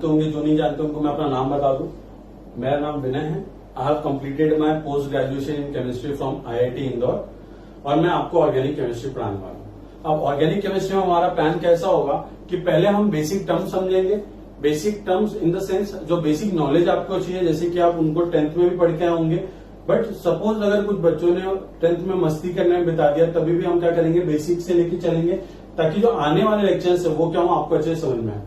तो होंगे जो नहीं जानते उनको मैं अपना नाम बता दूं। मेरा नाम विनय है। I have completed my post graduation in chemistry from IIT Indore और मैं आपको ऑर्गेनिक केमिस्ट्री पढ़ाने वाला हूँ। अब ऑर्गेनिक केमिस्ट्री में हमारा प्लान कैसा होगा कि पहले हम बेसिक टर्म्स समझेंगे। Basic terms in the sense जो बेसिक नॉलेज आपको चाहिए, जैसे कि आप उनको 10th में भी पढ़ के आए होंगे। बट सपोज अगर कुछ बच्चों ने 10th में मस्ती करने में बिता दिया, तभी भी हम क्या करेंगे, बेसिक से लेके चलेंगे ताकि जो आने वाले लेक्चर्स है वो क्या हो आपको अच्छे समझ में आए।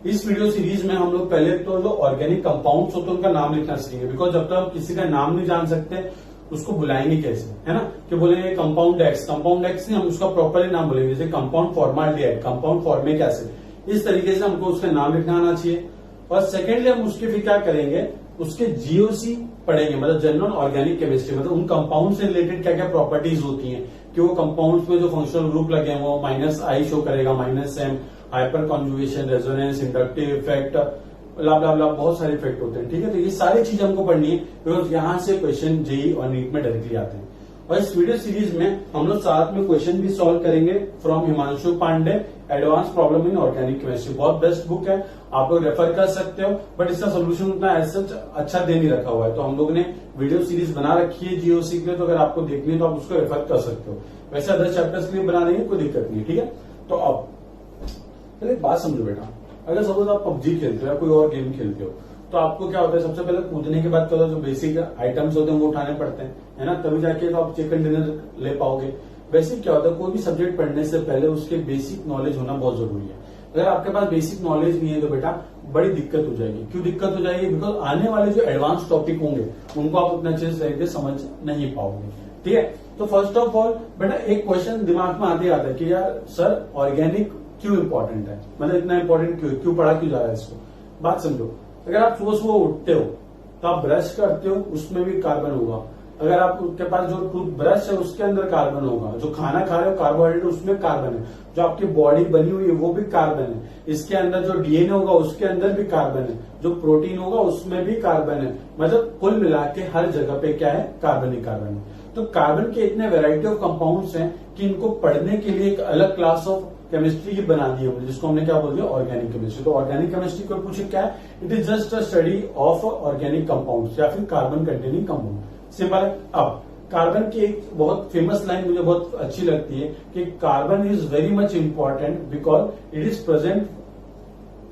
इस वीडियो सीरीज में हम लोग पहले तो जो ऑर्गेनिक कंपाउंड्स होते हैं उनका नाम लिखना सीखेंगे, बिकॉज जब तक हम किसी का नाम नहीं जान सकते उसको बुलाएंगे कैसे, है ना। कि बोलेंगे कंपाउंड एक्स नहीं, हम उसका प्रॉपरली नाम बोलेंगे, जैसे compound formaldehyde, compound formic acid. इस तरीके से हमको उसका नाम लिखना आना चाहिए। और सेकेंडली हम उसके फिर क्या करेंगे, उसके जीओसी पढ़ेंगे, मतलब जनरल ऑर्गेनिक केमिस्ट्री, मतलब उन कंपाउंड से रिलेटेड क्या क्या प्रॉपर्टीज होती हैं कि वो कंपाउंड्स में जो फंक्शनल ग्रुप लगे हैं वो -I शो करेगा, -M, hyper conjugation, resonance, inductive effect, बहुत सारे इफेक्ट होते हैं। ठीक है, तो ये सारी चीज हमको पढ़नी है बिकॉज यहाँ से क्वेश्चन जेईई और नीट में डायरेक्टली आते हैं। और इस वीडियो सीरीज में हम लोग साथ में क्वेश्चन भी सॉल्व करेंगे from Himanshu Pande, advance problem in organic chemistry. बहुत बेस्ट बुक है, आप लोग रेफर कर सकते हो, बट इसका सोल्यूशन उतना ऐसा अच्छा दे नहीं रखा हुआ है। तो हम लोग ने वीडियो सीरीज बना रखी है जीओसी के लिए, तो अगर आपको देखनी है तो आप उसको रेफर कर सकते हो। वैसे अदर चैप्टर्स के लिए बना देंगे, कोई दिक्कत नहीं। ठीक है, तो अब पहले एक बात समझो बेटा, अगर सपोज आप पबजी खेलते हो या कोई और गेम खेलते हो तो आपको क्या होता है, सबसे पहले कूदने के बाद क्या होता है, जो बेसिक आइटम्स होते हैं वो उठाने पड़ते हैं, है ना, तभी जाके तो आप चिकन डिनर ले पाओगे। बेसिक क्या होता है, कोई भी सब्जेक्ट पढ़ने से पहले उसके बेसिक नॉलेज होना बहुत जरूरी है। अगर आपके पास बेसिक नॉलेज नहीं है तो बेटा बड़ी दिक्कत हो जाएगी। क्यों दिक्कत हो जाएगी, बिकॉज आने वाले जो एडवांस टॉपिक होंगे उनको आप उतना अच्छे से समझ नहीं पाओगे। ठीक है, तो फर्स्ट ऑफ ऑल बेटा एक क्वेश्चन दिमाग में आते आता है कि यार सर ऑर्गेनिक क्यों इंपॉर्टेंट है, मतलब इतना इंपॉर्टेंट क्यों पढ़ा क्यों जा रहा है इसको। बात समझो, अगर आप सुबह सुबह उठते हो तो आप ब्रश करते हो, उसमें भी कार्बन होगा। अगर आपके पास जो टूथ ब्रश है उसके अंदर कार्बन होगा। जो खाना खा रहे हो कार्बोहाइड्रेट उसमें कार्बन है। जो आपकी बॉडी बनी हुई है वो भी कार्बन है। इसके अंदर जो डीएनए होगा उसके अंदर भी कार्बन है। जो प्रोटीन होगा उसमें भी कार्बन है। मतलब कुल मिला के हर जगह पे क्या है, कार्बन ही कार्बन है। तो कार्बन के इतने वेराइटी ऑफ कंपाउंड्स हैं कि इनको पढ़ने के लिए एक अलग क्लास ऑफ केमिस्ट्री की बना दी हमने, जिसको हमने क्या बोल दिया, ऑर्गेनिक केमिस्ट्री। तो ऑर्गेनिक केमिस्ट्री को पूछे क्या है, it is just a study of organic compounds या फिर कार्बन कंटेनिंग कंपाउंड। सिंपल है। अब कार्बन की एक बहुत फेमस लाइन मुझे बहुत अच्छी लगती है कि carbon is very much important because it is present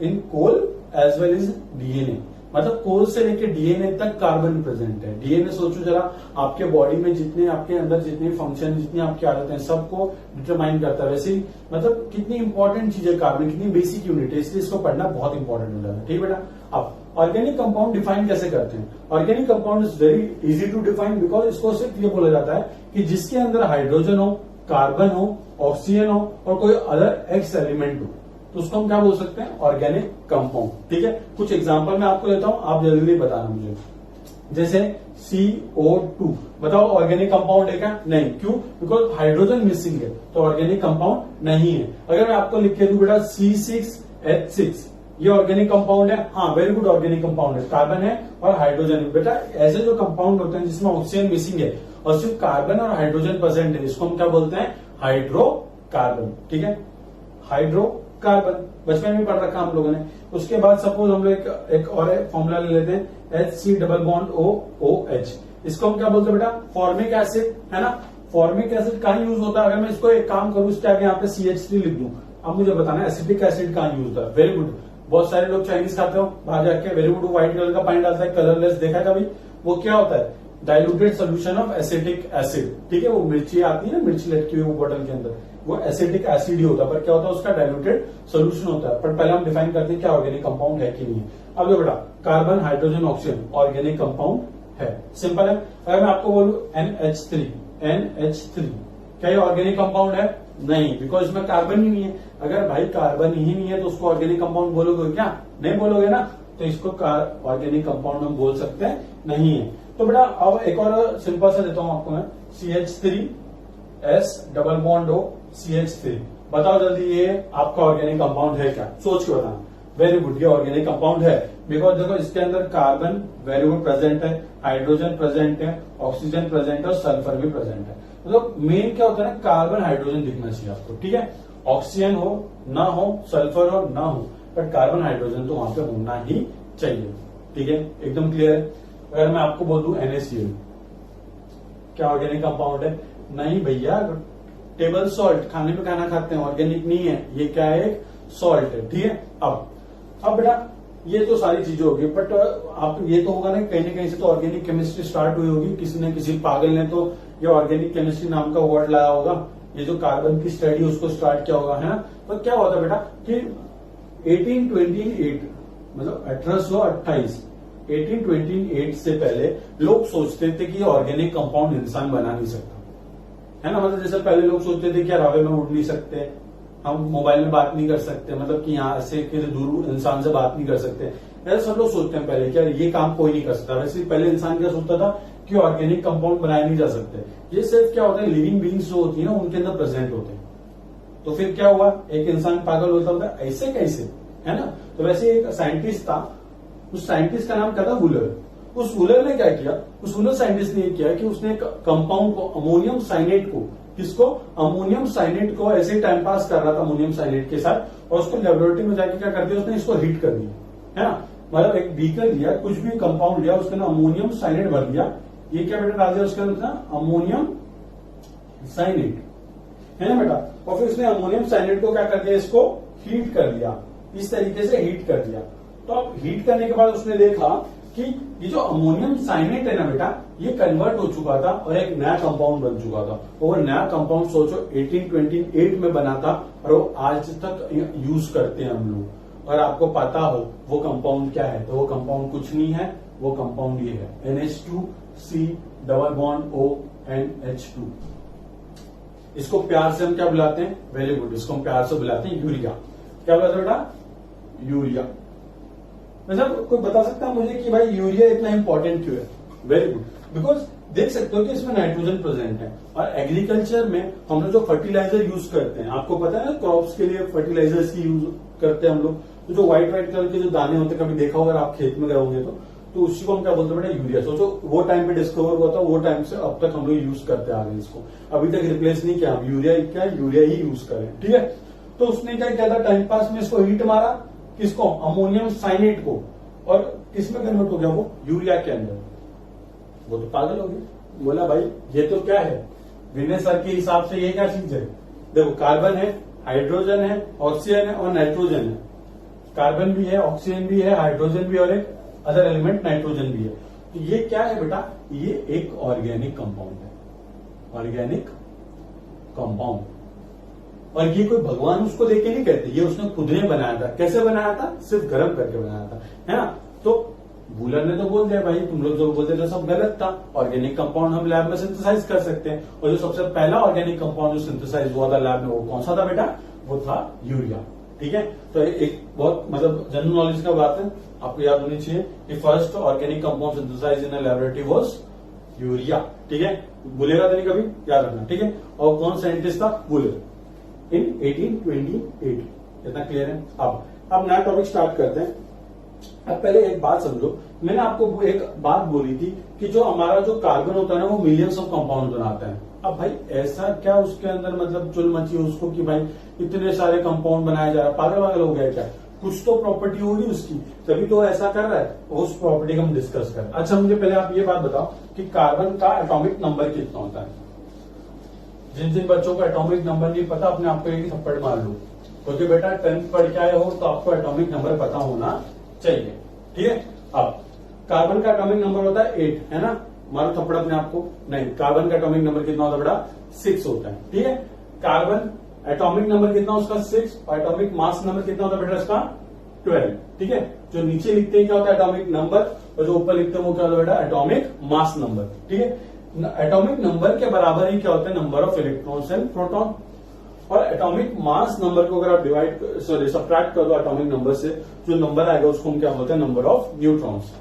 in coal as well is DNA. मतलब कोल से लेके डीएनए तक कार्बन प्रेजेंट है। डीएनए सोचो जरा, आपके बॉडी में जितने आपके अंदर जितने फंक्शन, जितनी आपकी आदतें हैं, सबको डिटरमाइन करता है। वैसे ही मतलब कितनी इंपॉर्टेंट चीज है कार्बन, कितनी बेसिक यूनिट है, इसलिए इसको पढ़ना बहुत इंपॉर्टेंट हो जाता है। ठीक है बेटा, अब ऑर्गेनिक कंपाउंड डिफाइन कैसे करते हैं। Organic compound is very easy to define because इसको सिर्फ ये बोला जाता है कि जिसके अंदर हाइड्रोजन हो, कार्बन हो, ऑक्सीजन हो और कोई अदर एक्स एलिमेंट हो, तो उसको हम क्या बोल सकते हैं, ऑर्गेनिक कंपाउंड। ठीक है, कुछ एग्जांपल मैं आपको देता हूं, आप जल्दी बताना मुझे। जैसे CO2 बताओ ऑर्गेनिक कंपाउंड है क्या, नहीं। क्यों, बिकॉज हाइड्रोजन मिसिंग है तो ऑर्गेनिक कंपाउंड नहीं है। अगर मैं आपको लिख के दूं बेटा C6H6, ये ऑर्गेनिक कंपाउंड है, हाँ वेरी गुड, ऑर्गेनिक कंपाउंड है, कार्बन है और हाइड्रोजन है। बेटा ऐसे जो कंपाउंड होते हैं जिसमें ऑक्सीजन मिसिंग है और सिर्फ कार्बन और हाइड्रोजन प्रेजेंट है, इसको हम क्या बोलते हैं, हाइड्रोकार्बन। ठीक है, हाइड्रोकार्बन बचपन में पढ़ रखा हम लोगों ने। उसके बाद सपोज हम लोग एक और फॉर्मूला ले लेते हैं, HC+OH। इसको हम क्या बोलते हैं बेटा, फॉर्मिक एसिड, है ना। फॉर्मिक एसिड कहाँ यूज होता है, अगर मैं इसको एक काम करूं, इसके आगे यहाँ पे CH3 लिख दूं, अब मुझे बताना एसिटिक एसिड कहाँ यूज होता है। वेरी गुड, बहुत सारे लोग चाइनीज खाते हो बाहर जाके, वेरी गुड, व्हाइट कलर का पानी डालता है, कलरलेस, देखा कभी, वो क्या होता है, diluted solution of acetic acid. ठीक है, वो मिर्ची आती है ना, मिर्ची लटकी हुई वो बोतल के अंदर, वो एसिटिक एसिड ही होता है, पर क्या होता है उसका डाइल्यूटेड सोल्यूशन होता है। पर पहले हम डिफाइन करते हैं क्या ऑर्गेनिक कंपाउंड है कि नहीं है। अब जो बेटा carbon, hydrogen, oxygen organic compound है, सिंपल है। अगर मैं आपको बोलूं NH3, क्या ये ऑर्गेनिक कंपाउंड है, नहीं, बिकॉज इसमें कार्बन ही नहीं है। अगर भाई कार्बन ही नहीं है तो उसको ऑर्गेनिक कंपाउंड बोलोगे क्या, नहीं बोलोगे ना, तो इसको ऑर्गेनिक कंपाउंड हम बोल सकते हैं नहीं है। तो बेटा अब एक और सिंपल सा देता हूं आपको मैं, CH3S+O CH3, बताओ जल्दी ये आपका ऑर्गेनिक कंपाउंड है क्या, सोच के बताना। वेरी गुड, ये ऑर्गेनिक कंपाउंड है बिकॉज देखो इसके अंदर कार्बन वेरी गुड प्रेजेंट है, हाइड्रोजन प्रेजेंट है, ऑक्सीजन प्रेजेंट है और सल्फर भी प्रेजेंट है। मतलब मेन क्या होता है ना, कार्बन हाइड्रोजन दिखना चाहिए आपको। ठीक है, ऑक्सीजन हो ना हो, सल्फर हो ना हो, बट कार्बन हाइड्रोजन तो वहां पे होना ही चाहिए। ठीक है, एकदम क्लियर है। अगर मैं आपको बोल दूं NaCl क्या ऑर्गेनिक कंपाउंड है? नहीं भैया, टेबल सॉल्ट, खाने में खाना खाते हैं, ऑर्गेनिक नहीं है, ये क्या है? एक सॉल्ट है। ठीक है, अब बेटा ये तो सारी चीजें होगी, बट आप ये तो होगा ना कहीं से तो ऑर्गेनिक केमिस्ट्री स्टार्ट हुई होगी, किसी न किसी पागल ने तो ये ऑर्गेनिक केमिस्ट्री नाम का वर्ड लाया होगा, ये जो कार्बन की स्टडी उसको स्टार्ट किया होगा, है ना। तो क्या होता बेटा कि 1828 मतलब 1828 1828 से पहले लोग सोचते थे कि ऑर्गेनिक कंपाउंड इंसान बना नहीं सकता, है ना। मतलब जैसे पहले लोग सोचते थे कि यार हवा में उड़ नहीं सकते, हम मोबाइल में बात नहीं कर सकते, मतलब कि यहाँ से दूर इंसान से बात नहीं कर सकते, ऐसा सब लोग सोचते हैं पहले कि यार ये काम कोई नहीं कर सकता। वैसे पहले इंसान क्या सोचता था कि ऑर्गेनिक कंपाउंड बनाए नहीं जा सकते, ये सिर्फ क्या होता है लिविंग बींग्स जो होती है ना उनके अंदर प्रेजेंट होते हैं। तो फिर क्या हुआ, एक इंसान पागल होता था ऐसे कैसे, है ना। तो वैसे एक साइंटिस्ट था, उस साइंटिस्ट का नाम क्या था? वुलर। उस वुलर ने क्या किया, उस वुलर साइंटिस्ट ने किया कि उसने एक कंपाउंड को अमोनियम साइनेट को, किसको? अमोनियम साइनेट को ऐसे टाइम पास कर रहा था अमोनियम साइनेट के साथ, और उसको लेबोरेटरी में जाके क्या कर दिया उसने, इसको हीट कर दिया, है ना। मतलब एक बीकर लिया, कुछ भी कंपाउंड लिया, उसके अंदर अमोनियम साइनेट भर दिया, ये क्या बेटा डाल दिया उसके अंदर? अमोनियम साइनेट, है ना बेटा। और फिर उसने अमोनियम साइनेट को क्या कर दिया, इसको हीट कर दिया, इस तरीके से हीट कर दिया। तो अब हीट करने के बाद उसने देखा कि ये जो अमोनियम साइनेट है ना बेटा, ये कन्वर्ट हो चुका था और एक नया कंपाउंड बन चुका था। और वो नया कंपाउंड सोचो 1828 में बना था और वो आज तक यूज करते हैं हम लोग। और आपको पता हो वो कंपाउंड क्या है, तो वो कंपाउंड कुछ नहीं है, वो कंपाउंड ये है NH2C डबल बॉन्ड ONH2। इसको प्यार से हम क्या बुलाते हैं? वेरी गुड, इसको हम प्यार से बुलाते हैं यूरिया। क्या बुलाते हैं बेटा? यूरिया। मतलब कोई बता सकता है मुझे कि भाई यूरिया इतना इंपॉर्टेंट क्यों है? वेरी गुड, बिकॉज देख सकते हो कि इसमें नाइट्रोजन प्रेजेंट है। और एग्रीकल्चर में हम लोग जो फर्टिलाइजर यूज करते हैं, आपको पता है ना क्रॉप्स के लिए फर्टिलाइजर्स की यूज करते हैं हम लोग, तो जो व्हाइट कलर के जो दाने होते हैं, कभी देखा होगा आप खेत में गए होंगे तो उसी को हम क्या बोलते हैं बेटा? यूरिया। सोचो वो टाइम पे डिस्कवर हुआ था, वो टाइम से अब तक हम लोग यूज करते आ रहे हैं इसको, अभी तक रिप्लेस नहीं किया। हम यूरिया क्या, यूरिया ही यूज करें, ठीक है। तो उसने क्या किया था, टाइम पास में इसको हीट मारा, किसको? अमोनियम साइनेट को, और किसमें कन्वर्ट हो गया वो? यूरिया के अंदर। वो तो पागल हो गया, बोला भाई ये तो क्या है, विनय सर के हिसाब से ये क्या चीज है? देखो कार्बन है, हाइड्रोजन है, ऑक्सीजन है और नाइट्रोजन है। कार्बन भी है, ऑक्सीजन भी है, हाइड्रोजन भी, और एक अदर एलिमेंट नाइट्रोजन भी है। तो ये क्या है बेटा? ये एक ऑर्गेनिक कंपाउंड है, ऑर्गेनिक कंपाउंड। और ये कोई भगवान उसको देके नहीं कहते, ये उसने खुद ने बनाया था। कैसे बनाया था? सिर्फ गर्म करके बनाया था, है ना। तो वुलर ने तो बोल दिया भाई तुम लोग जो बोलते थे सब गलत था, ऑर्गेनिक कंपाउंड हम लैब में सिंथेसाइज कर सकते हैं। और जो सबसे पहला ऑर्गेनिक कंपाउंड जो सिंथेसाइज हुआ था लैब में, वो कौन सा था बेटा? वो था यूरिया। ठीक है, तो एक बहुत मतलब जनरल नॉलेज का बात है, आपको याद होनी चाहिए कि first organic compound synthesise in laboratory was urea. ठीक है, भूलेगा तो नहीं कभी, याद रखना, ठीक है। और कौन साइंटिस्ट था? वुलर इन 1828। इतना क्लियर है। अब नया टॉपिक स्टार्ट करते हैं। अब पहले एक बात समझो, मैंने आपको एक बात बोली थी कि जो हमारा जो कार्बन होता है ना, वो मिलियंस ऑफ कंपाउंड बनाता है। अब भाई ऐसा क्या उसके अंदर मतलब चुल मची उसको कि भाई इतने सारे कंपाउंड बनाया जा रहा है, पागल हो गया क्या? कुछ तो प्रॉपर्टी होगी उसकी, तभी तो ऐसा कर रहा है, उस प्रॉपर्टी का हम डिस्कस करें। अच्छा मुझे पहले आप ये बात बताओ कि कार्बन का एटॉमिक नंबर कितना होता है? जिन बच्चों को एटॉमिक नंबर नहीं पता, अपने आपको एक थप्पड़ मार लो, क्योंकि बेटा 10th पढ़ के आए हो तो आपको एटॉमिक नंबर पता होना चाहिए, ठीक है। अब कार्बन का एटॉमिक नंबर होता है 8, है ना। मारो थप्पड़ अपने आपको। नहीं, कार्बन का एटॉमिक नंबर कितना होता है बेटा? 6 होता है, ठीक है। कार्बन एटॉमिक नंबर कितना उसका? 6। और एटॉमिक मास नंबर कितना होता है बेटा इसका? 12, ठीक है। जो नीचे लिखते हैं क्या होता है? एटॉमिक नंबर, और जो ऊपर लिखते हैं वो क्या होता है बेटा? एटॉमिक मास नंबर, ठीक है। एटॉमिक नंबर के बराबर ही क्या होता है? Number of electrons and proton. और एटॉमिक मास नंबर को अगर आप सब्ट्रैक्ट कर दो एटॉमिक नंबर से, जो नंबर आएगा उसको हम क्या बोलते हैं? नंबर ऑफ न्यूट्रॉन्स,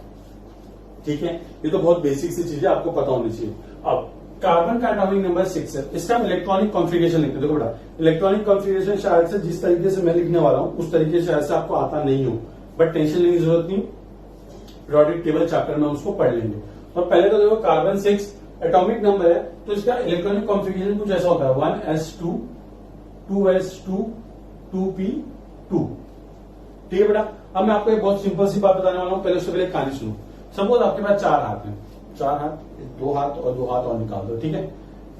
ठीक है। ये तो बहुत बेसिक सी चीजें आपको पता होनी चाहिए। अब कार्बन का एटॉमिक नंबर 6 है, इसका हम इलेक्ट्रॉनिक कॉन्फ़िगरेशन लिखते हैं। देखो बेटा, इलेक्ट्रॉनिक कॉन्फ़िगरेशन शायद से जिस तरीके से मैं लिखने वाला हूं उस तरीके से शायद से आपको आता नहीं हो, बट टेंशन लेने की जरूरत नहीं, पीरियोडिक टेबल चैप्टर में उसको पढ़ लेंगे। और पहले तो देखो कार्बन 6 एटॉमिक नंबर है, तो इसका इलेक्ट्रॉनिक कॉन्फ़िगरेशन कुछ ऐसा होता है 1s2 2s2 2p2, ठीक ठीक है बेटा। अब मैं आपको एक बहुत सिंपल सी बात बताने वाला हूँ, पहले उससे पहले कहानी सुनो। सपोज आपके पास 4 हाथ हैं, 4 हाथ, 2 हाथ और 2 हाथ और निकाल दो, ठीक है।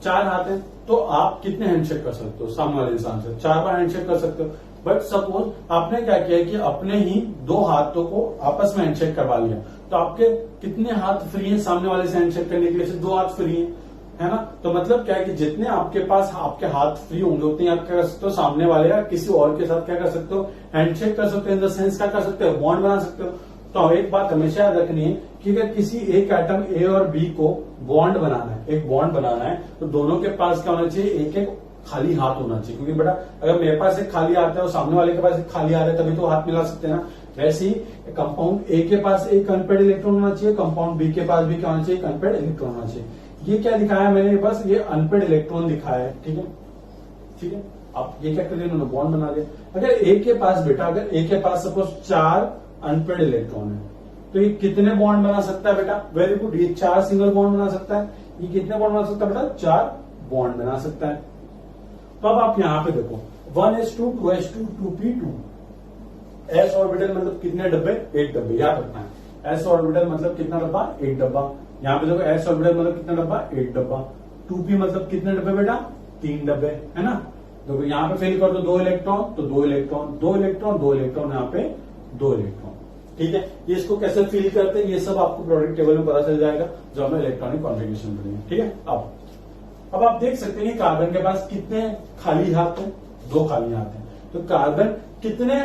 4 हाथ हैं तो आप कितने हैंडशेक कर सकते हो सामने वाले इंसान से? 4 बार हैंडशेक कर सकते हो। बट सपोज आपने क्या किया कि अपने ही 2 हाथों को आपस में हैंडशेक करवा लिया, तो आपके कितने हाथ फ्री हैं सामने वाले से हैंडशेक करने के लिए? 2 हाथ फ्री हैं, है ना। तो मतलब क्या है कि जितने आपके पास आपके हाथ फ्री होंगे उतने आप क्या कर सकते हो, सामने वाले या किसी और के साथ क्या कर सकते हो, हैंडशेक कर सकते हो। इन द सेंस क्या कर सकते हो, बॉन्ड बना सकते हो। तो एक बात हमेशा याद रखनी है कि अगर किसी एक एटम ए और बी को बॉन्ड बनाना है, एक बॉन्ड बनाना है, तो दोनों के पास क्या होना चाहिए, एक एक खाली हाथ होना चाहिए। क्योंकि बेटा अगर मेरे पास एक खाली हाथ है और सामने वाले के पास एक खाली हाथ है, तभी तो हाथ मिला सकते हैं ना। वैसे ही कंपाउंड ए के पास एक अनपेड इलेक्ट्रॉन होना चाहिए, कंपाउंड बी के पास भी क्या होना चाहिए, एक अनपेड इलेक्ट्रॉन होना चाहिए। ये क्या दिखाया मैंने, बस ये अनपेड इलेक्ट्रॉन दिखाया है, ठीक है, ठीक है। आप ये क्या कर लिया, उन्होंने बॉन्ड बना लिया। अगर ए के पास बेटा, अगर ए के पास सपोज 4 अनपेड इलेक्ट्रॉन है, तो ये कितने बॉन्ड बना सकता है बेटा? वेरी गुड, ये 4 सिंगल बॉन्ड बना सकता है। ये कितने बॉन्ड बना सकता है बेटा? 4 बॉन्ड बना सकता है। तो अब आप यहां पे देखो 1s2 2s2 2p2 S orbital मतलब कितने डब्बे? 1 डब्बे, याद रखना है। एस ऑर्बिटल मतलब कितना डब्बा? 1 डब्बा। यहां पे देखो एस ऑर्बिटल मतलब कितना डब्बा? 1 डब्बा। 2p मतलब कितने डब्बे बेटा? 3 डब्बे, है ना। देखो यहां पे फिल कर दो 2 इलेक्ट्रॉन, तो 2 इलेक्ट्रॉन, 2 इलेक्ट्रॉन, 2 इलेक्ट्रॉन, यहाँ पे 2 इलेक्ट्रॉन, ठीक है। ये इसको कैसे फिल करते हैं ये सब आपको प्रोडक्ट टेबल में पता चल जाएगा जब हमें इलेक्ट्रॉनिक कॉन्फ़िगरेशन पढ़ेंगे, ठीक है। अब आप देख सकते हैं कार्बन के पास कितने खाली हाथ हैं? 2 खाली हाथ हैं। तो कार्बन कितने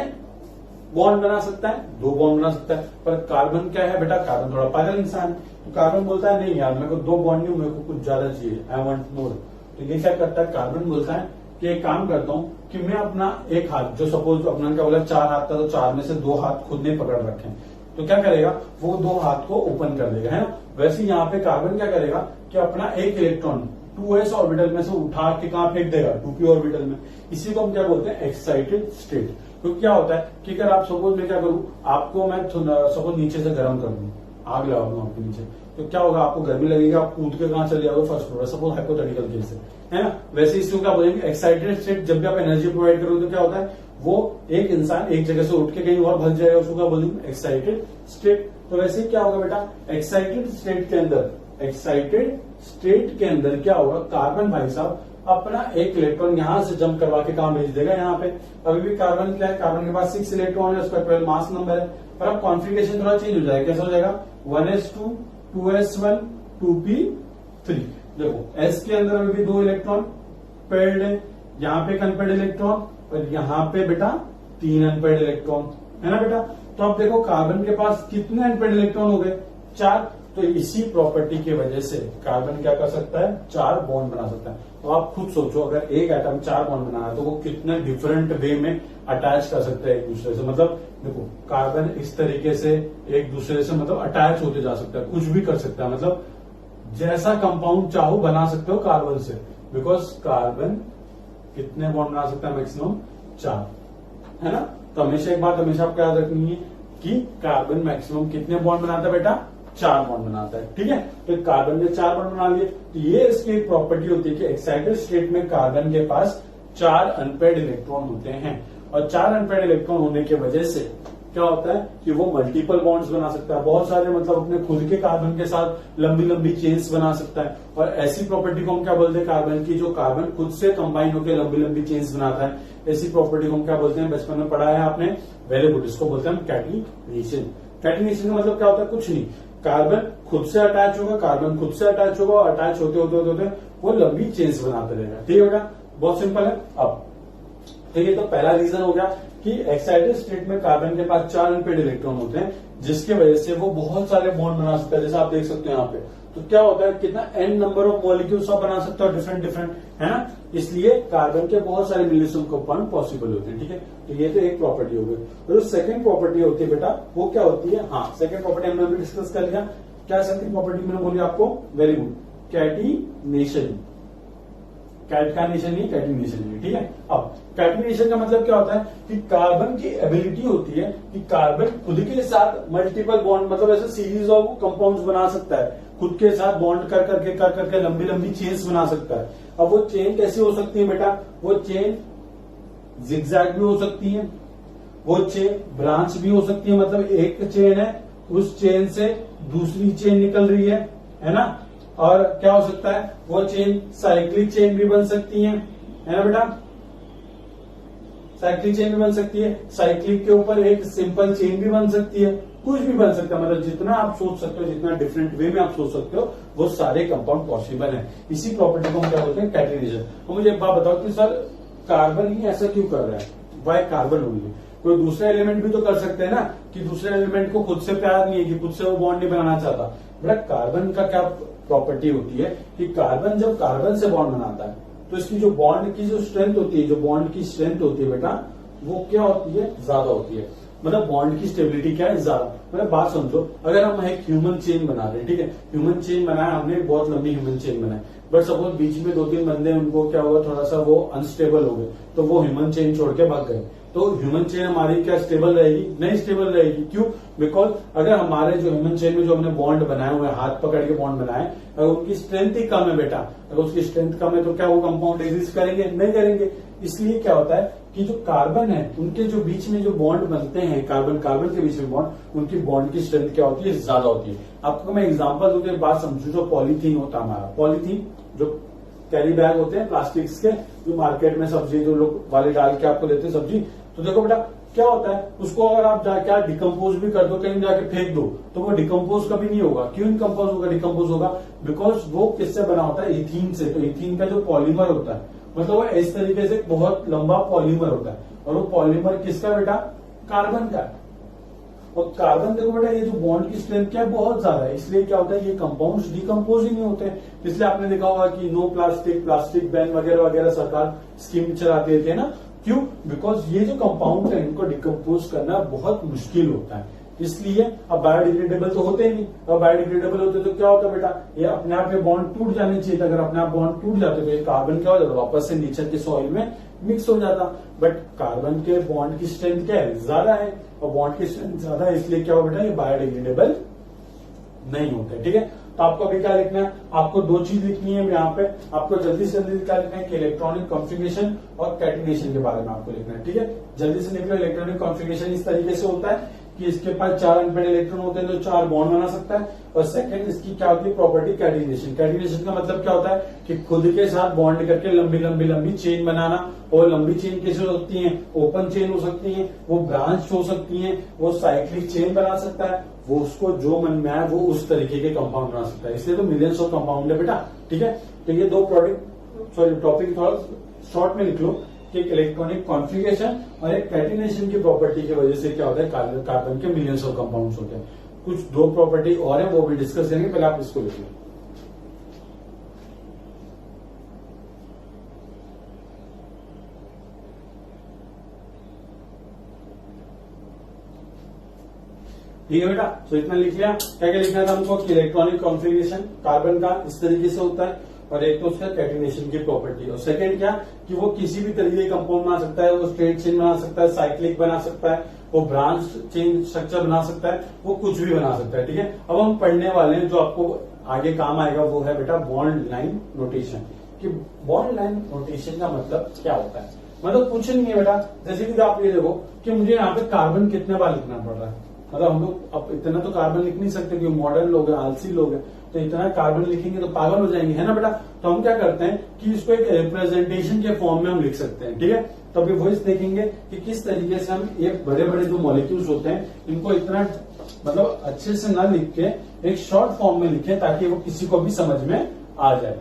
बॉन्ड बना सकता है? 2 बॉन्ड बना सकता है। पर कार्बन क्या है बेटा? कार्बन थोड़ा पागल इंसान है। तो कार्बन बोलता है नहीं यार, मेरे को 2 बॉन्ड नहीं, मेरे को कुछ ज्यादा चाहिए, आई वांट मोर। तो ये क्या करता है, कार्बन बोलता है कि एक काम करता हूं कि मैं अपना एक हाथ, जो सपोज अपना क्या बोला 4 हाथ था, तो 4 में से 2 हाथ खुद ने पकड़ रखे हैं, तो क्या करेगा वो 2 हाथ को ओपन कर देगा, है ना। वैसे यहाँ पे कार्बन क्या करेगा कि अपना एक इलेक्ट्रॉन 2s ऑर्बिटल में से उठा के कहां फेंक देगा? 2p ऑर्बिटल में। इसी को हम क्या बोलते हैं? Excited state. तो क्या होता है कि अगर आप सपोज मैं क्या करूं, आपको मैं सपोज नीचे से गर्म कर दूं, आग लगा दूं आपके नीचे, तो क्या होगा? आपको गर्मी लगेगी, आप कूद के कहां चले जाओगे? First floor. Suppose hypothetical case है ना। वैसे इसको क्या बोलेंगे? Excited state. जब भी आप एनर्जी प्रोवाइड करोगे तो क्या होता है, वो एक इंसान एक जगह से उठ के कहीं और भग जाएगा, उसको क्या बोलेंगे? Excited state. तो वैसे क्या होगा बेटा, एक्साइटेड स्टेट के अंदर, एक्साइटेड स्टेट के अंदर क्या होगा, कार्बन भाई साहब अपना एक इलेक्ट्रॉन यहां से जंप करवा के कहां भेज देगा? यहाँ पे। अभी भी कार्बन क्या है, कार्बन के पास 6 इलेक्ट्रॉन है, उसका 12 मास नंबर है। पर अब कॉन्फ़िगरेशन थोड़ा चेंज हो जाएगा। कैसा हो जाएगा? 1s2 2s1 2p3। देखो एस के अंदर अभी भी 2 इलेक्ट्रॉन पेयर्ड है, यहाँ पे एक अनपेड इलेक्ट्रॉन और यहाँ पे बेटा 3 अनपेड इलेक्ट्रॉन, है ना बेटा। तो अब देखो कार्बन के पास कितने अनपेड इलेक्ट्रॉन हो गए? 4। तो इसी प्रॉपर्टी की वजह से कार्बन क्या कर सकता है? 4 बॉन्ड बना सकता है। तो आप खुद सोचो, अगर एक एटम 4 बॉन्ड बना है तो वो कितने डिफरेंट वे में अटैच कर सकता है एक दूसरे से। मतलब देखो कार्बन इस तरीके से एक दूसरे से मतलब अटैच होते जा सकता है, कुछ भी कर सकता है, मतलब जैसा कंपाउंड चाहो बना सकते हो कार्बन से। बिकॉज कार्बन कितने बॉन्ड बना सकता है? मैक्सिमम 4, है ना। तो हमेशा एक बात हमेशा आपको याद रखनी है कि कार्बन मैक्सिमम कितने बॉन्ड बनाता है बेटा? 4 बॉन्ड बनाता है, ठीक है। तो कार्बन ने 4 बॉन्ड बना लिए, तो ये इसकी एक प्रॉपर्टी होती है कि एक्साइटेड स्टेट में कार्बन के पास 4 अनपेड इलेक्ट्रॉन होते हैं। और 4 अनपेड इलेक्ट्रॉन होने की वजह से क्या होता है कि वो मल्टीपल बॉन्ड्स बना सकता है, बहुत सारे मतलब अपने खुद के कार्बन के साथ लंबी लंबी चेन्स बना सकता है। और ऐसी प्रॉपर्टी को हम क्या बोलते हैं कार्बन की, जो कार्बन खुद से कंबाइन होकर लंबी लंबी चेन्स बनाता है, ऐसी प्रॉपर्टी को हम क्या बोलते हैं? बचपन में पढ़ा है आपने, वेरी गुड। इसको बोलते हैं हम कैटिनेशन। कैटिनेशन का मतलब क्या होता है? कुछ नहीं, कार्बन खुद से अटैच होगा, कार्बन खुद से अटैच होगा और अटैच होते होते होते होते वो लंबी चेन्स बनाते रहेगा, ठीक है बेटा। बहुत सिंपल है। अब तो ये तो पहला रीजन हो गया कि एक्साइटेड स्टेट में कार्बन के पास 4 अनपेड इलेक्ट्रॉन होते हैं, जिसकी वजह से वो बहुत सारे बॉन्ड बना सकता है, जैसे आप देख सकते हो यहाँ पे। तो क्या होता है, कितना n नंबर ऑफ मॉलिक्यूल्स आप बना सकते हो, डिफरेंट डिफरेंट, है ना। इसलिए कार्बन के बहुत सारे मिलियन कंपाउंड पॉसिबल होते हैं, ठीक है। तो ये तो एक प्रॉपर्टी हो गई। और जो सेकंड प्रॉपर्टी होती है बेटा, वो क्या होती है? हाँ, सेकंड प्रॉपर्टी हमने अभी डिस्कस कर लिया। क्या सेकंड प्रॉपर्टी मैंने बोली आपको? Very good, catenation. कैट का नेशन नहीं, कैटिनेशन नहीं, ठीक है। अब कैटिनेशन का मतलब क्या होता है कि कार्बन की एबिलिटी होती है कि कार्बन खुद के साथ मल्टीपल बॉन्ड, मतलब ऐसे सीरीज ऑफ कंपाउंड्स बना सकता है, खुद के साथ बॉन्ड कर करके लंबी लंबी चेन्स बना सकता है। अब वो चेन कैसी हो सकती है बेटा? वो चेन जिगजैग भी हो सकती है, वो चेन ब्रांच भी हो सकती है, मतलब एक चेन है, उस चेन से दूसरी चेन निकल रही है ना। और क्या हो सकता है, वो चेन साइक्लिक चेन भी बन सकती है ना बेटा, साइक्लिक चेन भी बन सकती है। साइक्लिक के ऊपर एक सिंपल चेन भी बन सकती है, कुछ भी बन सकता है। मतलब जितना आप सोच सकते हो, जितना डिफरेंट वे में आप सोच सकते हो, वो सारे कंपाउंड पॉसिबल है। इसी प्रॉपर्टी को हम क्या बोलते हैं, कैटेनाइजेशन। तो मुझे एक बात बताओ कि सर कार्बन ही ऐसा क्यों कर रहा है, वाई कार्बन ओनली? कोई दूसरा एलिमेंट भी तो कर सकते हैं ना, कि दूसरे एलिमेंट को खुद से प्यार नहीं है, कि खुद से वो बॉन्ड नहीं बनाना चाहता। बेटा कार्बन का क्या प्रॉपर्टी होती है कि कार्बन जब कार्बन से बॉन्ड बनाता है तो इसकी जो बॉन्ड की जो स्ट्रेंथ होती है, जो बॉन्ड की स्ट्रेंथ होती है बेटा, वो क्या होती है, ज्यादा होती है। मतलब बॉन्ड की स्टेबिलिटी क्या है, ज्यादा। मतलब बात समझो, अगर हम एक ह्यूमन चेन बना रहे हैं, ठीक है, ह्यूमन चेन बनाया हमने, बहुत लंबी ह्यूमन चेन बनाई, बट सपोज बीच में 2-3 बंदे, उनको क्या हुआ, थोड़ा सा वो अनस्टेबल हो गए, तो वो ह्यूमन चेन छोड़ के भाग गए। तो ह्यूमन चेन हमारी क्या स्टेबल रहेगी? नहीं स्टेबल रहेगी। क्यों? बिकॉज अगर हमारे जो ह्यूमन चेन में जो हमने बॉन्ड बनाए हुए, हाथ पकड़ के बॉन्ड बनाए, अगर उनकी स्ट्रेंथ ही कम है बेटा, अगर उसकी स्ट्रेंथ कम है तो क्या वो कंपाउंड एग्जिस्ट करेंगे? नहीं करेंगे। इसलिए क्या होता है कि जो कार्बन है, उनके जो बीच में जो बॉन्ड बनते हैं, कार्बन कार्बन के बीच में बॉन्ड, उनकी बॉन्ड की स्ट्रेंथ क्या होती है, ज्यादा होती है। आपको मैं एग्जांपल दूं, एक बात समझू, जो पॉलीथीन होता है हमारा, पॉलीथीन जो कैरी बैग होते हैं प्लास्टिक्स के, जो मार्केट में सब्जी जो लोग वाले डाल के आपको देते हैं सब्जी, तो देखो बेटा क्या होता है, उसको अगर आप जाके डिकम्पोज भी कर दो, कहीं जाके फेंक दो, तो वो डिकम्पोज कभी नहीं होगा। क्यों डिकम्पोज होगा? डिकम्पोज होगा बिकॉज वो किससे बना होता है, इथीन से। तो इथीन का जो पॉलीमर होता है, मतलब वो इस तरीके से बहुत लंबा पॉलीमर होता है, और वो पॉलीमर किसका बेटा, कार्बन का। और कार्बन देखो बेटा, ये जो बॉन्ड की स्ट्रेंथ क्या है, बहुत ज्यादा है। इसलिए क्या होता है, ये कंपाउंड्स डिकम्पोज ही नहीं होते। इसलिए आपने देखा होगा कि नो प्लास्टिक, प्लास्टिक बैन वगैरह वगैरह सरकार स्कीम चलाती थी ना। क्यों? बिकॉज ये जो कंपाउंड है, इनको डिकम्पोज करना बहुत मुश्किल होता है। इसलिए अब बायोडिग्रेडेबल तो होते ही नहीं। अब बायोडिग्रेडेबल होते तो क्या होता बेटा, ये अपने आप ये बॉन्ड टूट जाने चाहिए। अगर अपने आप बॉन्ड टूट जाते तो ये कार्बन क्या हो जाता, वापस से नेचर के सॉइल में मिक्स हो जाता। बट कार्बन के बॉन्ड की स्ट्रेंथ क्या है, ज्यादा है, और बॉन्ड की स्ट्रेंथ ज्यादा है, इसलिए क्या हो बेटा, ये बायोडिग्रेडेबल नहीं होते। ठीक है, तो आपको अभी क्या लिखना है, आपको 2 चीज लिखनी है यहाँ पे। आपको जल्दी से जल्दी क्या लिखना है कि इलेक्ट्रॉनिक कॉन्फ़िगरेशन और कैटिनेशन के बारे में आपको लिखना है। ठीक है, जल्दी से निकलो। इलेक्ट्रॉनिक कॉन्फ़िगरेशन इस तरीके से होता है कि इसके पास 4 अनपेड इलेक्ट्रॉन होते हैं, तो 4 बॉन्ड बना सकता है। और सेकंड, इसकी क्या होती है प्रॉपर्टी, कैटिनेशन। कैटिनेशन का मतलब क्या होता है कि खुद के साथ बॉन्ड करके लंबी लंबी लंबी चेन बनाना। और लंबी चेन कैसे हो सकती है, ओपन चेन हो सकती है, वो ब्रांच हो सकती है, वो साइक्लिक चेन बना सकता है, वो उसको जो मन में आए वो उस तरीके के कंपाउंड बना सकता है। इसलिए तो मिलियंस ऑफ कंपाउंड है बेटा। ठीक है, तो ये 2 टॉपिक थोड़ा शॉर्ट में लिख लो कि इलेक्ट्रॉनिक कॉन्फ़िगरेशन और एक कैटिनेशन की प्रॉपर्टी की वजह से क्या होता है, कार्बन के मिलियंस ऑफ कंपाउंड्स होते हैं। कुछ 2 प्रॉपर्टी और है, वो भी डिस्कस करेंगे, पहले आप इसको लिख लो। ठीक है बेटा, तो इतना लिख लिया। क्या क्या लिखना था हमको कि इलेक्ट्रॉनिक कॉन्फ़िगरेशन कार्बन का इस तरीके से होता है, और एक तो उसका कैटिनेशन की प्रॉपर्टी। और सेकंड क्या कि वो किसी भी तरीके का कंपाउंड बना सकता है, वो स्ट्रेट चेन बना सकता है, साइक्लिक बना सकता है, वो ब्रांच चेन स्ट्रक्चर बना सकता है, वो कुछ भी बना सकता है। ठीक है, अब हम पढ़ने वाले हैं जो आपको आगे काम आएगा, वो है बेटा बॉन्ड लाइन नोटेशन। कि बॉन्ड लाइन नोटेशन का मतलब क्या होता है, मतलब कुछ नहीं है बेटा। जैसे कि आप ये देखो कि मुझे यहाँ पे कार्बन कितने बार लिखना पड़ रहा है, मतलब हम लोग अब इतना तो कार्बन लिख नहीं सकते, क्योंकि मॉडर्न लोग हैं, आलसी लोग हैं, तो इतना कार्बन लिखेंगे तो पागल हो जाएंगे, है ना बेटा। तो हम क्या करते हैं कि इसको एक रिप्रेजेंटेशन के फॉर्म में हम लिख सकते हैं। ठीक है, तो अभी वॉइस देखेंगे कि किस तरीके से हम ये बड़े बड़े जो मॉलिक्यूल्स होते हैं, इनको इतना मतलब अच्छे से ना लिख के एक शॉर्ट फॉर्म में लिखें, ताकि वो किसी को भी समझ में आ जाए।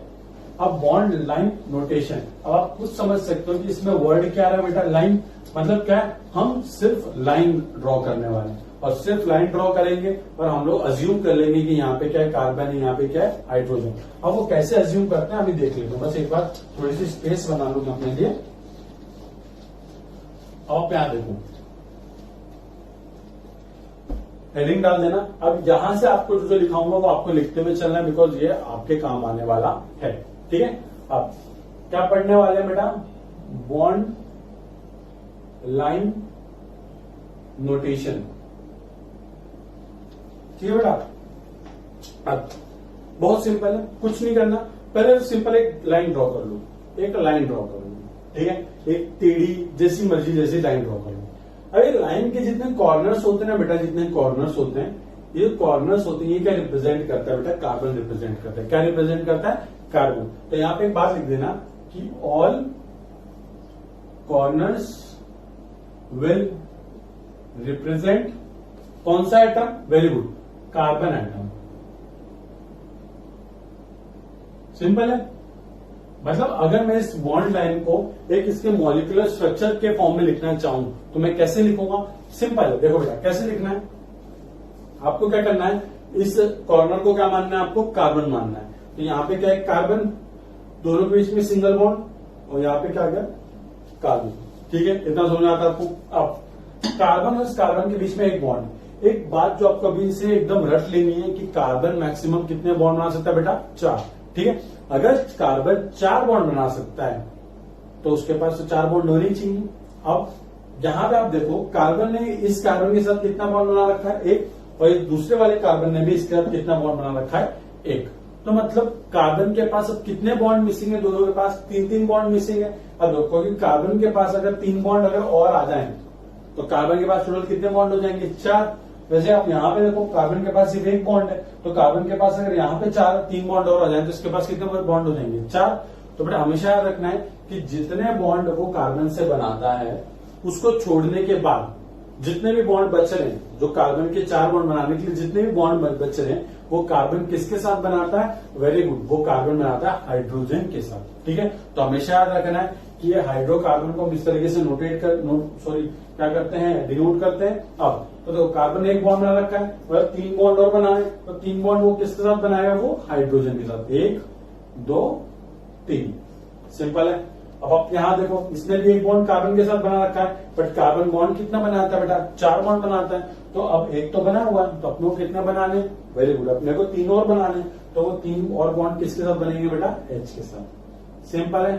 अब बॉन्ड लाइन नोटेशन, अब आप खुद समझ सकते हो कि इसमें वर्ड क्या है बेटा, लाइन मतलब क्या है, हम सिर्फ लाइन ड्रॉ करने वाले हैं, और सिर्फ लाइन ड्रॉ करेंगे और हम लोग अज्यूम कर लेंगे कि यहाँ पे क्या है, कार्बन है, यहाँ पे क्या है, हाइड्रोजन। अब वो कैसे अज्यूम करते हैं अभी देख लेते हैं। बस एक बार थोड़ी सी स्पेस बना लूंगा अपने लिए। अब यहाँ देखो, हेडिंग डाल देना। अब यहां से आपको जो लिखाऊंगा वो आपको लिखते हुए चलना है, बिकॉज ये आपके काम आने वाला है। ठीक है, अब क्या पढ़ने वाले हैं बेटा, बॉन्ड लाइन नोटेशन। ठीक है बेटा, अब बहुत सिंपल है, कुछ नहीं करना। पहले सिंपल एक लाइन ड्रॉ कर लो, एक लाइन ड्रॉ कर लो। ठीक है, एक टेढ़ी जैसी मर्जी जैसी लाइन ड्रॉ कर लो। अभी लाइन के जितने कॉर्नर्स होते हैं ना बेटा, जितने कॉर्नर्स होते हैं, ये कॉर्नर्स होते हैं, ये क्या रिप्रेजेंट करता है बेटा? कार्बन रिप्रेजेंट करता है। क्या रिप्रेजेंट करता है? कार्बन। तो यहां पे एक बात लिख देना कि ऑल कॉर्नर्स विल रिप्रेजेंट कौन सा atom? Very good, carbon atom. Simple है। मतलब अगर मैं इस बॉन्ड लाइन को एक इसके मॉलिक्यूलर स्ट्रक्चर के फॉर्म में लिखना चाहूं तो मैं कैसे लिखूंगा? सिंपल है। देखो बेटा कैसे लिखना है, आपको क्या करना है, इस कॉर्नर को क्या मानना है? आपको कार्बन मानना है। तो यहां पे क्या है? कार्बन, दोनों के बीच में सिंगल बॉन्ड, और यहां पे क्या आ गया? कार्बन। ठीक है, इतना समझ आता है आपको? अब कार्बन और इस कार्बन के बीच में एक बॉन्ड। एक बात जो आपको अभी से एकदम रट लेनी है कि कार्बन मैक्सिमम कितने बॉन्ड बना सकता है बेटा? 4। ठीक है, अगर कार्बन 4 बॉन्ड बना सकता है तो उसके पास तो 4 बॉन्ड होने चाहिए। अब यहां पे आप देखो, कार्बन ने इस कार्बन के साथ कितना बॉन्ड बना रखा है? 1। और इस दूसरे वाले कार्बन ने भी इसके साथ कितना बॉन्ड बना रखा है? 1। तो मतलब कार्बन के पास अब कितने बॉन्ड मिसिंग है? दोनों के पास 3-3 बॉन्ड मिसिंग है। अब देखो कि कार्बन के पास अगर 3 बॉन्ड अगर और आ जाए तो कार्बन के पास टोटल कितने बॉन्ड हो जाएंगे? 4। वैसे आप यहाँ पे देखो, कार्बन के पास सिर्फ 1 बॉन्ड है, तो कार्बन के पास अगर यहाँ पे 3 बॉन्ड और आ जाए तो इसके पास कितने बॉन्ड हो जाएंगे? 4। तो बेटा हमेशा याद रखना है कि जितने बॉन्ड वो कार्बन से बनाता है उसको छोड़ने के बाद जितने भी बॉन्ड बच रहे हैं, जो कार्बन के 4 बॉन्ड बनाने के लिए जितने भी बॉन्ड बच रहे हैं, वो कार्बन किसके साथ बनाता है? वेरी गुड, वो कार्बन बनाता है हाइड्रोजन के साथ। ठीक है, तो हमेशा याद रखना है कि ये हाइड्रोकार्बन को हम इस तरीके से क्या करते हैं? डिनोट करते हैं। अब तो कार्बन ने 1 बॉन्ड बना रखा है, और 3 बॉन्ड और बनाए, तो 3 बॉन्ड वो किसके साथ बनाएगा? वो हाइड्रोजन के साथ। 1 2 3। सिंपल है। अब आप यहां देखो, इसने भी 1 बॉन्ड कार्बन के साथ बना रखा है, बट कार्बन बॉन्ड कितना बनाता है बेटा? 4 बॉन्ड बनाता है। तो अब 1 तो बना हुआ है, तो अपने को कितने बनाने? वेरी गुड, अपने को 3 और बनाने। तो वो 3 और बॉन्ड किसके साथ बनेंगे बेटा? H के साथ। सिंपल है।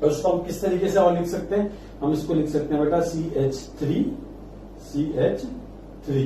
और उसको हम किस तरीके से और लिख सकते हैं? हम इसको लिख सकते हैं बेटा CH3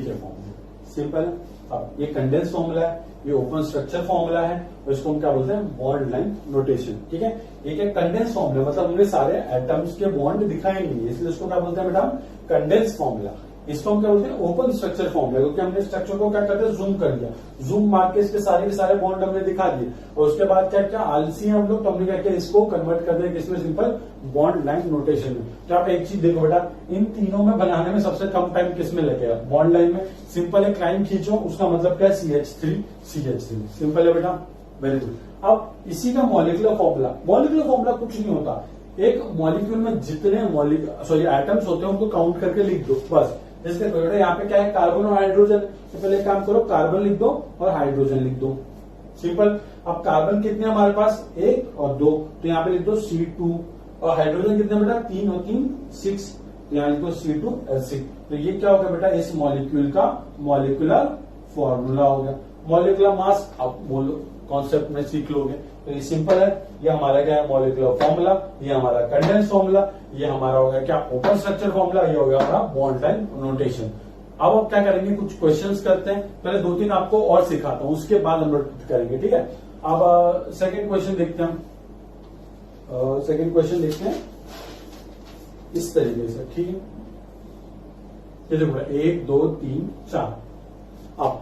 के फॉर्म में। सिंपल है। अब ये कंडेंस फॉर्मूला है, ये ओपन स्ट्रक्चर फॉर्मूला है, और इसको हम क्या बोलते हैं? Bond line notation. ठीक है, ये क्या कंडेंस फॉर्मूला, मतलब हमने सारे एटम्स के बॉन्ड दिखाए नहीं है, इसलिए इसको क्या बोलते हैं बेटा? Condense formula. इसको हम क्या बोलते हैं? ओपन स्ट्रक्चर फॉर्मूला, क्योंकि हमने स्ट्रक्चर को क्या करते हैं? जूम कर दिया, जूम मार के इसके सारे के सारे बॉन्ड हमने दिखा दिए, और उसके बाद क्या क्या आलसी हम लोग, तो हमने क्या किया? इसको कन्वर्ट कर दिया किसमें? सिंपल बॉन्ड लाइन नोटेशन में। तो आप एक चीज देखो बेटा, इन तीनों में बनाने में सबसे कम टाइम किसमें लगेगा? बॉन्ड लाइन में। सिंपल एक लाइन खींचो, उसका मतलब क्या है? CH3। सिंपल है बेटा, वेरी गुड। अब इसी का मॉलिक्यूलर फॉर्मूला कुछ नहीं होता, एक मॉलिक्यूल में जितने एटम्स होते हैं उनको काउंट करके लिख दो बस। जैसे बेटा यहाँ पे क्या है? कार्बन और हाइड्रोजन। तो पहले काम करो, कार्बन लिख दो और हाइड्रोजन लिख दो। सिंपल। अब कार्बन कितने हमारे पास? 1 और 2, तो यहाँ पे लिख दो C2। और हाइड्रोजन कितने बेटा? 3 और 3 6, यहाँ लिख दो C2H6। तो ये क्या हो गया बेटा? इस मॉलिक्यूल का मॉलिक्यूलर फॉर्मूला हो गया। मॉलिक्यूलर मास आप कॉन्सेप्ट में सीख लोगे, तो ये सिंपल है। ये हमारा क्या है? Molecular formula. ये हमारा कंडेंस फॉर्मूला। ये हमारा हो गया क्या? Open structure formula. ये हो गया हमारा बॉन्ड लाइन नोटेशन। अब आप क्या करेंगे? कुछ क्वेश्चंस करते हैं, पहले 2-3 आपको और सिखाता हूं, उसके बाद हम लोग करेंगे। ठीक है, अब सेकंड क्वेश्चन देखते हैं हम। सेकंड क्वेश्चन देखते हैं इस तरीके से। ठीक है, ये देखो 1 2 3 4। अब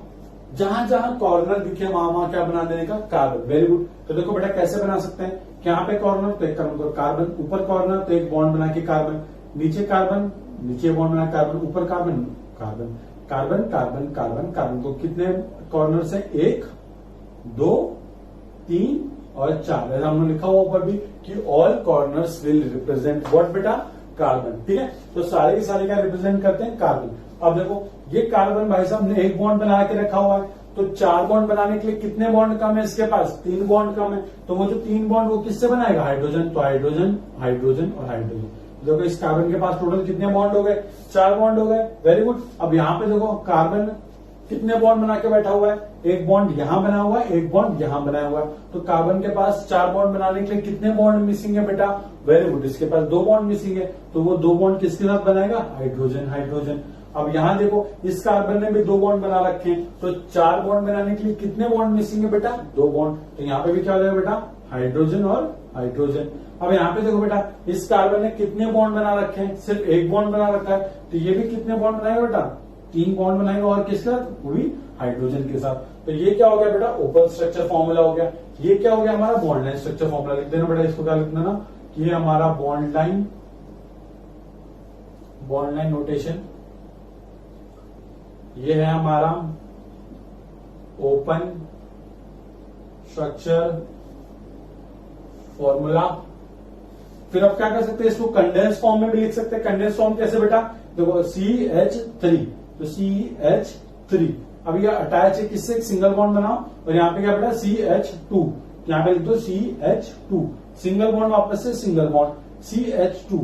जहां जहां कॉर्नर दिखे वहां क्या बना देने का? कार्बन। Very good. तो देखो बेटा कैसे बना सकते हैं? यहाँ पे कॉर्नर तो एक काम करो, कार्बन। ऊपर कॉर्नर तो एक बॉन्ड बना के कार्बन, नीचे कार्बन, नीचे बॉन्ड बना कार्बन, ऊपर carbon, carbon, carbon, carbon, carbon, carbon. तो कितने कॉर्नर से? 1 2 3 और 4। ऐसा हमने लिखा हुआ ऊपर भी कि all corners will represent what बेटा? कार्बन। ठीक है, तो सारे के सारे क्या रिप्रेजेंट करते हैं? कार्बन। अब देखो ये कार्बन भाई साहब ने 1 बॉन्ड बना के रखा हुआ है, तो 4 बॉन्ड बनाने के लिए कितने बॉन्ड कम है इसके पास? 3 बॉन्ड कम है। तो वो जो 3 बॉन्ड वो किससे बनाएगा? हाइड्रोजन। तो हाइड्रोजन, हाइड्रोजन और हाइड्रोजन। देखो इस कार्बन के पास टोटल कितने बॉन्ड हो गए? 4 बॉन्ड हो गए। Very good. अब यहाँ पे देखो कार्बन कितने बॉन्ड बना के बैठा हुआ है? 1 बॉन्ड यहां बना हुआ है, 1 बॉन्ड यहां बनाया हुआ है। तो कार्बन के पास 4 बॉन्ड बनाने के लिए कितने बॉन्ड मिसिंग है बेटा? Very good. इसके पास 2 बॉन्ड मिसिंग है, तो वो 2 बॉन्ड किसके साथ बनाएगा? Hydrogen, hydrogen. अब यहां देखो इस कार्बन ने भी 2 बॉन्ड बना रखे हैं, तो 4 बॉन्ड बनाने के लिए कितने बॉन्ड मिसिंग है बेटा? 2 बॉन्ड। तो यहाँ पे भी क्या हो जाएगा बेटा? हाइड्रोजन और हाइड्रोजन। अब यहाँ पे देखो बेटा, इस कार्बन ने कितने बॉन्ड बना रखे हैं, सिर्फ एक बॉन्ड बना रखा है, तो ये भी कितने बॉन्ड बनाएगा बेटा, 3 बॉन्ड बनाएगा, और किसके साथ, वो भी हाइड्रोजन के साथ। तो ये क्या हो गया बेटा, ओपन स्ट्रक्चर फॉर्मूला हो गया। ये क्या हो गया हमारा, बॉन्ड लाइन स्ट्रक्चर फॉर्मूला। लिख देना बेटा, इसको क्या लिख देना कि ये हमारा बॉन्ड लाइन नोटेशन, ये है हमारा ओपन स्ट्रक्चर फॉर्मूला। फिर अब क्या कर सकते हैं, इसको कंडेंस फॉर्म में भी लिख सकते हैं। कंडेंस फॉर्म कैसे बेटा, देखो CH3, तो CH3, अब ये अटैच है किससे, सिंगल बॉन्ड बनाओ, और यहाँ पे क्या बेटा CH2, यहाँ पे लिख दो CH2, सिंगल बॉन्ड वापस से सिंगल बॉन्ड CH2,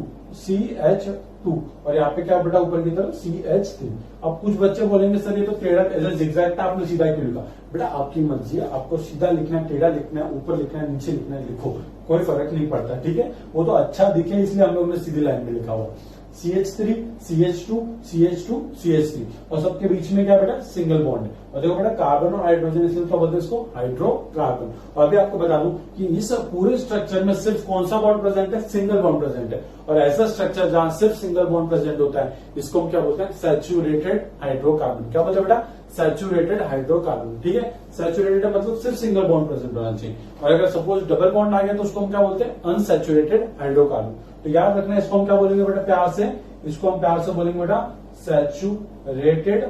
और यहाँ पे क्या बेटा ऊपर की तरफ CH3। अब कुछ बच्चे बोलेंगे सर ये तो टेढ़ा ऐसा जिगजैग था, आपने सीधा क्यों लिखा। बेटा आपकी मर्जी है, आपको सीधा लिखना है, टेढ़ा लिखना है, ऊपर लिखना है, नीचे लिखना है, लिखो, कोई फर्क नहीं पड़ता, ठीक है। वो तो अच्छा दिखे इसलिए हम लोग ने सीधी लाइन में लिखा हुआ CH3, CH2, CH2, CH3, और सबके बीच में क्या बेटा, सिंगल बॉन्ड है। और देखो बेटा कार्बन और हाइड्रोजन, इसलिए क्या बोलते हैं इसको, हाइड्रोकार्बन। और अभी आपको बता दूं कि इस पूरे स्ट्रक्चर में सिर्फ कौन सा बॉन्ड प्रेजेंट है, सिंगल बॉन्ड प्रेजेंट है। और ऐसा स्ट्रक्चर जहां सिर्फ सिंगल बॉन्ड प्रेजेंट होता है, इसको हम क्या बोलते हैं, सैचुरेटेड हाइड्रोकार्बन। क्या बोलते हैं बेटा, सैचुरेटेड हाइड्रोकार्बन, ठीक है। सैचुरेटेड मतलब सिर्फ सिंगल बॉन्ड प्रेजेंट होना चाहिए, और अगर सपोज डबल बॉन्ड आ गया तो उसको हम क्या बोलते हैं, अनसैचुरेटेड हाइड्रोकार्बन। तो याद रखना, इसको हम क्या बोलेंगे बेटा, प्यार से, इसको हम प्यार से बोलेंगे बेटा सैचुरेटेड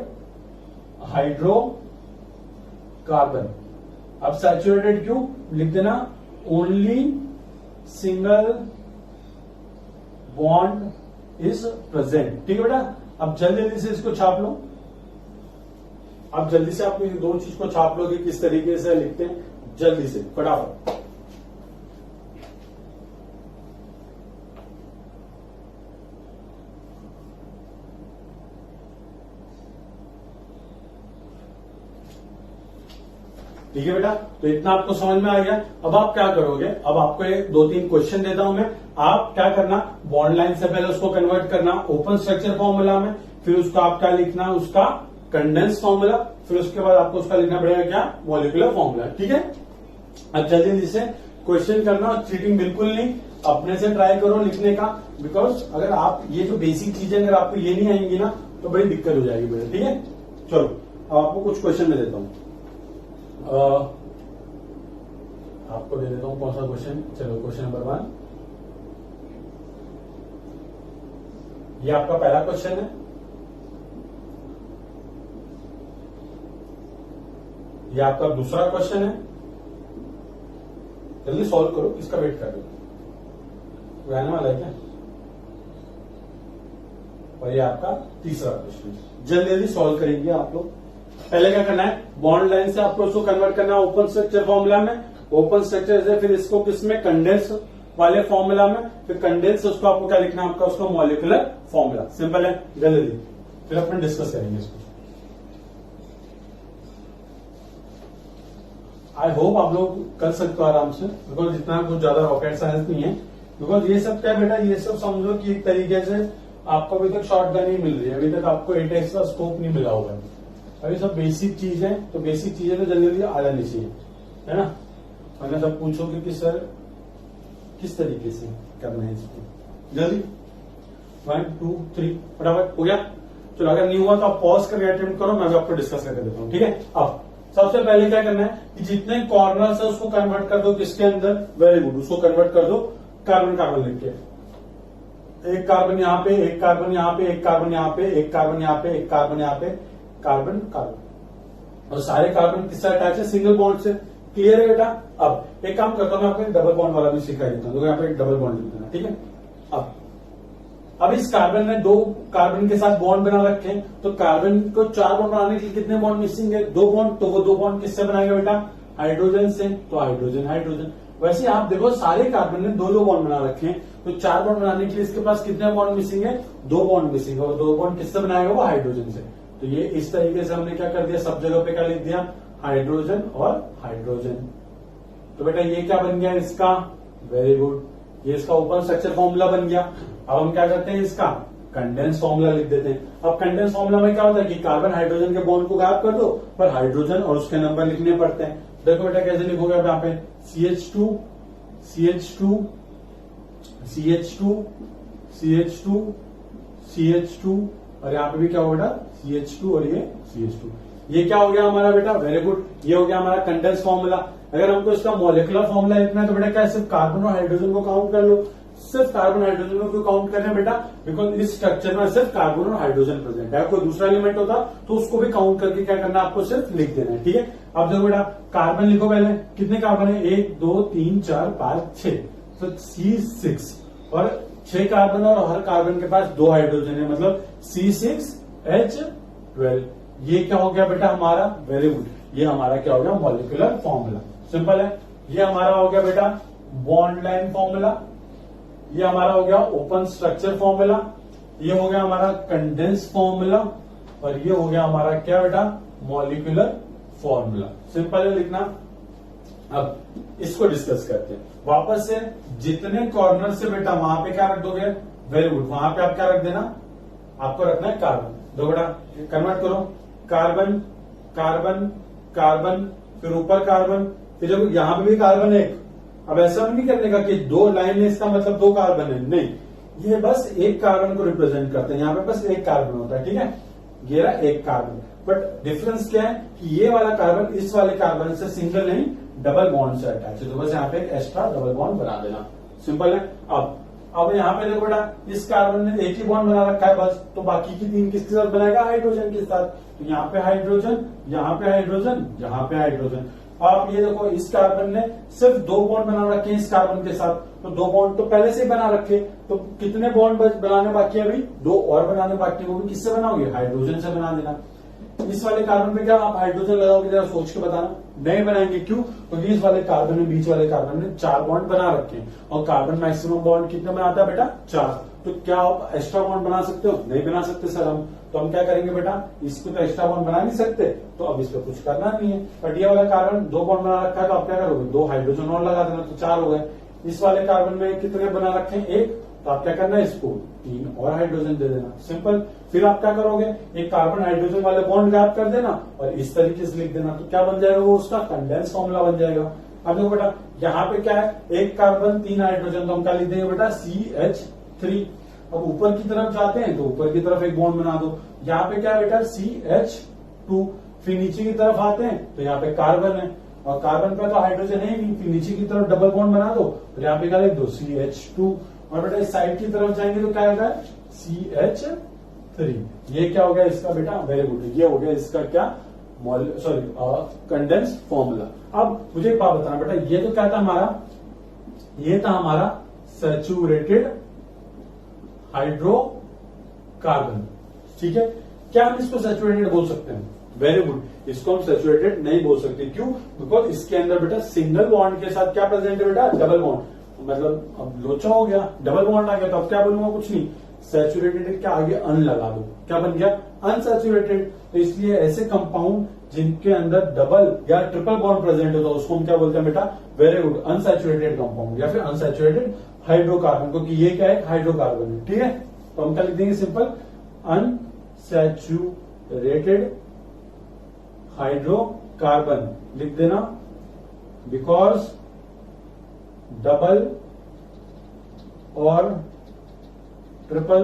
हाइड्रोकार्बन। अब सैचुरेटेड क्यों लिख देना, only single bond is present, ठीक है बेटा। अब जल्दी से इसको छाप लो, अब जल्दी से आप ये दो चीज को छाप लो कि किस तरीके से लिखते हैं, जल्दी से फटाफट। ठीक है बेटा, तो इतना आपको समझ में आ गया। अब आप क्या करोगे, अब आपको एक 2-3 क्वेश्चन देता हूं मैं, आप क्या करना, बॉन्ड लाइन से पहले उसको कन्वर्ट करना ओपन स्ट्रक्चर फॉर्मूला में, फिर उसका आप क्या लिखना, उसका कंडेंस फॉर्मूला, फिर उसके बाद आपको उसका लिखना पड़ेगा क्या, मॉलिक्यूलर फॉर्मूला, ठीक है। अब जल्दी से क्वेश्चन करना, चीटिंग बिल्कुल नहीं, अपने से ट्राई करो लिखने का, बिकॉज अगर आप ये जो बेसिक चीजें अगर आपको ये नहीं आएंगी ना तो बड़ी दिक्कत हो जाएगी मेरे, ठीक है। चलो अब आपको कुछ क्वेश्चन में देता हूं, आपको दे देता हूं कौन सा क्वेश्चन। चलो क्वेश्चन नंबर 1, ये आपका पहला क्वेश्चन है, ये आपका दूसरा क्वेश्चन है, जल्दी सॉल्व करो, किसका वेट कर रहे हो, कोई आने वाला है क्या। और ये आपका तीसरा क्वेश्चन, जल्दी सॉल्व करेंगे आप लोग। पहले क्या करना है, बॉन्ड लाइन से आपको उसको कन्वर्ट करना है ओपन स्ट्रक्चर फॉर्मूला में, ओपन स्ट्रक्चर से फिर इसको किसमें, कंडेंस वाले फॉर्मूला में, फिर कंडेंस उसको आपको क्या लिखना है, आपका उसको मॉलिक्यूलर फॉर्मूला। सिंपल है, जल्दी फिर अपन डिस्कस करेंगे इसको। आई होप आप लोग कर सकते हो आराम से, बिकॉज इतना कुछ ज्यादा रॉकेट साइंस नहीं है, बिकॉज ये सब क्या बेटा, ये सब समझो कि एक तरीके से आपको अभी तक शॉर्टगन ही मिल रही है, अभी तक आपको 8x का स्कोप नहीं मिला हुआ है। अभी सब बेसिक चीज है, तो बेसिक चीजें तो जल्दी आ जानी चाहिए, है ना। मैंने सब पूछोगे कि सर किस तरीके से करना है इसको, जल्दी 1 2 3 फटाफट हो गया। चलो अगर नहीं हुआ तो आप पॉज करके अटेम्प्ट करो, मैं भी आपको डिस्कस करके देता हूँ, ठीक है। अब सबसे पहले क्या करना है कि जितने कॉर्नर्स है उसको कन्वर्ट कर दो किसके अंदर, वेरी गुड, उसको कन्वर्ट कर दो कार्बन कार्बन लिख के, एक कार्बन यहाँ पे, एक कार्बन यहाँ पे, एक कार्बन यहाँ पे, एक कार्बन यहाँ पे, एक कार्बन यहाँ पे, कार्बन कार्बन, और सारे कार्बन किससे अटैच है, सिंगल बॉन्ड से। क्लियर है बेटा। अब एक काम करता हूं, मैं आपको एक डबल बॉन्ड वाला भी सिखा देता हूं, तो यहाँ पे एक डबल बॉन्ड लिख देना, ठीक है। अब इस कार्बन ने 2 कार्बन के साथ बॉन्ड बना रखे हैं, तो कार्बन को 4 बॉन्ड बनाने के लिए कितने बॉन्ड मिसिंग है, 2 बॉन्ड, तो वो 2 बॉन्ड किससे बनाएगा बेटा, हाइड्रोजन से, तो हाइड्रोजन हाइड्रोजन। वैसे आप देखो सारे कार्बन ने 2-2 बॉन्ड बना रखे हैं, तो 4 बॉन्ड बनाने के लिए इसके पास कितने बॉन्ड मिसिंग है, 2 बॉन्ड मिसिंग है, और 2 बॉन्ड किससे बनाएगा, वो हाइड्रोजन से। तो ये इस तरीके से हमने क्या कर दिया, सब जगह पे क्या लिख दिया, हाइड्रोजन और हाइड्रोजन। तो बेटा ये क्या बन गया इसका, वेरी गुड, ये इसका ओपन स्ट्रक्चर फॉर्मूला बन गया। अब हम क्या करते हैं, इसका कंडेंस फॉर्मूला लिख देते हैं। अब कंडेंस फॉर्मूला में क्या होता है कि कार्बन हाइड्रोजन के बॉन्ड को गायब कर दो, पर हाइड्रोजन और उसके नंबर लिखने पड़ते हैं। देखो बेटा कैसे लिखोगे, अब यहाँ पे CH2 CH2 CH2 CH2 CH2 और यहाँ पे भी क्या होगा बेटा CH2 और ये CH2। ये क्या हो गया हमारा बेटा, वेरी गुड, ये हो गया हमारा कंडेंस फॉर्मूला। अगर हमको इसका मॉलिक्यूलर फॉर्मूला लिखना है तो बेटा क्या सिर्फ कार्बन और हाइड्रोजन को काउंट कर लो, सिर्फ कार्बन हाइड्रोजन को क्यों काउंट कर रहे हैं बेटा, बिकॉज इस स्ट्रक्चर में सिर्फ कार्बन और हाइड्रोजन प्रेजेंट है। कोई दूसरा एलिमेंट होता तो उसको भी काउंट करके क्या करना है, आपको सिर्फ लिख देना है, ठीक है। अब देखो बेटा कार्बन लिखो पहले, कितने कार्बन है, 1 2 3 4 5 6, तो C6 और 6 कार्बन और हर कार्बन के पास 2 हाइड्रोजन है, मतलब C6H12। ये क्या हो गया बेटा हमारा, वेरी गुड, ये हमारा क्या हो गया मॉलिक्यूलर फॉर्मूला, सिंपल है। ये हमारा हो गया बेटा बॉन्ड लाइन फॉर्मूला, ये हमारा हो गया ओपन स्ट्रक्चर फॉर्मूला, ये हो गया हमारा कंडेंस फॉर्मूला और ये हो गया हमारा क्या बेटा मॉलिक्यूलर फॉर्मूला, सिंपल है लिखना। अब इसको डिस्कस करते हैं वापस से, जितने कॉर्नर से बेटा वहां पे क्या रख दोगे, वेरी गुड, वहां पे आप क्या रख देना, आपको रखना है कार्बन। दो बेटा कन्वर्ट करो, कार्बन कार्बन कार्बन, फिर ऊपर कार्बन, फिर जब यहां पे भी कार्बन है। अब ऐसा नहीं करने का कि 2 लाइन है इसका मतलब 2 कार्बन है, नहीं, ये बस एक कार्बन को रिप्रेजेंट करते हैं, यहाँ पे बस एक कार्बन होता है, ठीक है, ये रहा एक कार्बन। बट डिफरेंस क्या है कि ये वाला कार्बन इस वाले कार्बन से सिंगल नहीं डबल बॉन्ड से अटैच है, तो बस यहाँ पे एक एक्स्ट्रा डबल बॉन्ड बना देना, सिंपल है। अब यहाँ पे देखो बेटा इस कार्बन ने एक ही बॉन्ड बना रखा है बस, तो बाकी की 3 किसके साथ बनाएगा, हाइड्रोजन के साथ, तो यहाँ पे हाइड्रोजन, यहाँ पे हाइड्रोजन, यहाँ पे हाइड्रोजन। आप ये देखो इस कार्बन ने सिर्फ 2 बॉन्ड बना रखे हैं इस कार्बन के साथ, तो 2 बॉन्ड तो पहले से ही बना रखे, तो कितने बॉन्ड बनाने बाकी है, अभी 2 और बनाने बाकी है, वो भी किससे बनाओगे, हाइड्रोजन से बना देना। इस वाले कार्बन पे क्या आप हाइड्रोजन लगाओगे, जरा सोच के बताना, नहीं बनाएंगे, क्यों, क्योंकि इस वाले कार्बन में, बीच वाले कार्बन ने 4 बॉन्ड बना रखे हैं और कार्बन मैक्सिमम बॉन्ड कितने बनाता है बेटा, 4, तो क्या आप एक्स्ट्रा बॉन्ड बना सकते हो, नहीं बना सकते सर हम, तो हम क्या करेंगे बेटा, इसको तो एक्स्ट्रा बॉन्ड बना नहीं सकते, तो अब इस पर कुछ करना नहीं है। बट ये वाला कार्बन 2 बॉन्ड बना रखा है, तो आप क्या करोगे, 2 हाइड्रोजन और लगा देना, तो 4 हो गए। इस वाले कार्बन में कितने बना रखे हैं, 1, तो आप क्या करना है, इसको 3 और हाइड्रोजन दे देना, सिंपल। फिर आप क्या करोगे, एक कार्बन हाइड्रोजन वाले बॉन्ड गैप कर देना और इस तरीके से लिख देना, तो क्या बन जाएगा, वो उसका कंडेंस फॉर्मूला बन जाएगा। अब देखो बेटा यहाँ पे क्या है, 1 कार्बन 3 हाइड्रोजन, तो हम क्या लिख देंगे बेटा CH3। अब ऊपर की तरफ जाते हैं तो ऊपर की तरफ एक बॉन्ड बना दो, यहाँ पे क्या है बेटा CH2, फिर नीचे की तरफ आते हैं तो यहाँ पे कार्बन है और कार्बन पे तो हाइड्रोजन है ही नहीं, फिर नीचे की तरफ डबल बॉन्ड बना दो और यहाँ पे क्या लिख दो CH2, और बेटा इस साइड की तरफ जाएंगे तो क्या आएगा CH3। ये क्या हो गया इसका बेटा, वेरी गुड, ये हो गया इसका क्या, कंडेंस फॉर्मूला। अब मुझे एक बात बताना बेटा, ये तो क्या था हमारा, ये था हमारा सैचुरेटेड हाइड्रोकार्बन, ठीक है। क्या हम इसको सैचुरेटेड बोल सकते हैं, वेरी गुड, इसको हम सैचुरेटेड नहीं बोल सकते, क्यों, बिकॉज इसके अंदर बेटा सिंगल बॉन्ड के साथ क्या प्रेजेंट है बेटा, डबल बॉन्ड, मतलब अब लोचा हो गया, डबल बॉन्ड आ गया, तो अब क्या बोलूंगा, कुछ नहीं, सैचुरेटेड क्या आगे अन लगा दो, क्या बन गया, अनसैचुरेटेड। तो इसलिए ऐसे कंपाउंड जिनके अंदर डबल या ट्रिपल बॉन्ड प्रेजेंट होता है उसको हम क्या बोलते हैं बेटा, वेरी गुड, अनसैचुरेटेड कंपाउंड या फिर अनसैचुरेटेड हाइड्रोकार्बन, क्योंकि ये क्या है, हाइड्रोकार्बन है, ठीक है। तो हम क्या लिख देंगे, सिंपल, अनसैचुरेटेड हाइड्रोकार्बन लिख देना, बिकॉज डबल और ट्रिपल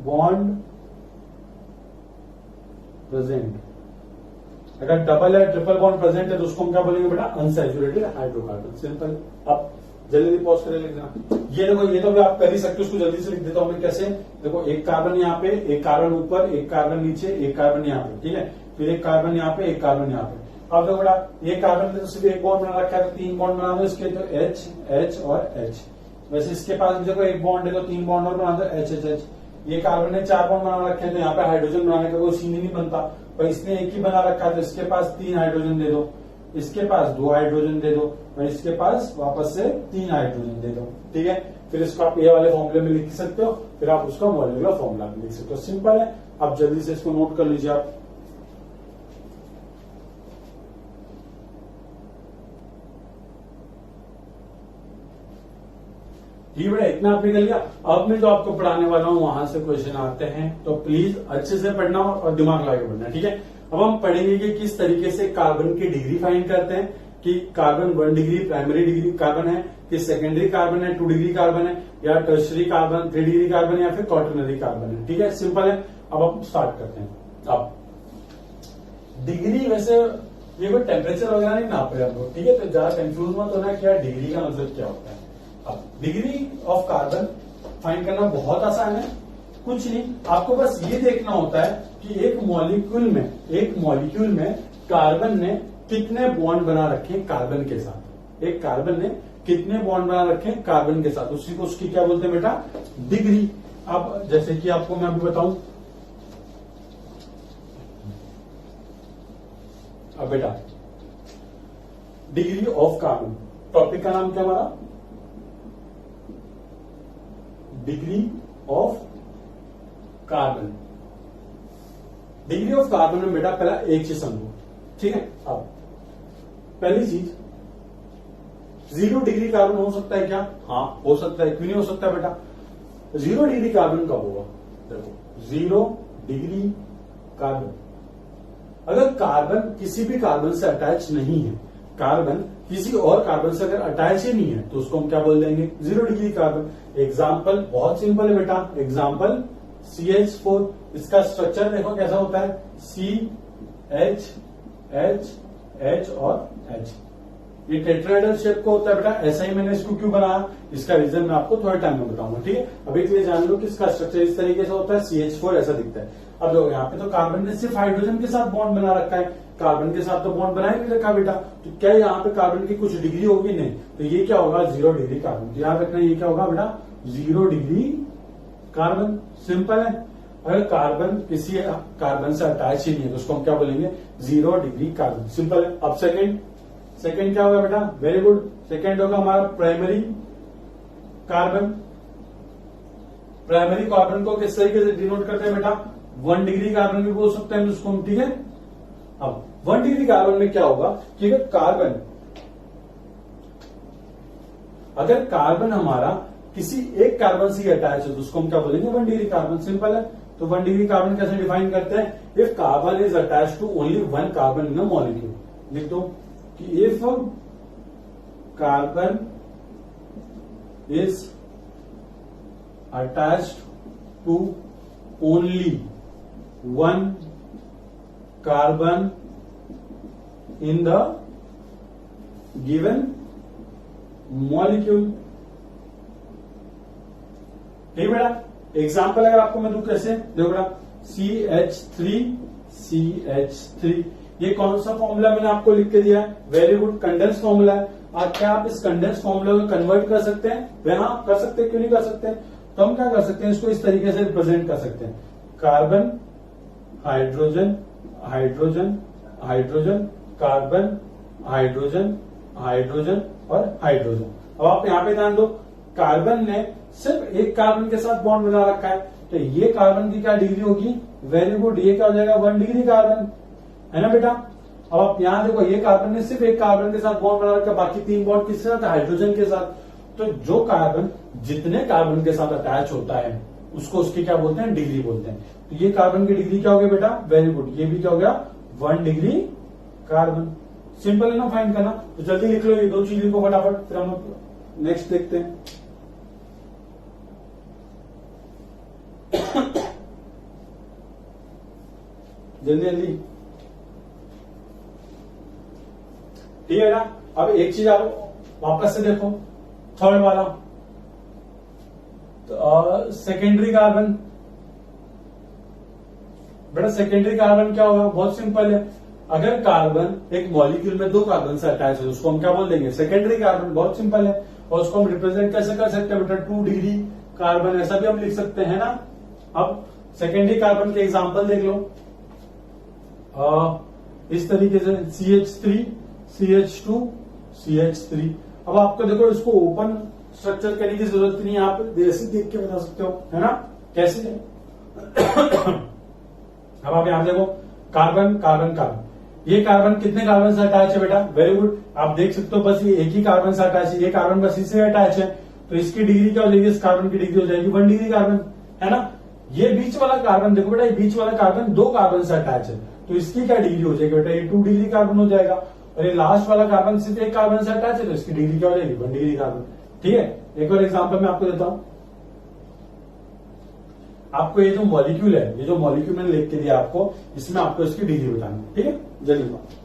बॉन्ड प्रेजेंट। अगर डबल या ट्रिपल बॉन्ड प्रेजेंट है तो उसको हम क्या बोलेंगे बेटा, अनसैचुरेटेड हाइड्रोकार्बन, सिंपल। अब जल्दी पॉज करके लिख देना। ये देखो, ये तो भी आप कर ही सकते हो, उसको जल्दी से लिख देता हूं मैं, कैसे, देखो एक कार्बन यहाँ पे, एक कार्बन ऊपर, एक कार्बन नीचे, एक कार्बन यहाँ पे, ठीक है, फिर एक कार्बन यहाँ पे, एक कार्बन यहाँ पे। अब देखो बेटा ये कार्बन ने तो सिर्फ एक बॉन्ड बना रखा है, तो 3 बॉन्ड बना दो इसके, तो H और H। वैसे इसके पास भी देखो एक बॉन्ड है, तो 3 बॉन्ड और बना दो H। ये कार्बन ने 4 बॉन्ड बना रखे हैं, तो यहाँ पे हाइड्रोजन बनाने का कोई सीन ही नहीं बनता, पर इसने एक ही बना रखा है, तो इसके पास 3 हाइड्रोजन दे दो, इसके पास 2 हाइड्रोजन दे दो और इसके पास वापस से 3 हाइड्रोजन दे दो, ठीक है। फिर इसको आप ये वाले फॉर्मूले में लिख सकते हो, फिर आप उसका मॉलिक्यूलर फॉर्मूला में लिख सकते हो, सिंपल है। अब जल्दी से इसको नोट कर लीजिए आप। ठीक बेटा, इतना आपने कर लिया। अब मैं जो आपको पढ़ाने वाला हूं वहां से क्वेश्चन आते हैं, तो प्लीज अच्छे से पढ़ना और दिमाग लगा के पढ़ना, ठीक है। अब हम पढ़ेंगे कि किस तरीके से कार्बन की डिग्री फाइंड करते हैं, कि carbon 1 degree primary decree carbon है, कि सेकेंडरी कार्बन है 2 डिग्री कार्बन है, या टर्शरी कार्बन 3 डिग्री कार्बन, या फिर क्वाटरनरी कार्बन है। ठीक है, सिंपल है। अब हम स्टार्ट करते हैं। अब डिग्री वैसे ये कोई टेम्परेचर वगैरह नहीं नाप रहे हम लोग, ठीक है, तो ज्यादा कंफ्यूज मत होना क्या डिग्री का मतलब क्या होता है। अब डिग्री ऑफ कार्बन फाइंड करना बहुत आसान है, कुछ नहीं, आपको बस ये देखना होता है कि एक मॉलिक्यूल में कार्बन ने कितने बॉन्ड बना रखे कार्बन के साथ, एक कार्बन ने कितने बॉन्ड बना रखे कार्बन के साथ, उसी को उसकी क्या बोलते हैं बेटा, डिग्री। अब जैसे कि आपको मैं अभी बताऊं, अब बेटा डिग्री ऑफ कार्बन, टॉपिक का नाम क्या हमारा, degree of carbon. Degree of carbon में बेटा पहला एक चीज समझो, ठीक है। अब पहली चीज 0 डिग्री कार्बन हो सकता है क्या, हाँ हो सकता है, क्यों नहीं हो सकता बेटा। 0 डिग्री कार्बन कब होगा, देखो 0 डिग्री कार्बन, अगर कार्बन किसी भी कार्बन से अटैच नहीं है, कार्बन किसी और कार्बन से अगर अटैच ही नहीं है, तो उसको हम क्या बोल देंगे, 0 डिग्री कार्बन। एग्जाम्पल बहुत सिंपल है बेटा, एग्जाम्पल CH4, इसका स्ट्रक्चर देखो कैसा होता है, CH H H और H, ये टेट्राहेड्रल शेप को होता है बेटा। ऐसा ही मैंने इसको क्यों बनाया, इसका रीजन मैं आपको थोड़े टाइम में बताऊंगा, ठीक है। अभी के लिए जान लो कि इसका स्ट्रक्चर इस तरीके से होता है, CH4 ऐसा दिखता है। अब देखो यहाँ पे तो कार्बन ने सिर्फ हाइड्रोजन के साथ बॉन्ड बना रखा है, कार्बन के साथ तो बॉन्ड बना ही नहीं रखा बेटा, तो क्या यहाँ पे कार्बन की कुछ डिग्री होगी, नहीं, तो ये क्या होगा 0 डिग्री कार्बन। तो याद रखना ये क्या होगा बेटा, 0 डिग्री कार्बन। सिंपल है, अगर कार्बन किसी कार्बन से अटैच ही नहीं है तो उसको हम क्या बोलेंगे, 0 डिग्री कार्बन। सिंपल है। अब सेकेंड क्या होगा बेटा, वेरी गुड, सेकेंड होगा हमारा प्राइमरी कार्बन। प्राइमरी कार्बन को किस तरीके से डिनोट करते हैं बेटा, 1 डिग्री कार्बन भी बोल सकते हैं उसको हम, ठीक है। अब 1 डिग्री कार्बन में क्या होगा कि अगर कार्बन हमारा किसी एक कार्बन से अटैच है तो उसको हम क्या बोलेंगे, 1 डिग्री कार्बन। सिंपल है। तो 1 डिग्री कार्बन कैसे डिफाइन करते हैं, if carbon is attach to only 1 carbon in a molecule. लिख दो कि if carbon is attached to only 1 carbon in the given molecule. ठीक बेटा, एग्जाम्पल अगर आपको मैं दूं कैसे, देखो बेटा CH3 ये कौन सा फॉर्मूला मैंने आपको लिख के दिया है, वेरी गुड, कंडेंस फॉर्मूला है। और क्या आप इस कंडेंस फॉर्मूला को कन्वर्ट कर सकते हैं, वह हाँ कर सकते हैं, क्यों नहीं कर सकते। तो हम क्या कर सकते हैं, इसको इस तरीके से रिप्रेजेंट कर सकते हैं, carbon hydrogen hydrogen hydrogen, carbon hydrogen hydrogen और हाइड्रोजन। अब आप यहां पे ध्यान दो, कार्बन ने सिर्फ एक कार्बन के साथ बॉन्ड बना रखा है, तो ये कार्बन की क्या डिग्री होगी, वेरी गुड, ये क्या हो जाएगा 1 डिग्री कार्बन, है ना बेटा। अब आप यहां देखो, ये कार्बन ने सिर्फ एक कार्बन के साथ बॉन्ड बना रखा है, बाकी 3 बॉन्ड किसके साथ, हाइड्रोजन के साथ। तो जो कार्बन जितने कार्बन के साथ अटैच होता है उसको उसकी क्या बोलते हैं, डिग्री बोलते हैं। तो ये कार्बन की डिग्री क्या हो गया बेटा, वेरी गुड, ये भी क्या हो गया 1 डिग्री कार्बन। सिंपल है ना फाइंड करना, तो जल्दी लिख लो ये 2 चीजों को फटाफट, फिर हम नेक्स्ट देखते हैं। जल्दी जल्दी, ठीक है ना। अब एक चीज आप वापस से देखो, थर्ड वाला तो सेकेंडरी कार्बन। बेटा सेकेंडरी कार्बन क्या होगा, बहुत सिंपल है, अगर कार्बन एक मॉलिक्यूल में 2 कार्बन से अटैच है उसको हम क्या बोल देंगे, सेकेंडरी कार्बन। बहुत सिंपल है, और उसको हम रिप्रेजेंट कैसे कर सकते हैं बेटा, 2 डिग्री कार्बन, ऐसा भी हम लिख सकते हैं ना। अब सेकेंडरी कार्बन के एग्जांपल देख लो, इस तरीके से CH3 CH2 CH3। अब आपको देखो इसको ओपन स्ट्रक्चर करने की जरूरत नहीं है, आप ऐसे देख के बता सकते हो, है ना, कैसे। अब आप यहां देखो, कार्बन कार्बन कार्बन, ये कार्बन कितने कार्बन से अटैच है बेटा, वेरी गुड, आप देख सकते हो बस ये एक ही कार्बन से अटैच है, ये कार्बन बस इससे अटैच है, तो इसकी डिग्री क्या हो जाएगी, इस कार्बन की डिग्री हो जाएगी 1 डिग्री कार्बन, है ना। ये बीच वाला कार्बन देखो बेटा, ये बीच वाला कार्बन 2 कार्बन से अटैच है, तो इसकी क्या डिग्री हो जाएगी बेटा, ये 2 डिग्री कार्बन हो जाएगा। और ये लास्ट वाला कार्बन सिर्फ एक कार्बन से अटैच है, तो इसकी डिग्री क्या हो जाएगी 1 डिग्री कार्बन। ठीक है, एक और एग्जांपल मैं आपको देता हूं। आपको ये जो मॉलिक्यूल है, ये जो मॉलिक्यूल मैंने लिख के दिया आपको, इसमें आपको इसकी डिग्री बतानी है। ठीक है, जल्दी बात।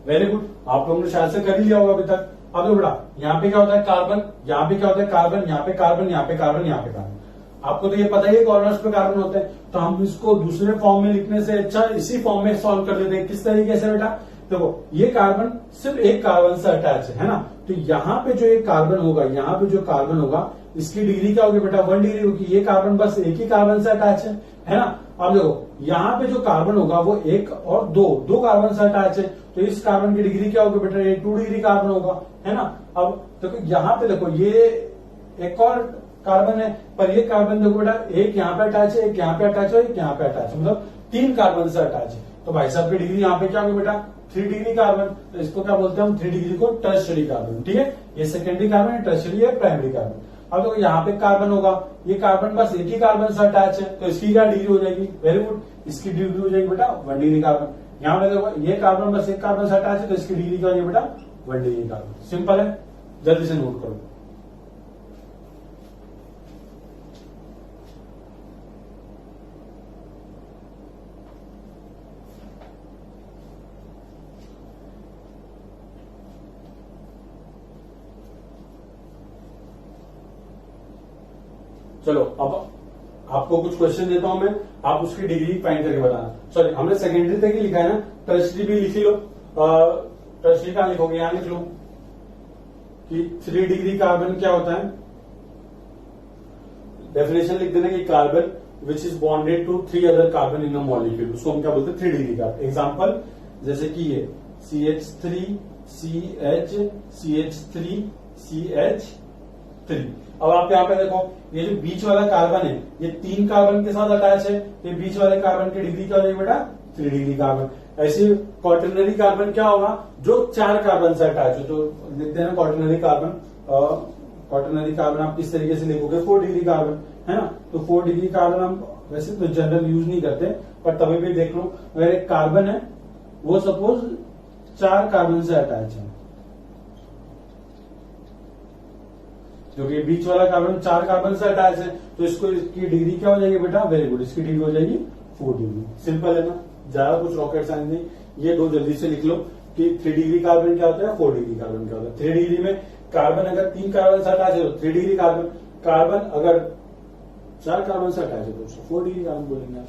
वेरी गुड, आप लोगों ने शायद से कर ही लिया होगा अभी तक। अब देखो बेटा, यहाँ पे क्या होता है कार्बन, यहाँ पे क्या होता है कार्बन, यहाँ पे कार्बन, यहाँ पे कार्बन, यहाँ पे कार्बन। आपको तो ये पता ही है कॉर्नर्स पे कार्बन होते हैं, तो हम इसको दूसरे फॉर्म में लिखने से अच्छा इसी फॉर्म में सॉल्व कर देते हैं। किस तरीके से बेटा, देखो ये कार्बन सिर्फ एक कार्बन से अटैच है ना, तो यहाँ पे जो एक कार्बन होगा, यहाँ पे जो कार्बन होगा, इसकी डिग्री क्या होगी बेटा 1 डिग्री होगी। ये कार्बन बस एक ही कार्बन से अटैच है ना। अब देखो यहाँ पे जो कार्बन होगा वो एक और दो कार्बन से अटैच है, तो इस कार्बन की डिग्री क्या होगी बेटा, ये 2 डिग्री कार्बन होगा, है ना। अब देखो यहाँ पे देखो ये एक और कार्बन है, पर ये कार्बन देखो बेटा एक यहाँ पे अटैच है, एक यहाँ पे अटैच है, एक यहाँ पे अटैच है, मतलब 3 कार्बन से अटैच है। तो भाई साहब की डिग्री यहाँ पे क्या होगी बेटा 3 डिग्री कार्बन। तो इसको क्या बोलते हैं हम, 3 डिग्री को टर्शियरी कार्बन। ठीक है, ये सेकेंडरी कार्बन है, टर्शियरी है, प्राइमरी कार्बन। अब देखो यहाँ पे कार्बन होगा, ये कार्बन बस एक ही कार्बन से अटैच है, तो इसकी क्या डिग्री हो जाएगी, वेरी गुड, इसकी डिग्री हो जाएगी बेटा 1 डिग्री कार्बन। यहाँ पे देखो ये कार्बन बस एक कार्बन से अटैच है, तो इसकी डिग्री क्या हो जाएगी बेटा 1 डिग्री कार्बन। सिंपल है, जल्दी से नोट करो। चलो अब आपको कुछ क्वेश्चन देता हूं मैं, आप उसकी डिग्री फाइंड करके बताना। सॉरी, हमने सेकेंडरी तक ही लिखा है ना, टर्शियरी भी लिख लो। टर्शियरी कहां लिखोगे, यहां लिख लो कि 3 डिग्री कार्बन क्या होता है। डेफिनेशन लिख देना कि carbon which is bonded to 3 other carbon in a molecule, उसको हम क्या बोलते हैं 3 डिग्री कार्बन। एग्जाम्पल जैसे कि ये CH3 CH CH3 CH3। अब आप यहाँ पे देखो, ये जो बीच वाला कार्बन है ये 3 कार्बन के साथ अटैच है, ये बीच वाले कार्बन की डिग्री क्या हो जाएगी बेटा 3 डिग्री कार्बन। ऐसे क्वाटरनरी कार्बन क्या होगा, जो 4 कार्बन से अटैच हो, तो लिखते हैं क्वाटरनरी कार्बन। क्वाटरनरी कार्बन आप किस तरीके से लिखोगे 4 डिग्री कार्बन, है ना। तो 4 डिग्री कार्बन हम वैसे तो जनरल यूज नहीं करते, पर तभी भी देख लो, अगर एक कार्बन है वो सपोज 4 कार्बन से अटैच है, क्योंकि बीच वाला कार्बन 4 कार्बन से अटैच है, तो इसको इसकी डिग्री क्या हो जाएगी बेटा, वेरी गुड, इसकी डिग्री हो जाएगी 4 डिग्री। सिंपल है ना, ज्यादा कुछ रॉकेट साइंस नहीं। ये 2 जल्दी से लिख लो कि 3 डिग्री कार्बन क्या होता है, 4 डिग्री कार्बन क्या होता है। 3 डिग्री में कार्बन अगर 3 कार्बन से अटैच है तो 3 डिग्री कार्बन, कार्बन अगर 4 कार्बन से अटैच है तो उसको 4 डिग्री कार्बन बोलेंगे।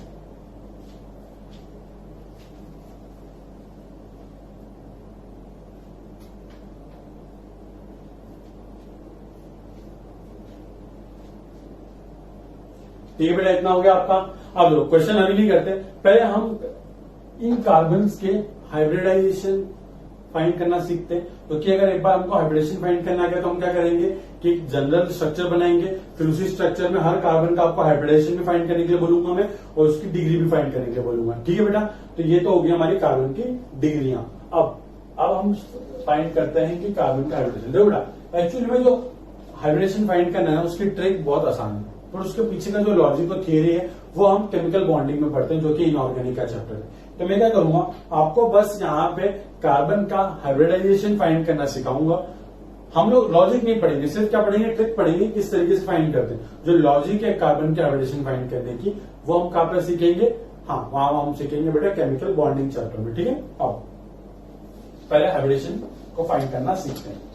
ठीक है बेटा, इतना हो गया आपका। अब देखो क्वेश्चन अभी नहीं करते, पहले हम इन कार्बन्स के हाइब्रिडाइजेशन फाइंड करना सीखते हैं। क्योंकि अगर एक बार हमको हाइब्रिडेशन फाइंड करना है तो हम क्या करेंगे कि जनरल स्ट्रक्चर बनाएंगे, फिर उसी स्ट्रक्चर में हर कार्बन का आपको हाइब्रिडेशन भी फाइंड करने के लिए बोलूंगा मैं, और उसकी डिग्री भी फाइंड करने के लिए बोलूंगा। ठीक है बेटा, तो ये तो होगी हमारी कार्बन की डिग्रियां। अब हम फाइंड करते हैं कि कार्बन का हाइब्रिडेशन। देखो बेटा, एक्चुअली में जो हाइब्रिडेशन फाइंड करना है उसकी ट्रिक बहुत आसान है, पर उसके पीछे का जो लॉजिक और थियरी है वो हम केमिकल बॉन्डिंग में पढ़ते हैं, जो कि इनऑर्गेनिक का चैप्टर है। तो मैं क्या करूंगा, आपको बस यहाँ पे कार्बन का हाइब्रिडाइजेशन फाइंड करना सिखाऊंगा। हम लोग लॉजिक नहीं पढ़ेंगे, सिर्फ क्या पढ़ेंगे, ट्रिक पढ़ेंगे, किस तरीके से फाइंड करते हैं। जो लॉजिक है कार्बन के हाइब्रिडेशन फाइंड करने की, वो हम कहां पर सीखेंगे, हाँ वहां हम सीखेंगे बेटा केमिकल बॉन्डिंग चैप्टर में। ठीक है, अब पहले हाइब्रिडेशन को फाइंड करना सीखते हैं।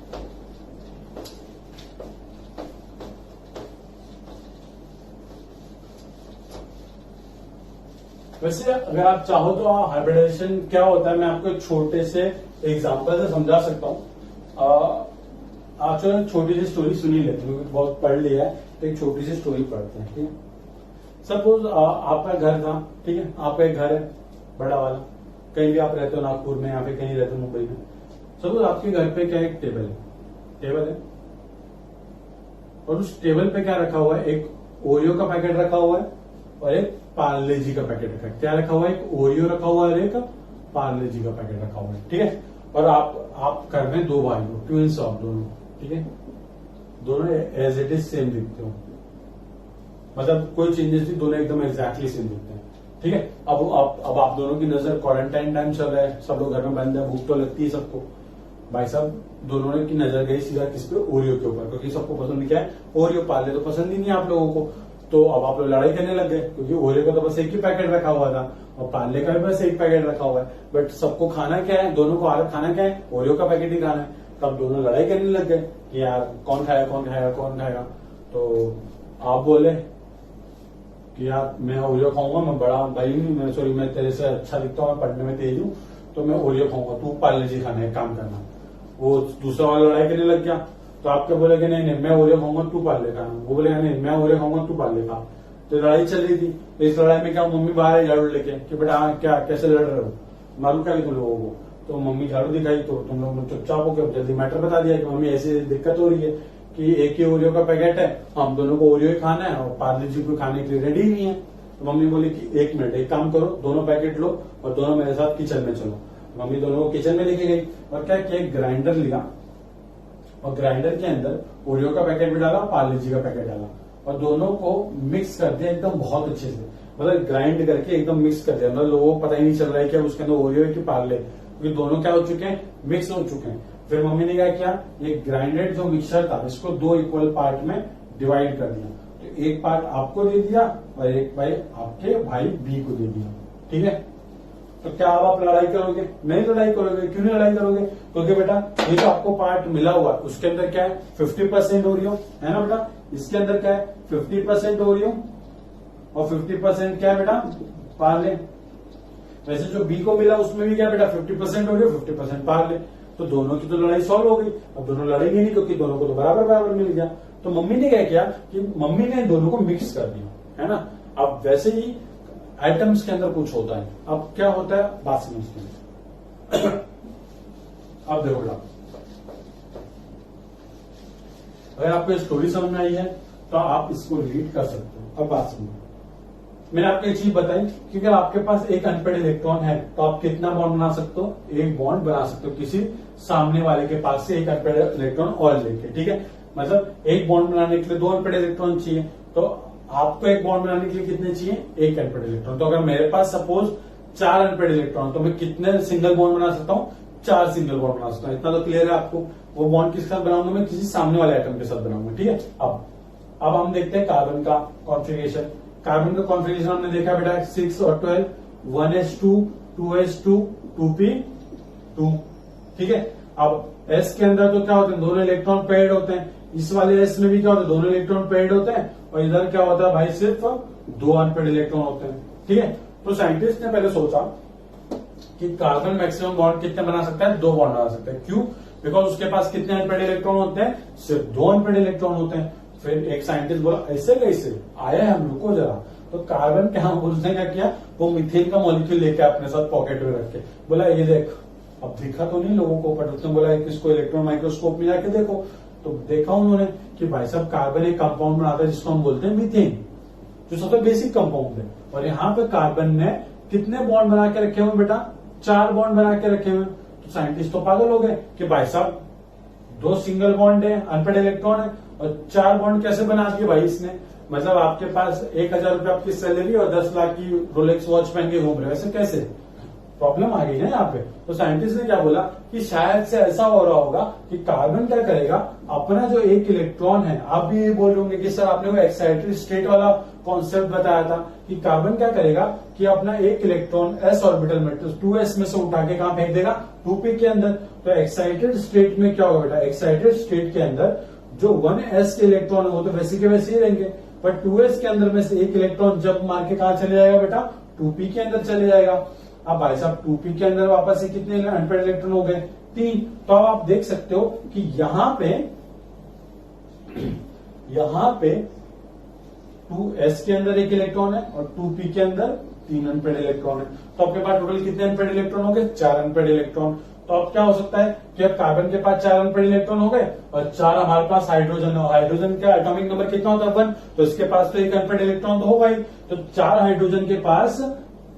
वैसे अगर आप चाहो तो हाइब्रिडाइजेशन क्या होता है मैं आपको एक छोटे से एग्जांपल से समझा सकता हूँ। आप चलो छोटी सी स्टोरी सुनी लेते हैं, बहुत पढ़ लिया है, तो एक छोटी सी स्टोरी पढ़ते हैं। ठीक है, सपोज आपका घर था, ठीक है, आपका एक घर है बड़ा वाला, कहीं भी आप रहते हो, नागपुर में या फिर कहीं रहते हो मुंबई में। सपोज आपके घर पे क्या एक टेबल है, और उस टेबल पे क्या रखा हुआ है, एक ओरियो का पैकेट रखा हुआ है और एक पार्ले जी का पैकेट रखा है। क्या रखा हुआ है, एक ओरियो रखा हुआ है और एक पार्ले जी का पैकेट रखा हुआ है, ठीक है। और आप कर रहे हैं दो भाई हो, ट्विंस ऑफ दोनों, ठीक है, दोनों एज इट इज सेम दिखते हो, मतलब कोई चेंजेस नहीं, दोनों एकदम एग्जैक्टली सेम दिखते हैं, ठीक है। अब आप दोनों की नजर क्वारंटाइन टाइम चल रहा है, सब लोग घर में बंद है, भूख तो लगती है सबको। भाई साहब दोनों की नजर गई सीधा किस पे, ओरियो के ऊपर, क्योंकि सबको पसंद क्या है, ओरियो। पार्ले तो पसंद ही नहीं आप लोगों को, तो अब आप लोग लड़ाई करने लग गए, क्योंकि ओरियो का तो बस एक ही पैकेट रखा हुआ था और पार्ले का भी बस एक पैकेट रखा हुआ है, बट सबको खाना क्या है, दोनों को अलग खाना क्या है, ओरियो का पैकेट ही खाना है। तब दोनों लड़ाई करने लग गए कि यार कौन खाएगा कौन खाएगा कौन खाएगा। तो आप बोले कि यार मैं ओरियो खाऊंगा, मैं बड़ा भाई हूँ, मैं सॉरी मैं तेरे से अच्छा दिखता हूँ, मैं पढ़ने में तेज हूँ, तो मैं ओरियो खाऊंगा, तू पार्ले जी खाना है, काम करना। वो दूसरा वाला लड़ाई करने लग गया, तो आप क्या बोले कि नहीं नहीं मैं ओरियो खाऊंगा तू पार्ले खाना, वो बोले नहीं मैं ओरियो खाऊंगा तू पार्ले खा। तो लड़ाई चल रही थी, तो इस लड़ाई में क्या मम्मी बाहर है झाड़ू लेके कि बेटा क्या कैसे लड़ रहे हो, मालूम क्या तुम लोगों को। तो मम्मी झाड़ू दिखाई, तो तुम लोग चुपचाप होकर जल्दी मैटर बता दिया कि मम्मी ऐसी दिक्कत हो रही है कि एक ही ओरियो का पैकेट है, हम दोनों को ओरियो ही खाना है और पार्ले जी को खाने के लिए रेडी नहीं है। तो मम्मी बोली कि एक मिनट एक काम करो, दोनों पैकेट लो और दोनों मेरे साथ किचन में चलो। मम्मी दोनों को किचन में लेके गई और क्या किया, ग्राइंडर लिया और ग्राइंडर के अंदर ओरियो का पैकेट भी डाला, पार्ले जी का पैकेट डाला और दोनों को मिक्स कर दिया एकदम बहुत अच्छे से, मतलब ग्राइंड करके एकदम मिक्स कर दिया, मतलब लोगों को पता ही नहीं चल रहा है कि उसके अंदर ओरियो है कि पार्ले, क्योंकि दोनों क्या हो चुके हैं, मिक्स हो चुके हैं। फिर मम्मी ने क्या किया, ये ग्राइंडेड जो मिक्सचर था इसको दो इक्वल पार्ट में डिवाइड कर दिया, तो एक पार्ट आपको दे दिया और एक भाई आपके भाई बी को दे दिया, ठीक है। तो क्या अब आप लड़ाई करोगे, नहीं लड़ाई करोगे, क्यों नहीं लड़ाई करोगे, क्योंकि बेटा ये जो आपको पार्ट मिला हुआ है उसके अंदर क्या है 50% ओरियो है ना बेटा, इसके अंदर क्या है 50% ओरियो और 50% क्या है बेटा पार्ले। वैसे जो बी को मिला उसमें भी क्या बेटा 50% ओरियो 50% पार्ले, तो दोनों की तो लड़ाई सॉल्व हो गई। अब दोनों लड़ेंगे नहीं क्योंकि दोनों को तो बराबर बराबर मिल गया। तो मम्मी ने क्या किया कि मम्मी ने दोनों को मिक्स कर दिया, है ना। अब वैसे ही आइटम्स के अंदर कुछ होता है, अब क्या होता है बात समझते हैं। अब देखो बेटा, अगर आपको स्टोरी समझ में आई है तो आप इसको रीड कर सकते हो। अब बात समझो, मैंने आपको एक चीज बताई कि अगर आपके पास एक अनपेड इलेक्ट्रॉन है तो आप कितना बॉन्ड बना सकते हो, एक बॉन्ड बना सकते हो किसी सामने वाले के पास से एक अनपेड इलेक्ट्रॉन और लेके, ठीक है। मतलब एक बॉन्ड बनाने के लिए दो अनपेड इलेक्ट्रॉन चाहिए, तो आपको एक बॉन्ड बनाने के लिए कितने चाहिए, एक अनपेड इलेक्ट्रॉन। तो अगर मेरे पास सपोज 4 अनपेड इलेक्ट्रॉन, तो मैं कितने सिंगल बॉन्ड बना सकता हूँ, 4 सिंगल बॉन्ड बना सकता हूँ। इतना तो क्लियर है आपको। वो बॉन्ड किसके साथ बनाऊंगा, मैं किसी सामने वाले एटम के साथ बनाऊंगा, ठीक है। अब हम देखते हैं कार्बन का कॉन्फ़िगरेशन। कार्बन का कॉन्फ़िगरेशन हमने देखा बेटा 6 और 12, 1s2, 2s2, 2p2, ठीक है। अब s के अंदर तो क्या होते हैं, दोनों इलेक्ट्रॉन पेयर्ड होते हैं। इस वाले s में भी क्या होता है, दोनों इलेक्ट्रॉन पेयर्ड होते हैं और इधर क्या होता है भाई, सिर्फ 2 अनपेयर्ड इलेक्ट्रॉन होते हैं, ठीक है। तो साइंटिस्ट ने पहले सोचा कि कार्बन मैक्सिमम बॉन्ड कितने बना सकता है, 2 बॉन्ड बना सकता है। क्यों, बिकॉज उसके पास कितने अनपेयर्ड इलेक्ट्रॉन होते हैं, सिर्फ 2 अनपेयर्ड इलेक्ट्रॉन होते हैं। फिर एक साइंटिस्ट बोला ऐसे कैसे आया है, हम रुको जरा। तो कार्बन के हम उसने क्या किया, वो मीथेन का मॉलिक्यूल लेके अपने साथ पॉकेट में रख के बोला ये देख। अब दिखा तो नहीं लोगों को, बट उसने बोला इसको इलेक्ट्रॉन माइक्रोस्कोप में जाके देखो। तो देखा उन्होंने कि भाई साहब कार्बन एक कंपाउंड बनाता है जिसको हम बोलते हैं मीथेन, जो सबसे बेसिक कंपाउंड है। और यहाँ पे कार्बन ने कितने बॉन्ड बना के रखे हुए बेटा, 4 बॉन्ड बना के रखे हुए। तो साइंटिस्ट तो पागल हो गए कि भाई साहब 2 सिंगल बॉन्ड है, अनपेड इलेक्ट्रॉन है और 4 बॉन्ड कैसे बना दिए भाई इसने। मतलब आपके पास 1000 रुपए आपकी सैलरी और 10 लाख की रोलेक्स वॉच पहन के घूम रहे हो, ऐसे कैसे, प्रॉब्लम आ गई ना यहाँ पे। तो साइंटिस्ट ने क्या बोला कि शायद से ऐसा हो रहा होगा कि कार्बन क्या करेगा, अपना जो एक इलेक्ट्रॉन है, आप भी ये बोल रहे होंगे कि सर आपने वो एक्साइटेड स्टेट वाला कॉन्सेप्ट बताया था कि कार्बन क्या करेगा कि अपना एक इलेक्ट्रॉन s ऑर्बिटल में 2s में से उठा के कहां फेंक देगा, 2p के अंदर। तो एक्साइटेड स्टेट में क्या होगा बेटा, एक्साइटेड स्टेट के अंदर जो 1s के इलेक्ट्रॉन है वो तो वैसे के वैसे ही रहेंगे, पर 2s के अंदर में से एक इलेक्ट्रॉन जब मार के कहां चले जाएगा बेटा, 2p के अंदर चले जाएगा। अब भाई साहब 2p के अंदर वापस से कितने अनपेड इलेक्ट्रॉन हो गए, 3। तो अब आप देख सकते हो कि यहां पे 2s के अंदर एक इलेक्ट्रॉन है और 2p के अंदर 3 अनपेड इलेक्ट्रॉन है। तो आपके पास टोटल कितने अनपेड इलेक्ट्रॉन हो गए, 4 अनपेड इलेक्ट्रॉन। तो अब क्या हो सकता है कि अब कार्बन के पास 4 अनपेड इलेक्ट्रॉन हो गए और 4 हमारे पास हाइड्रोजन हो। हाइड्रोजन का एटॉमिक नंबर कितना होता है 1, तो इसके पास तो एक अनपेड इलेक्ट्रॉन तो होगा ही। तो 4 हाइड्रोजन के पास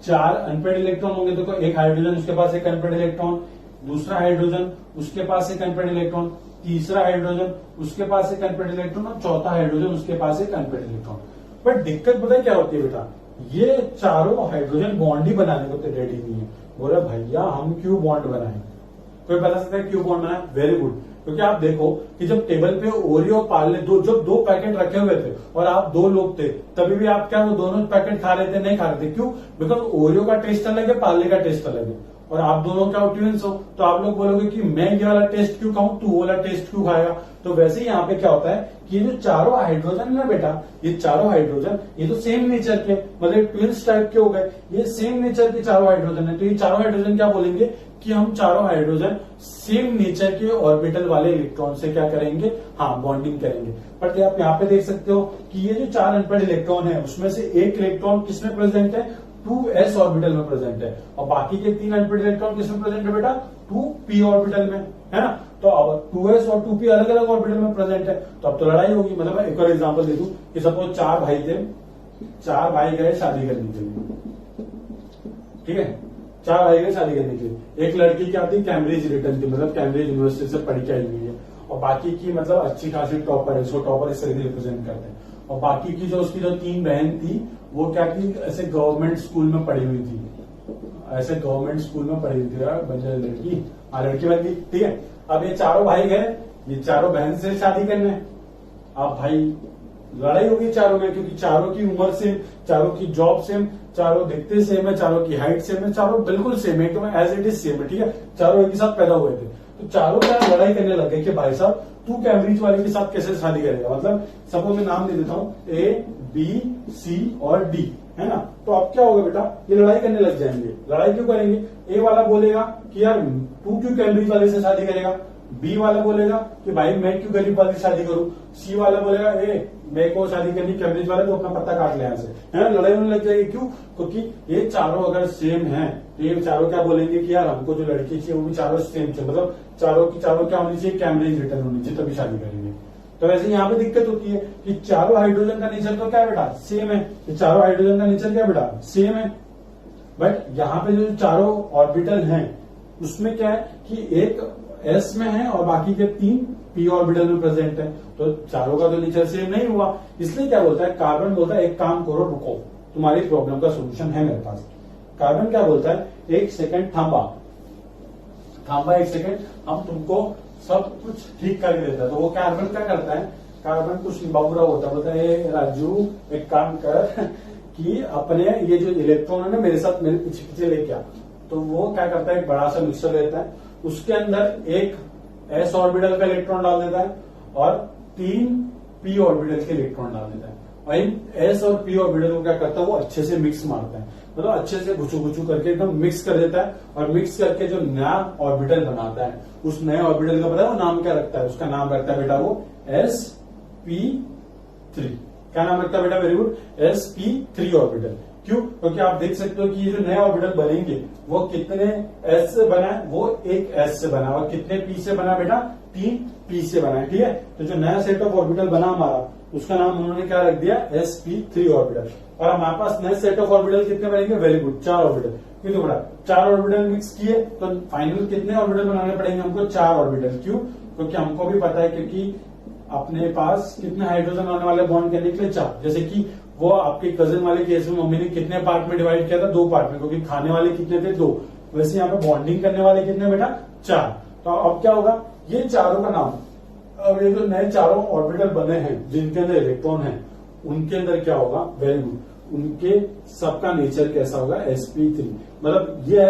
4 अनपेड इलेक्ट्रॉन होंगे, देखो एक हाइड्रोजन उसके पास एक अनपेड इलेक्ट्रॉन, दूसरा हाइड्रोजन उसके पास एक अनपेड इलेक्ट्रॉन, तीसरा हाइड्रोजन उसके पास एक अनपेड इलेक्ट्रॉन और चौथा हाइड्रोजन उसके पास एक अनपेड इलेक्ट्रॉन। बट दिक्कत पता है क्या होती है बेटा, ये चारों हाइड्रोजन बॉन्ड ही बनाने को तो रेडी नहीं है। बोला भैया हम क्यों बॉन्ड बनाएं? कोई बता सकता है क्यों बॉन्ड बनाए? वेरी गुड, क्योंकि आप देखो कि जब टेबल पे ओरियो पार्ले जब 2 पैकेट रखे हुए थे और आप 2 लोग थे, तभी भी आप क्या वो दोनों पैकेट खा रहे थे? नहीं खा रहे थे। क्यों? बिकॉज ओरियो का टेस्ट अलग है, पार्ले का टेस्ट अलग है, और आप दोनों क्या ट्विंस हो, तो आप लोग बोलोगे कि मैं ये वाला टेस्ट क्यों खाऊं, तू वो वाला टेस्ट क्यों खाएगा। तो वैसे ही यहाँ पे क्या होता है कि ये जो चारों हाइड्रोजन है ना बेटा, ये चारों हाइड्रोजन ये तो सेम नेचर के, मतलब ट्विंस टाइप के हो गए, ये सेम नेचर के चारों हाइड्रोजन है। तो ये चारों हाइड्रोजन क्या बोलेंगे कि हम चारों हाइड्रोजन सेम नेचर के ऑर्बिटल वाले इलेक्ट्रॉन से क्या करेंगे, हाँ बॉन्डिंग करेंगे। बट आप यहाँ पे देख सकते हो कि ये जो 4 अनपेड इलेक्ट्रॉन है उसमें से एक इलेक्ट्रॉन किसमें प्रेजेंट है? 2s ऑर्बिटल में प्रेजेंट है, और बाकी के 3 अनपेड इलेक्ट्रॉन किसमें प्रेजेंट है बेटा? 2p ऑर्बिटल में, है ना। तो अब 2s और 2p अलग अलग ऑर्बिटल में प्रेजेंट है, तो अब तो लड़ाई होगी। मतलब एक और एग्जांपल दे दूं कि सपोज 4 भाई थे, 4 भाई गए शादी करने के लिए, ठीक है, 4 भाई गए शादी करने के लिए। एक लड़की क्या थी? कैम्ब्रिज रिटर्न थी, मतलब कैम्ब्रिज यूनिवर्सिटी से पढ़ के आई हुई है, और बाकी की मतलब अच्छी खासी टॉपर है, सो टॉपर इस तरह रिप्रेजेंट करते हैं। और बाकी की जो उसकी जो 3 बहन थी वो क्या थी? ऐसे गवर्नमेंट स्कूल में पढ़ी हुई थी, ऐसे गवर्नमेंट स्कूल में पढ़ी हुई थी यार, लड़की लड़की बन गई, ठीक है। अब ये चारों भाई गए, ये चारों बहन से शादी करने, अब भाई लड़ाई होगी चारों में, क्योंकि चारों की उम्र सेम, चारों की जॉब सेम, चारों दिखते सेम है, चारों की हाइट सेम है, चारों बिल्कुल सेम है, तो एज इट इज सेम है, ठीक है। चारों एक ही साथ पैदा हुए थे, तो चारों क्या लड़ाई करने लगे कि भाई साहब तू कैम्ब्रिज वाले के साथ कैसे शादी करेगा। मतलब सपोज मैं नाम दे देता हूँ A, B, C और D, है ना। तो अब क्या होगा बेटा, ये लड़ाई करने लग जाएंगे। लड़ाई क्यों करेंगे? ए वाला बोलेगा कि यार तू क्यों कैम्ब्रिज वाले से शादी करेगा, बी वाला बोलेगा कि भाई मैं क्यों गरीब वाले से शादी करूं, सी वाला बोलेगा मैं को शादी करनी कैम्ब्रिज वाले, तो अपना पत्ता काट ले यहाँ से, है ना। लड़ाई होने लग जाएगी। क्यों? क्योंकि ये चारों अगर सेम है तो ये चारों क्या बोलेंगे कि यार हमको जो लड़की चाहिए वो भी चारों सेम चाहिए, मतलब चारों की चारों क्या होनी चाहिए? कैम्ब्रिज रिटर्न होनी चाहिए, तभी शादी करेंगे। तो वैसे यहाँ पे दिक्कत होती है कि चारों हाइड्रोजन का नेचर तो क्या है बेटा? सेम है। ये चारों हाइड्रोजन का नेचर क्या है बेटा? सेम है। बट यहाँ पे जो चारों ऑर्बिटल हैं उसमें क्या है कि एक s में है और बाकी के 3 p ऑर्बिटल में प्रेजेंट है, तो चारों का तो नेचर सेम नहीं हुआ। इसलिए क्या बोलता है कार्बन? बोलता है एक काम करो, रुको, तुम्हारी प्रॉब्लम का सोल्यूशन है मेरे पास। कार्बन क्या बोलता है? 1 सेकंड थांबा, 1 सेकंड, हम तुमको सब कुछ ठीक कर देता है। तो वो कार्बन क्या करता है? कार्बन कुछ बाबूरा होता है, बोलता है राजू एक काम कर कि अपने ये जो इलेक्ट्रॉन है ना मेरे साथ मेरे पीछे पीछे लेके आ। तो वो क्या करता है? एक बड़ा सा मिक्सर लेता है, उसके अंदर एक s ऑर्बिटल का इलेक्ट्रॉन डाल देता है और 3 p ऑर्बिटल के इलेक्ट्रॉन डाल देता है, और इन s और p ऑर्बिटल को क्या करता है? वो अच्छे से मिक्स मारता है, मतलब अच्छे से घुचू घुचू करके एकदम मिक्स कर देता है, और मिक्स करके जो नया ऑर्बिटल बनाता है, उस नए ऑर्बिटल का पता है वो नाम क्या रखता है? उसका नाम रखता है बेटा वो sp3। क्या नाम रखता है बेटा? Very good, sp3 orbital. क्यों? क्योंकि आप देख सकते हो कि ये जो नए ऑर्बिटल बनेंगे वो कितने s से बना है? वो एक s से बना, और कितने p से बना बेटा? 3 p से बना है, ठीक है। तो जो नया सेट ऑफ ऑर्बिटल बना हमारा, उसका नाम उन्होंने क्या रख दिया? sp3 orbital. और हमारे पास नए सेट ऑफ ऑर्बिटल कितने बनेंगे? Very good, 4 orbital. क्यों बेटा? 4 ऑर्बिटल मिक्स किए तो फाइनल कितने ऑर्बिटल बनाने पड़ेंगे हमको? 4 ऑर्बिटल। क्यों? क्योंकि हमको भी पता है क्योंकि अपने पास कितने हाइड्रोजन आने वाले बॉन्ड करने के लिए? 4। जैसे कि वो आपके कजन वाले केस में मम्मी ने कितने पार्ट में डिवाइड किया था? 2 पार्ट में, क्योंकि खाने वाले कितने थे? 2। वैसे यहाँ पे बॉन्डिंग करने वाले कितने बेटा? 4। तो अब क्या होगा? ये चारों का नाम, अब ये जो नए चारों ऑर्बिटल बने हैं जिनके अंदर इलेक्ट्रॉन है, उनके अंदर क्या होगा? वेरी गुड, उनके सबका नेचर कैसा होगा? sp3। मतलब ये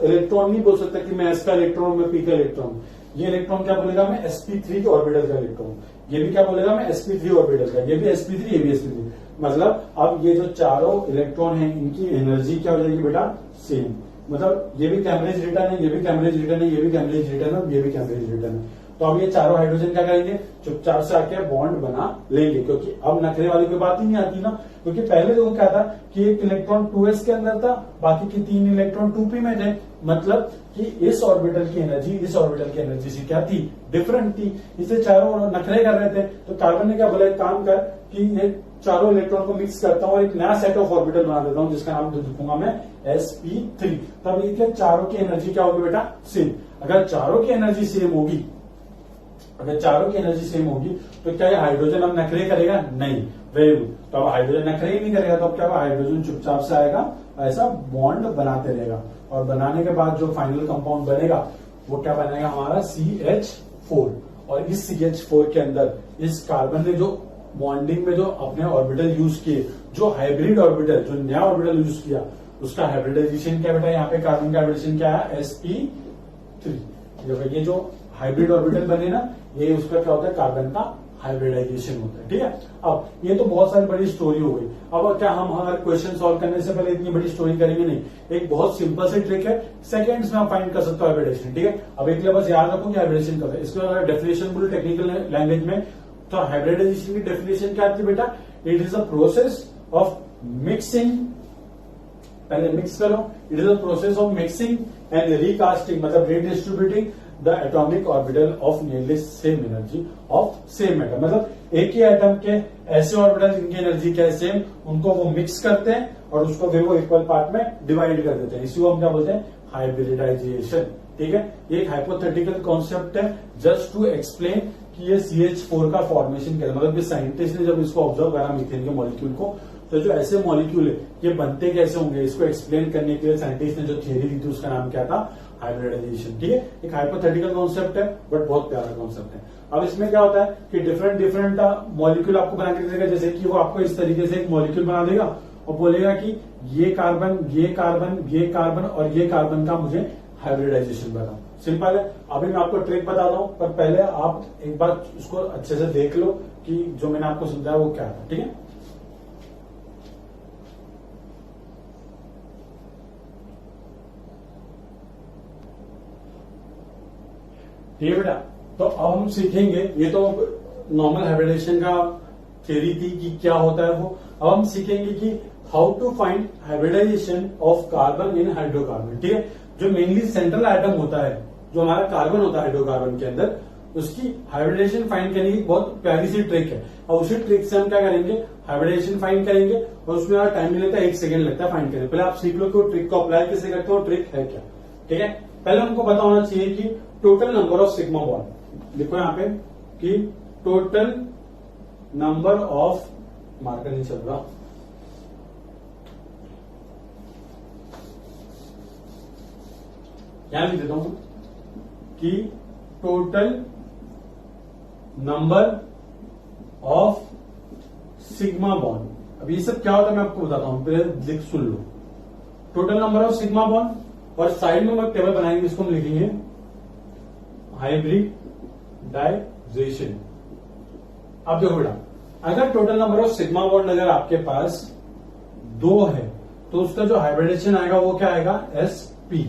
इलेक्ट्रॉन नहीं बोल सकता कि मैं s का इलेक्ट्रॉन, मैं p का इलेक्ट्रॉन। ये इलेक्ट्रॉन क्या बोलेगा? मैं sp3 के ऑर्बिटल का इलेक्ट्रॉन। ये भी क्या बोलेगा? मैं sp3 ऑर्बिटल का। ये भी sp3, ये भी sp3। मतलब अब ये जो चारों इलेक्ट्रॉन हैं इनकी एनर्जी क्या हो जाएगी बेटा? सेम। मतलब ये भी कैम्ब्रिज रिटर्न है, ये भी कैम्ब्रिज रिटर्न है, ये भी कैम्ब्रिज रिटर्न है, ये भी कैम्ब्रिज रिटर्न है। तो अब ये चारों हाइड्रोजन क्या करेंगे? चुपचाप से आके बॉन्ड बना लेंगे, क्योंकि अब नखरे वाली कोई बात ही नहीं आती ना। क्योंकि पहले देखो क्या था कि एक इलेक्ट्रॉन 2s के अंदर था, बाकी के 3 इलेक्ट्रॉन 2p में थे। मतलब कि इस ऑर्बिटल की एनर्जी इस ऑर्बिटल की एनर्जी से क्या थी? डिफरेंट थी। इसे चारों नखरे कर रहे थे। तो कार्बन ने क्या बोला? एक काम कर कि ये चारों इलेक्ट्रॉन को मिक्स करता हूं और एक नया सेट ऑफ ऑर्बिटल बना देता हूं जिसका नाम लिखूंगा मैं sp3। तब ये चारों की एनर्जी क्या होगी बेटा, सेम। अगर चारों की एनर्जी सेम होगी, अगर चारों की एनर्जी सेम होगी तो क्या ये हाइड्रोजन अब नखरे करेगा? नहीं। Very good. तो अब हाइड्रोजन नखरे ही नहीं करेगा तो अब क्या होगा, हाइड्रोजन चुपचाप से आएगा, ऐसा बॉन्ड बनाते रहेगा और बनाने के बाद जो फाइनल कंपाउंड बनेगा वो क्या बनेगा हमारा CH4। और इस CH4 के अंदर इस कार्बन ने जो बॉन्डिंग में जो अपने ऑर्बिटल यूज किए, जो हाइब्रिड ऑर्बिटल, जो नया ऑर्बिटल यूज किया, उसका हाइब्रिडाइजेशन क्या बेटा, यहाँ पे कार्बन का हाइब्रिडेशन क्या है, sp3। ये जो हाइब्रिड ऑर्बिटल बने ना, ये उसका क्या होता है, कार्बन का हाइब्रिडाइजेशन होता है। ठीक है। अब ये तो बहुत सारी बड़ी स्टोरी हो गई। अब क्या हम हर क्वेश्चन सॉल्व करने से पहले इतनी बड़ी स्टोरी करेंगे? नहीं, एक बहुत सिंपल सी ट्रिक है, सेकंड्स में आप फाइंड कर सकते हो हाइब्रिडेशन। ठीक है। अब एक लिए बस याद रखो कि हाइब्रिडेशन क्या होता है। इसके अगर डेफिनेशन बोलो टेक्निकल लैंग्वेज में, तो हाइब्रिडाइजेशन की डेफिनेशन क्या आती है बेटा, it is a process of mixing, पहले मिक्स करो, it is a process of mixing and recasting, मतलब redistributing the atomic orbital of nearly same energy of same atom. मतलब एक ही एटम के ऐसे ऑर्बिटल जिनकी एनर्जी क्या है सेम, उनको वो मिक्स करते हैं और उसको फिर वो इक्वल पार्ट में डिवाइड कर देते हैं। इसी को हम क्या बोलते हैं, हाइब्रिडाइजेशन। ठीक है। ये एक हाइपोथेटिकल कॉन्सेप्ट है जस्ट टू एक्सप्लेन कि ये CH4 का फॉर्मेशन क्या है। मतलब कि साइंटिस्ट ने जब इसको ऑब्जर्व करा मीथेन के मॉलिक्यूल को, तो जो ऐसे मॉलिक्यूल है ये बनते कैसे होंगे, इसको एक्सप्लेन करने के लिए साइंटिस्ट ने जो थियरी दी थी उसका नाम क्या था, हाइब्रिडाइजेशन। ठीक है। एक हाइपोथेटिकल कॉन्सेप्ट है बट बहुत प्यारा कॉन्सेप्ट है। अब इसमें क्या होता है कि डिफरेंट डिफरेंट मॉलिक्यूल आपको बना के देगा, जैसे कि वो आपको इस तरीके से एक मॉलिक्यूल बना देगा और बोलेगा कि ये कार्बन, ये कार्बन, ये कार्बन और ये कार्बन का मुझे हाइब्रिडाइजेशन बताओ। सिंपल है। अभी मैं आपको ट्रिक बताता हूं, पर पहले आप एक बार उसको अच्छे से देख लो कि जो मैंने आपको समझाया वो क्या था। ठीक है। ठीक है बेटा। तो अब हम सीखेंगे, ये तो नॉर्मल हाइब्रिडेशन का थ्योरी थी कि क्या होता है वो। अब हम सीखेंगे कि how to find hybridisation of carbon in hydrocarbon. ठीक है। जो मेनली सेंट्रल एटम होता है, जो हमारा कार्बन होता है हाइड्रोकार्बन के अंदर, उसकी हाइब्रिडेशन फाइंड करने की बहुत प्यारी सी ट्रिक है। और उसी ट्रिक से हम क्या करेंगे, हाइब्रिडेशन फाइंड करेंगे और उसमें यार टाइम नहीं लगता, 1 सेकंड लगता है फाइंड करने। पहले आप सीख लो कि वो ट्रिक को अप्लाई कैसे करते हो, ट्रिक है क्या। ठीक है। पहले हमको पता होना चाहिए कि total number of sigma bond, लिखो यहाँ पे कि टोटल नंबर ऑफ, मार्कर नहीं चल रहा, यहां लिख देता हूं कि total number of sigma bond. अब ये सब क्या होता है मैं आपको बताता हूं, पहले लिख सुन लो। Total number of sigma bond, और साइड में हम एक टेबल बनाएंगे जिसको हम लिखेंगे हाइब्रिडाइजेशन। अब देखो बेटा, अगर total number of sigma bond अगर आपके पास 2 है तो उसका जो हाइब्रिडेशन आएगा वो क्या आएगा, sp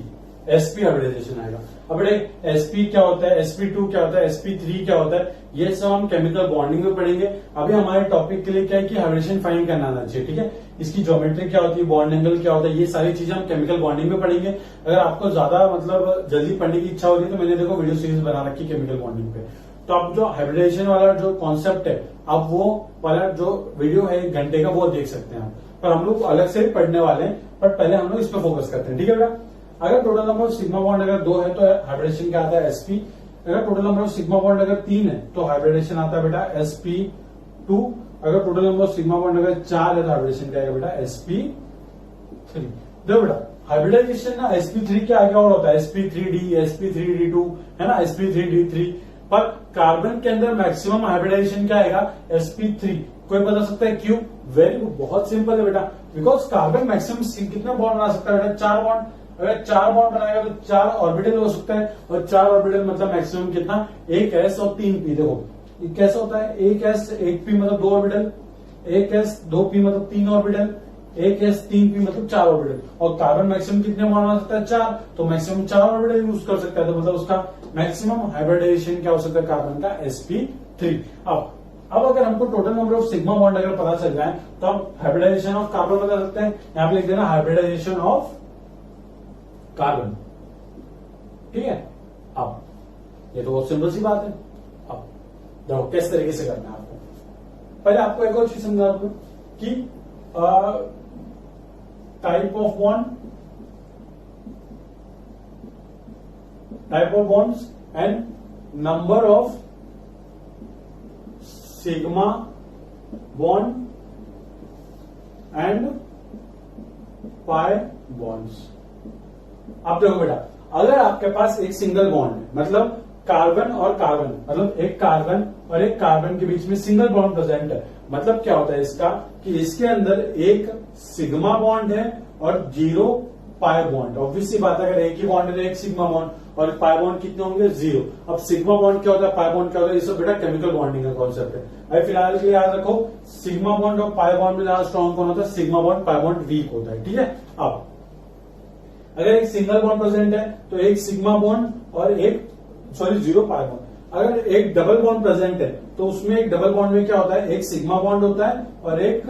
हाइब्रिडाइजेशन आएगा। अब बेटे sp क्या होता है, sp2 क्या होता है, sp3 क्या होता है, ये सब हम केमिकल बॉन्डिंग में पढ़ेंगे। अभी हमारे टॉपिक के लिए क्या है कि हाइब्रिडेशन फाइंड करना आना चाहिए। ठीक है। इसकी ज्योमेट्री क्या होती है, बॉन्ड एंगल क्या होता है, ये सारी चीजें हम केमिकल बॉन्डिंग में पढ़ेंगे। अगर आपको ज्यादा मतलब जल्दी पढ़ने की इच्छा हो रही है तो मैंने देखो वीडियो सीरीज बना रखी केमिकल बॉन्डिंग पे। तो अब जो हाइब्रिडाइजेशन वाला जो कॉन्सेप्ट है, अब वो वाला जो वीडियो है 1 घंटे का, वो देख सकते हैं आप। पर हम लोग अलग से ही पढ़ने वाले हैं, पर पहले हम लोग इस पर फोकस करते हैं। ठीक है बेटा। अगर total number of sigma bond अगर 2 है तो हाइब्रिडेशन क्या आता है, sp। अगर total number of sigma bond अगर 3 है तो हाइब्रिडेशन आता है बेटा sp2। अगर total number of sigma bond अगर 4 है तो हाइब्रिडेशन क्या आएगा बेटा, sp3। देखो बेटा, हाइब्रिडाइजेशन ना sp3 के आगे और होता है, sp3d, sp3d2, है ना, sp3d3। पर कार्बन के अंदर मैक्सिमम हाइब्रिडाइजेशन क्या आएगा, sp3। कोई बता सकता है क्यों? वेरी गुड, बहुत सिंपल है बेटा, बिकॉज कार्बन मैक्सिमम कितना बॉन्ड बना सकता है बेटा, 4 बॉन्ड। अगर 4 बॉन्ड बनाएगा तो 4 ऑर्बिटल हो सकता है, और 4 ऑर्बिटल मतलब मैक्सिमम कितना, 1 s और 3 p। देखो कैसा होता है, 1 s 1 p मतलब 2 ऑर्बिटल, 1 s 2 p मतलब 3 ऑर्बिटल, 1 s 3 p मतलब 4 ऑर्बिटल। और कार्बन मैक्सिमम कितने बॉन्ड बना सकता है, 4, तो मैक्सिमम 4 ऑर्बिटल यूज कर सकता है। तो मतलब उसका मैक्सिमम हाइब्रिडाइजेशन क्या हो सकता है कार्बन का, sp3। अब अगर हमको total number of sigma bond अगर पता चल जाए तो हम हाइब्रिडाइजेशन ऑफ कार्बन बता सकते हैं। यहां पे लिख देना हाइब्रिडाइजेशन ऑफ कार्बन। ठीक है। अब ये तो बहुत सिंपल सी बात है। अब देखो किस तरीके से करना है आपको। पहले आपको एक और चीज समझा दूं कि type of bonds and number of sigma bond and pi bonds. आप देखो बेटा, अगर आपके पास एक सिंगल बॉन्ड है, मतलब कार्बन और कार्बन, मतलब एक कार्बन और एक कार्बन के बीच में सिंगल बॉन्ड प्रेजेंट है, मतलब क्या होता है इसका कि इसके अंदर एक सिग्मा बॉन्ड है और 0 पाई बॉन्ड। ऑब्वियस सी बात है, अगर एक ही बॉन्ड है तो एक सिग्मा बॉन्ड और पाई बॉन्ड कितने होंगे 0। अब सिग्मा बॉन्ड क्या होता है, पाई बॉन्ड क्या होता है, ये सब बेटा केमिकल बॉन्डिंग का कॉन्सेप्ट है। अभी फिलहाल के लिए याद रखो, सिग्मा बॉन्ड और पाई बॉन्ड में ज्यादा स्ट्रॉन्ग कौन होता है, sigma bond, pi bond weak होता है। ठीक है, अब अगर एक सिंगल बॉन्ड प्रेजेंट है तो एक सिग्मा बॉन्ड और एक 0 पाई बॉन्ड। अगर एक डबल बॉन्ड प्रेजेंट है तो उसमें एक डबल बॉन्ड में क्या होता है, एक सिग्मा बॉन्ड होता है और एक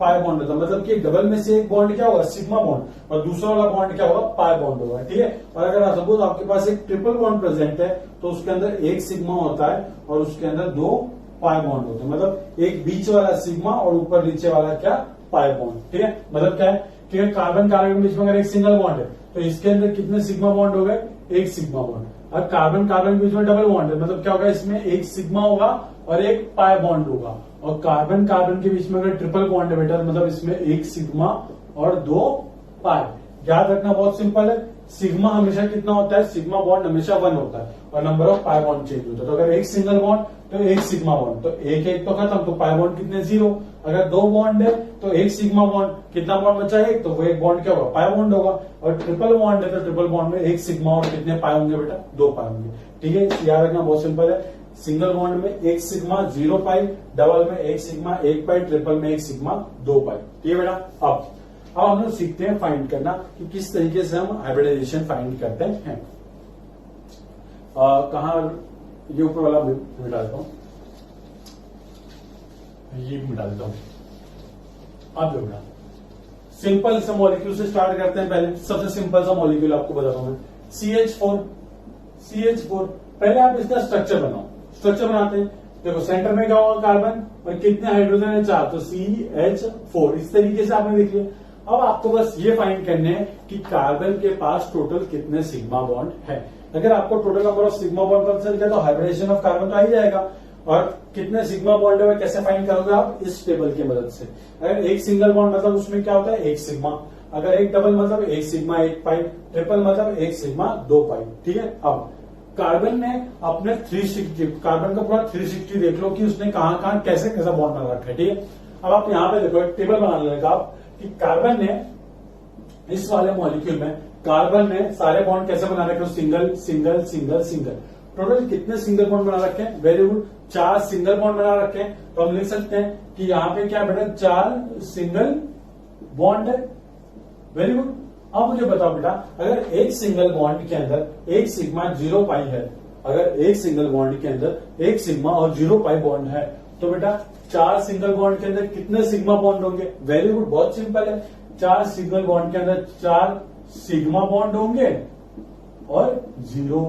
पाई बॉन्ड होता है। मतलब कि डबल में से एक बॉन्ड क्या होगा, सिग्मा बॉन्ड, और दूसरा वाला बॉन्ड क्या होगा, पाई बॉन्ड होगा। ठीक है, और अगर सपोज आपके पास एक ट्रिपल बॉन्ड प्रेजेंट है तो उसके अंदर एक सिग्मा होता है और उसके अंदर 2 पाई बॉन्ड होते हैं। मतलब एक बीच वाला सिग्मा और ऊपर नीचे वाला क्या, पाई बॉन्ड। ठीक है, मतलब क्या है कि कार्बन कार्बन के बीच में अगर एक सिंगल बॉन्ड है तो इसके अंदर कितने सिग्मा बॉन्ड हो गए, एक सिग्मा बॉन्ड। और कार्बन कार्बन के बीच में डबल बॉन्ड है, मतलब क्या होगा, इसमें एक सिग्मा होगा और एक पाई बॉन्ड होगा। और कार्बन कार्बन के बीच में अगर ट्रिपल बॉन्ड है बेटा, मतलब इसमें एक सिग्मा और 2 पाई। याद रखना बहुत सिंपल है, सिग्मा हमेशा कितना होता है, सिग्मा बॉन्ड हमेशा 1 होता है और number of pi bond change होता है। तो अगर एक सिंगल बॉन्ड तो एक सिग्मा बॉन्ड, तो एक तो खत्म, तो पाई बॉन्ड कितने 0। अगर 2 बॉन्ड है तो एक सिग्मा बॉन्ड, कितना बॉन्ड बचा, एक, तो वो एक बॉन्ड क्या होगा, पाई बॉन्ड होगा। और ट्रिपल बॉन्ड है तो ट्रिपल बॉन्ड में एक सिग्मा और कितने पाई होंगे बेटा, 2 पाई होंगे। ठीक है, याद रखना बहुत सिंपल है, सिंगल बॉन्ड में एक सिग्मा 0 पाई, डबल में एक सिग्मा 1 पाई, ट्रिपल में एक सिग्मा 2 पाई। ठीक है बेटा, अब हम लोग सीखते हैं फाइंड करना कि किस तरीके से हम हाइब्रिडाइजेशन फाइंड करते हैं। कहा ये ऊपर वाला मिटा देता हूं, ये मिटा देता हूं। अब देखो बेटा, सिंपल सा मॉलिक्यूल से स्टार्ट करते हैं। पहले सबसे सिंपल सा मॉलिक्यूल आपको बताता हूं मैं, CH4। पहले आप इसका स्ट्रक्चर बनाओ, स्ट्रक्चर बनाते हैं। देखो सेंटर में क्या होगा, कार्बन, और कितने हाइड्रोजन है, 4, तो CH4। इस तरीके से आपने देख लिया। अब आपको बस ये फाइंड करने हैं कि कार्बन के पास टोटल कितने सिग्मा बॉन्ड है। अगर आपको total number of sigma bond पता चल गया तो हाइब्रिडेशन ऑफ कार्बन तो आ ही जाएगा। और कितने सिग्मा बॉन्ड है कैसे फाइंड करोगे आप, इस टेबल की मदद से। अगर एक सिंगल बॉन्ड मतलब उसमें क्या होता है, एक सिग्मा। अगर एक डबल मतलब एक सिग्मा 1 पाई, ट्रिपल मतलब एक सिग्मा 2 पाई। ठीक है, अब कार्बन ने अपने 360, कार्बन का पूरा 360 देख लो कि उसने कहां कैसे कैसा बॉन्ड बना रखा है। ठीक है, अब आप यहां पे देखो एक टेबल बना लेगा आप कि कार्बन ने इस वाले मॉलिक्यूल में, कार्बन ने सारे बॉन्ड कैसे बना रखे, single single single single. Total कितने सिंगल बॉन्ड बना रखे हैं, वेरी गुड, 4 सिंगल बॉन्ड बना रखे हैं। तो हम लिख सकते हैं कि यहाँ पे क्या बेटा, 4 सिंगल बॉन्ड है। Very good. अब मुझे बताओ बेटा, अगर एक सिंगल बॉन्ड के अंदर एक सिग्मा 0 पाई है, अगर एक सिंगल बॉन्ड के अंदर एक सिग्मा और 0 पाई बॉन्ड है, तो बेटा 4 सिंगल बॉन्ड के अंदर कितने सिग्मा बॉन्ड होंगे। वेरी गुड, बहुत सिंपल है, 4 सिंगल बॉन्ड के अंदर 4 सिग्मा बॉन्ड होंगे और 0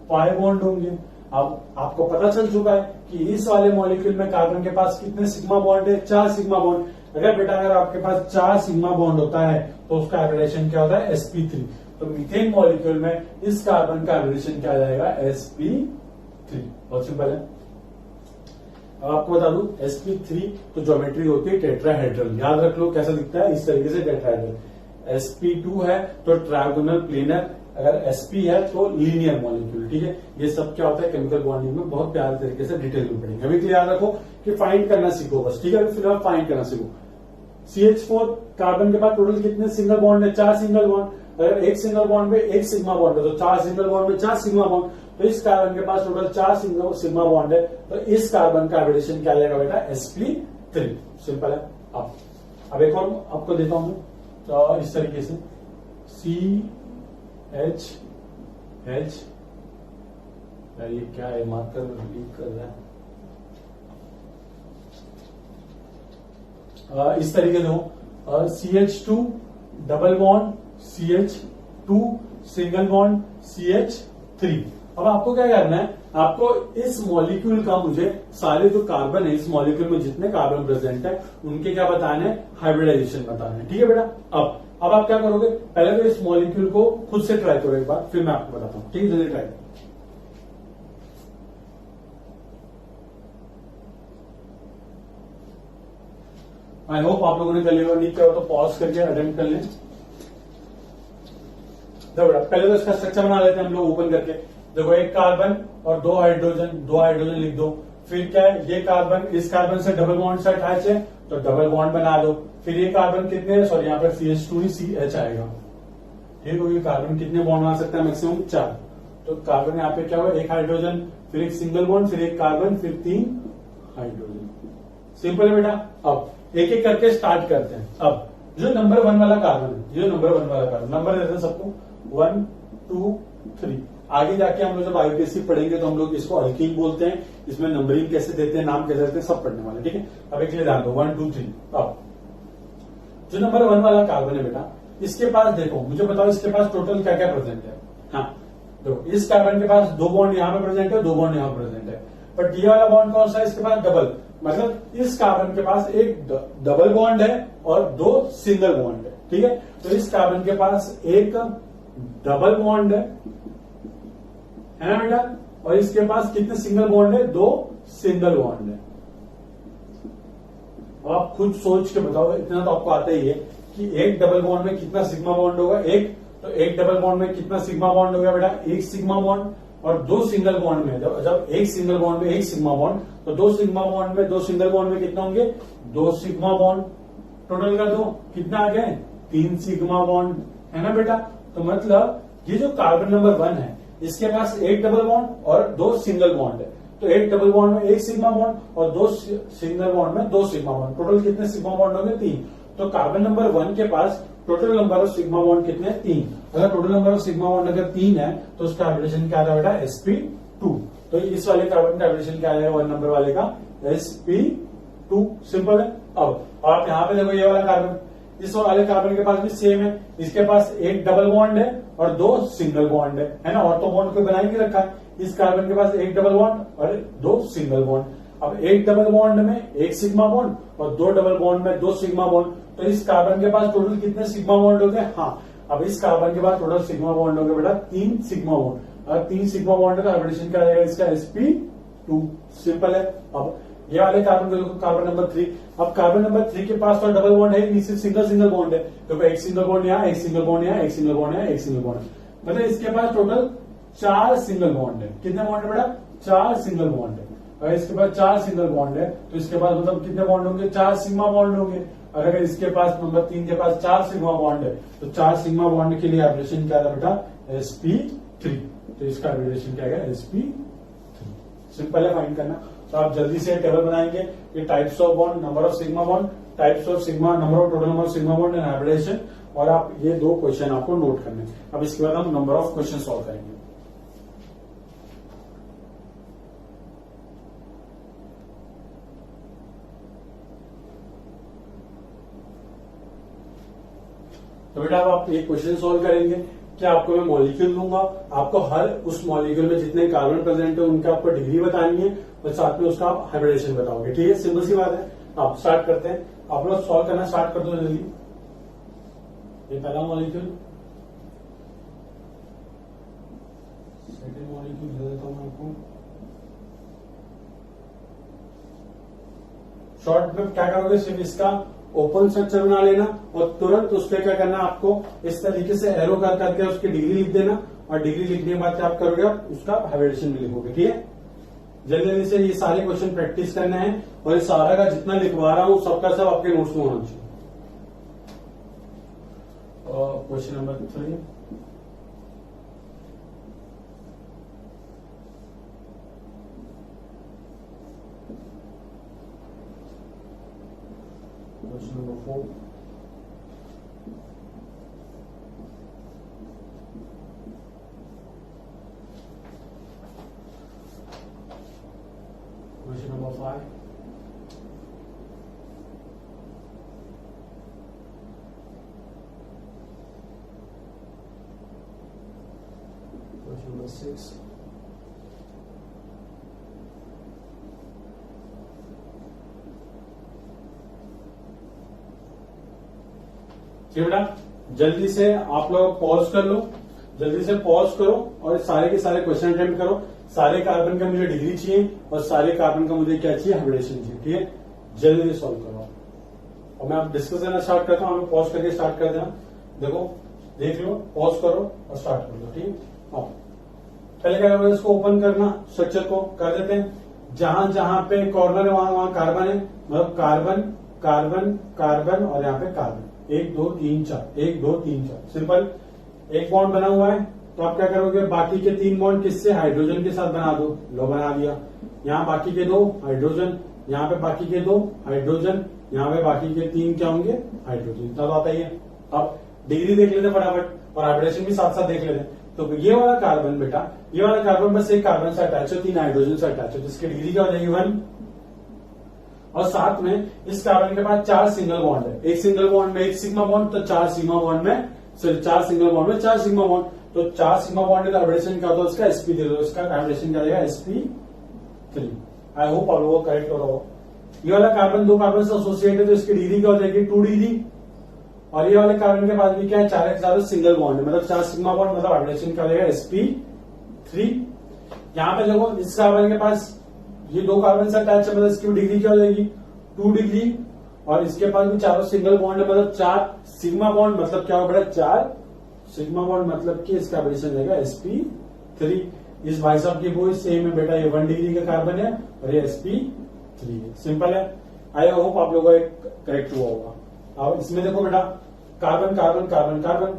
पाई बॉन्ड होंगे। अब आपको पता चल चुका है कि इस वाले मॉलिक्यूल में कार्बन के पास कितने सिग्मा बॉन्ड है, 4 सिग्मा बॉन्ड। अगर आपके पास 4 सिग्मा बॉन्ड होता है तो उसका हाइब्रिडेशन क्या होता है, sp3। तो मीथेन मॉलिक्यूल में इस कार्बन का हाइब्रिडेशन क्या आ जाएगा, sp3। बहुत सिंपल है। अब आपको बता दूं, sp3 तो ज्योमेट्री होती है टेट्राहेड्रल। याद रख लो कैसा दिखता है, इस तरीके से टेट्राहेड्रल। sp2 है तो ट्रायगोनल प्लेनर, अगर sp है तो लीनियर मॉलिक्यूल। ठीक है, ये सब क्या होता है केमिकल बॉन्डिंग में बहुत प्यारे तरीके से डिटेल में पढ़ेंगे। अभी याद रखो कि फाइंड करना सीखो बस। ठीक है, अभी फिलहाल फाइंड करना सीखो। CH4 कार्बन के पास टोटल कितने सिंगल बॉन्ड है, 4 सिंगल बॉन्ड। अगर एक सिंगल बॉन्ड में एक सिग्मा बॉन्ड है तो 4 सिंगल बॉन्ड में 4 सिग्मा बॉन्ड। तो इस कार्बन के पास टोटल 4 सिग्मा बॉन्ड है, तो इस कार्बन का हाइब्रिडेशन क्या आएगा बेटा, sp3। सिंपल है। अब एक और आपको देता हूं तो इस तरीके से CH यार ये क्या है, मार्कर लीक कर रहा है। इस तरीके से हो, CH2 double bond CH2 single bond CH3। अब आपको क्या करना है, आपको इस मॉलिक्यूल का मुझे सारे जो कार्बन है इस मॉलिक्यूल में जितने कार्बन प्रेजेंट है उनके क्या बताना है, हाइब्रिडाइजेशन बताना है। ठीक है बेटा। अब आप क्या करोगे, पहले तो इस मॉलिक्यूल को खुद से ट्राई करो एक बार, फिर मैं आपको बताता हूं। ठीक है, जल्दी ट्राई करो। आई होप आप लोगों ने कर लिया, नहीं किया हो तो पॉज करके अटेम्प्ट कर लें। देखो बेटा, पहले तो इसका स्ट्रक्चर बना लेते हैं हम लोग ओपन करके। देखो, एक कार्बन और दो हाइड्रोजन लिख दो। फिर क्या है, ये कार्बन इस कार्बन से डबल बॉन्ड से अटैच है तो डबल बॉन्ड बना दो। फिर ये कार्बन कितने, सॉरी यहाँ पर CH2 ही CH आएगा। ठीक है, कार्बन कितने बॉन्ड बना सकता है, मैक्सिमम 4। तो कार्बन यहाँ पे क्या हुआ, एक हाइड्रोजन, फिर एक सिंगल बॉन्ड, फिर एक कार्बन, फिर 3 हाइड्रोजन। सिंपल है बेटा। अब एक एक करके स्टार्ट करते हैं। अब जो नंबर 1 वाला कार्बन है, जो नंबर 1 वाला कार्बन, नंबर देते हैं सबको 1 2 3। आगे जाके हम लोग जब IUPAC पढ़ेंगे तो हम लोग इसको अल्कीन बोलते हैं, इसमें नंबरिंग कैसे देते हैं, नाम कैसे देते हैं, सब पढ़ने वाले। ठीक है, अब एक ध्यान दो 1 2 3। अब जो नंबर 1 वाला कार्बन है बेटा, इसके पास देखो, मुझे बताओ इसके पास टोटल क्या क्या प्रेजेंट है। हाँ देखो, इस कार्बन के पास 2 बॉन्ड यहाँ पे प्रेजेंट है, 2 बॉन्ड यहाँ प्रेजेंट है। बट ये वाला बॉन्ड कौन सा है, इसके पास डबल, मतलब इस कार्बन के पास एक डबल बॉन्ड है और 2 सिंगल बॉन्ड है। ठीक है, तो इस कार्बन के पास एक डबल बॉन्ड है ना बेटा, और इसके पास कितने सिंगल बॉन्ड है, 2 सिंगल बॉन्ड है। आप खुद सोच के बताओ, इतना तो आपको आता ही है कि एक डबल बॉन्ड में कितना सिग्मा बॉन्ड होगा, एक, तो एक डबल बॉन्ड में कितना सिग्मा बॉन्ड होगा बेटा, एक सिग्मा बॉन्ड। और 2 सिंगल बॉन्ड में, जब एक सिंगल बॉन्ड में एक सिग्मा बॉन्ड, तो 2 सिग्मा बॉन्ड में 2 सिंगल बॉन्ड में कितना होंगे, 2 सिग्मा बॉन्ड। टोटल कर दो, कितना आ गए, 3 सिग्मा बॉन्ड, है ना बेटा। तो मतलब ये जो कार्बन नंबर 1 है, इसके पास एक डबल बॉन्ड और 2 सिंगल बॉन्ड है। तो एक डबल बॉन्ड में एक सिग्मा बॉन्ड और 2 सिंगल बॉन्ड में 2 सिग्मा बॉन्ड। टोटल कितने सिग्मा बॉन्ड होंगे, 3। तो कार्बन नंबर 1 के पास total number of sigma bond कितने, 3। अगर total number of sigma bond अगर 3 है तो उसका हाइब्रिडेशन क्या आता है बेटा, sp2। तो इस वाले कार्बन का हाइब्रिडेशन क्या आएगा, 1 नंबर वाले का sp2। सिंपल है। अब आप यहाँ पे देखो, ये वाला कार्बन, इस वाले कार्बन के पास भी सेम है, इसके पास एक डबल बॉन्ड है और 2 सिंगल बॉन्ड है ना। ऑर्थो बॉन्ड को बना के रखा है। इस कार्बन के पास एक डबल बॉन्ड और 2 सिंगल बॉन्ड। अब एक डबल बॉन्ड में एक सिग्मा बॉन्ड और 2 डबल बॉन्ड में 2 सिग्मा बॉन्ड। तो इस कार्बन के पास टोटल कितने सिग्मा बॉन्ड हो गए, हाँ। अब इस कार्बन के पास टोटल सिग्मा बॉन्ड हो गए बेटा 3 सिग्मा बॉन्ड। अगर 3 सिग्मा बॉन्ड का हाइब्रिडेशन क्या आएगा इसका, sp2। सिंपल है। अब ये वाले कार्बन को देखो, कार्बन नंबर 3। अब कार्बन नंबर 3 के पास तो डबल बॉन्ड है, सिर्फ सिंगल बॉन्ड है। तो एक सिंगल बॉन्ड यहाँ, एक सिंगल बॉन्ड यहाँ, एक सिंगल बॉन्ड यहाँ, एक सिंगल बॉन्ड है। मतलब इसके पास टोटल 4 सिंगल बॉन्ड है। कितने बॉन्ड है बेटा, 4 सिंगल बॉन्ड है। अगर इसके पास 4 सिंगल बॉन्ड है तो इसके पास मतलब कितने बॉन्ड होंगे, 4 सिग्मा बॉन्ड होंगे। और अगर इसके पास नंबर 3 के पास 4 सिग्मा बॉन्ड है तो 4 सिग्मा बॉन्ड के लिए हाइब्रिडेशन क्या है बेटा, sp3। तो इसका हाइब्रिडेशन क्या है, sp3। सिंपल है फाइंड करना। तो आप जल्दी से टेबल बनाएंगे, ये types of bond, number of sigma bond, types of sigma, number of total number of sigma bond and hybridisation. और आप ये 2 क्वेश्चन आपको नोट करने। अब इसके बाद हम नंबर ऑफ क्वेश्चन सॉल्व करेंगे। तो बेटा अब आप ये क्वेश्चन सॉल्व करेंगे। क्या आपको मैं मॉलिक्यूल दूंगा, आपको हर उस मॉलिक्यूल में जितने कार्बन प्रेजेंट है उनका आपको डिग्री बतानी है और साथ में उसका आप हाइब्रिडेशन बताओगे। ठीक है, सिंपल सी बात है। आप स्टार्ट करते हैं, आप लोग सॉल्व करना स्टार्ट कर दो जल्दी। ये पहला मॉलिक्यूल, सेकेंड मॉलिक्यूल दे देता हूं आपको। शॉर्ट में क्या करोगे, सिर्फ इसका ओपन स्ट्रक्चर बना लेना और तुरंत उस पर क्या करना, आपको इस तरीके से एरो कर करके उसकी डिग्री लिख देना। और डिग्री लिखने के बाद क्या आप करोगे, आप उसका हाइब्रिडेशन भी लिखोगे। ठीक है, जल्दी जल्दी से ये सारे क्वेश्चन प्रैक्टिस करना है। और ये सारा का जितना लिखवा रहा हूं सबका सब आपके नोट्स में होना चाहिए। Question number 3, question number 4, question number 5, question number 6, ठीक है बेटा, जल्दी से आप लोग पॉज कर लो, जल्दी से पॉज करो और सारे के सारे क्वेश्चन अटेम्प्ट करो। सारे कार्बन का मुझे डिग्री चाहिए और सारे कार्बन का मुझे क्या चाहिए, हाइब्रिडेशन चाहिए। ठीक है, जल्दी से सॉल्व करो। और मैं आप डिस्कस करना स्टार्ट करता हूँ, पॉज करके स्टार्ट कर देना। देखो, देख लो, पॉज करो और स्टार्ट कर लो। ठीक है, पहले क्या करोगे, इसको ओपन करना, स्ट्रक्चर को कर देते हैं। जहां जहां पे कॉर्नर है वहां कार्बन है, मतलब कार्बन कार्बन कार्बन और यहाँ पे कार्बन, 1 2 3 4, 1 2 3 4, सिंपल। एक बॉन्ड बना हुआ है तो आप क्या करोगे, बाकी के 3 बॉन्ड किससे, हाइड्रोजन के साथ बना दो। लो, बना दिया। यहाँ बाकी के 2 हाइड्रोजन, यहाँ पे बाकी के 2 हाइड्रोजन, यहाँ पे बाकी के 3 क्या होंगे, हाइड्रोजन। इतना तो आता ही है। अब डिग्री देख लेते फटाफट और हाइब्रिडेशन भी साथ साथ देख लेते। तो ये वाला कार्बन बेटा, ये वाला कार्बन बस एक कार्बन से अटैच हो, 3 हाइड्रोजन से अटैच हो, जिसकी डिग्री क्या हो जाएगी 1। और साथ में इस कार्बन के पास 4 सिंगल बॉन्ड है। एक सिंगल बॉन्ड में 1 सिग्मा बॉन्ड, तो 4 सिग्मा बॉन्ड में, सॉरी 4 सिंगल बॉन्ड में 4 सिग्मा बॉन्ड, तो 4 सिग्मा बॉन्ड का हाइब्रिडेशन क्या होता है, उसका sp दे दो, इसका हाइब्रिडेशन क्या देगा, sp3। आई होप आप लोगों को करेक्ट हो रहा हो। ये वाला कार्बन 2 कार्बन से एसोसिएट है, तो इसकी डिग्री क्या हो जाएगी, 2 डिग्री। और ये वाले कार्बन के पास भी क्या है, 4 एक 4 सिंगल बॉन्ड है, मतलब 4 सिग्मा बॉन्ड, मतलब हाइब्रिडेशन क्या हो जाएगा, sp3। यहाँ पे देखो, इस कार्बन के पास ये 2 कार्बन से अटैच है, मतलब इसकी डिग्री क्या हो जाएगी, 2 डिग्री। और इसके पास भी 4 सिंगल बॉन्ड है, मतलब 4 सिग्मा बॉन्ड, मतलब क्या होगा बेटा, 4 सिग्मा बॉन्ड, मतलब कि इसका हाइब्रिडेशन रहेगा sp3। इस भाई साहब की वो सेम है बेटा, ये 1 डिग्री का कार्बन है और ये sp3 है। सिंपल है। आई होप आप लोगों को करेक्ट हुआ होगा। अब इसमें देखो बेटा, carbon carbon carbon carbon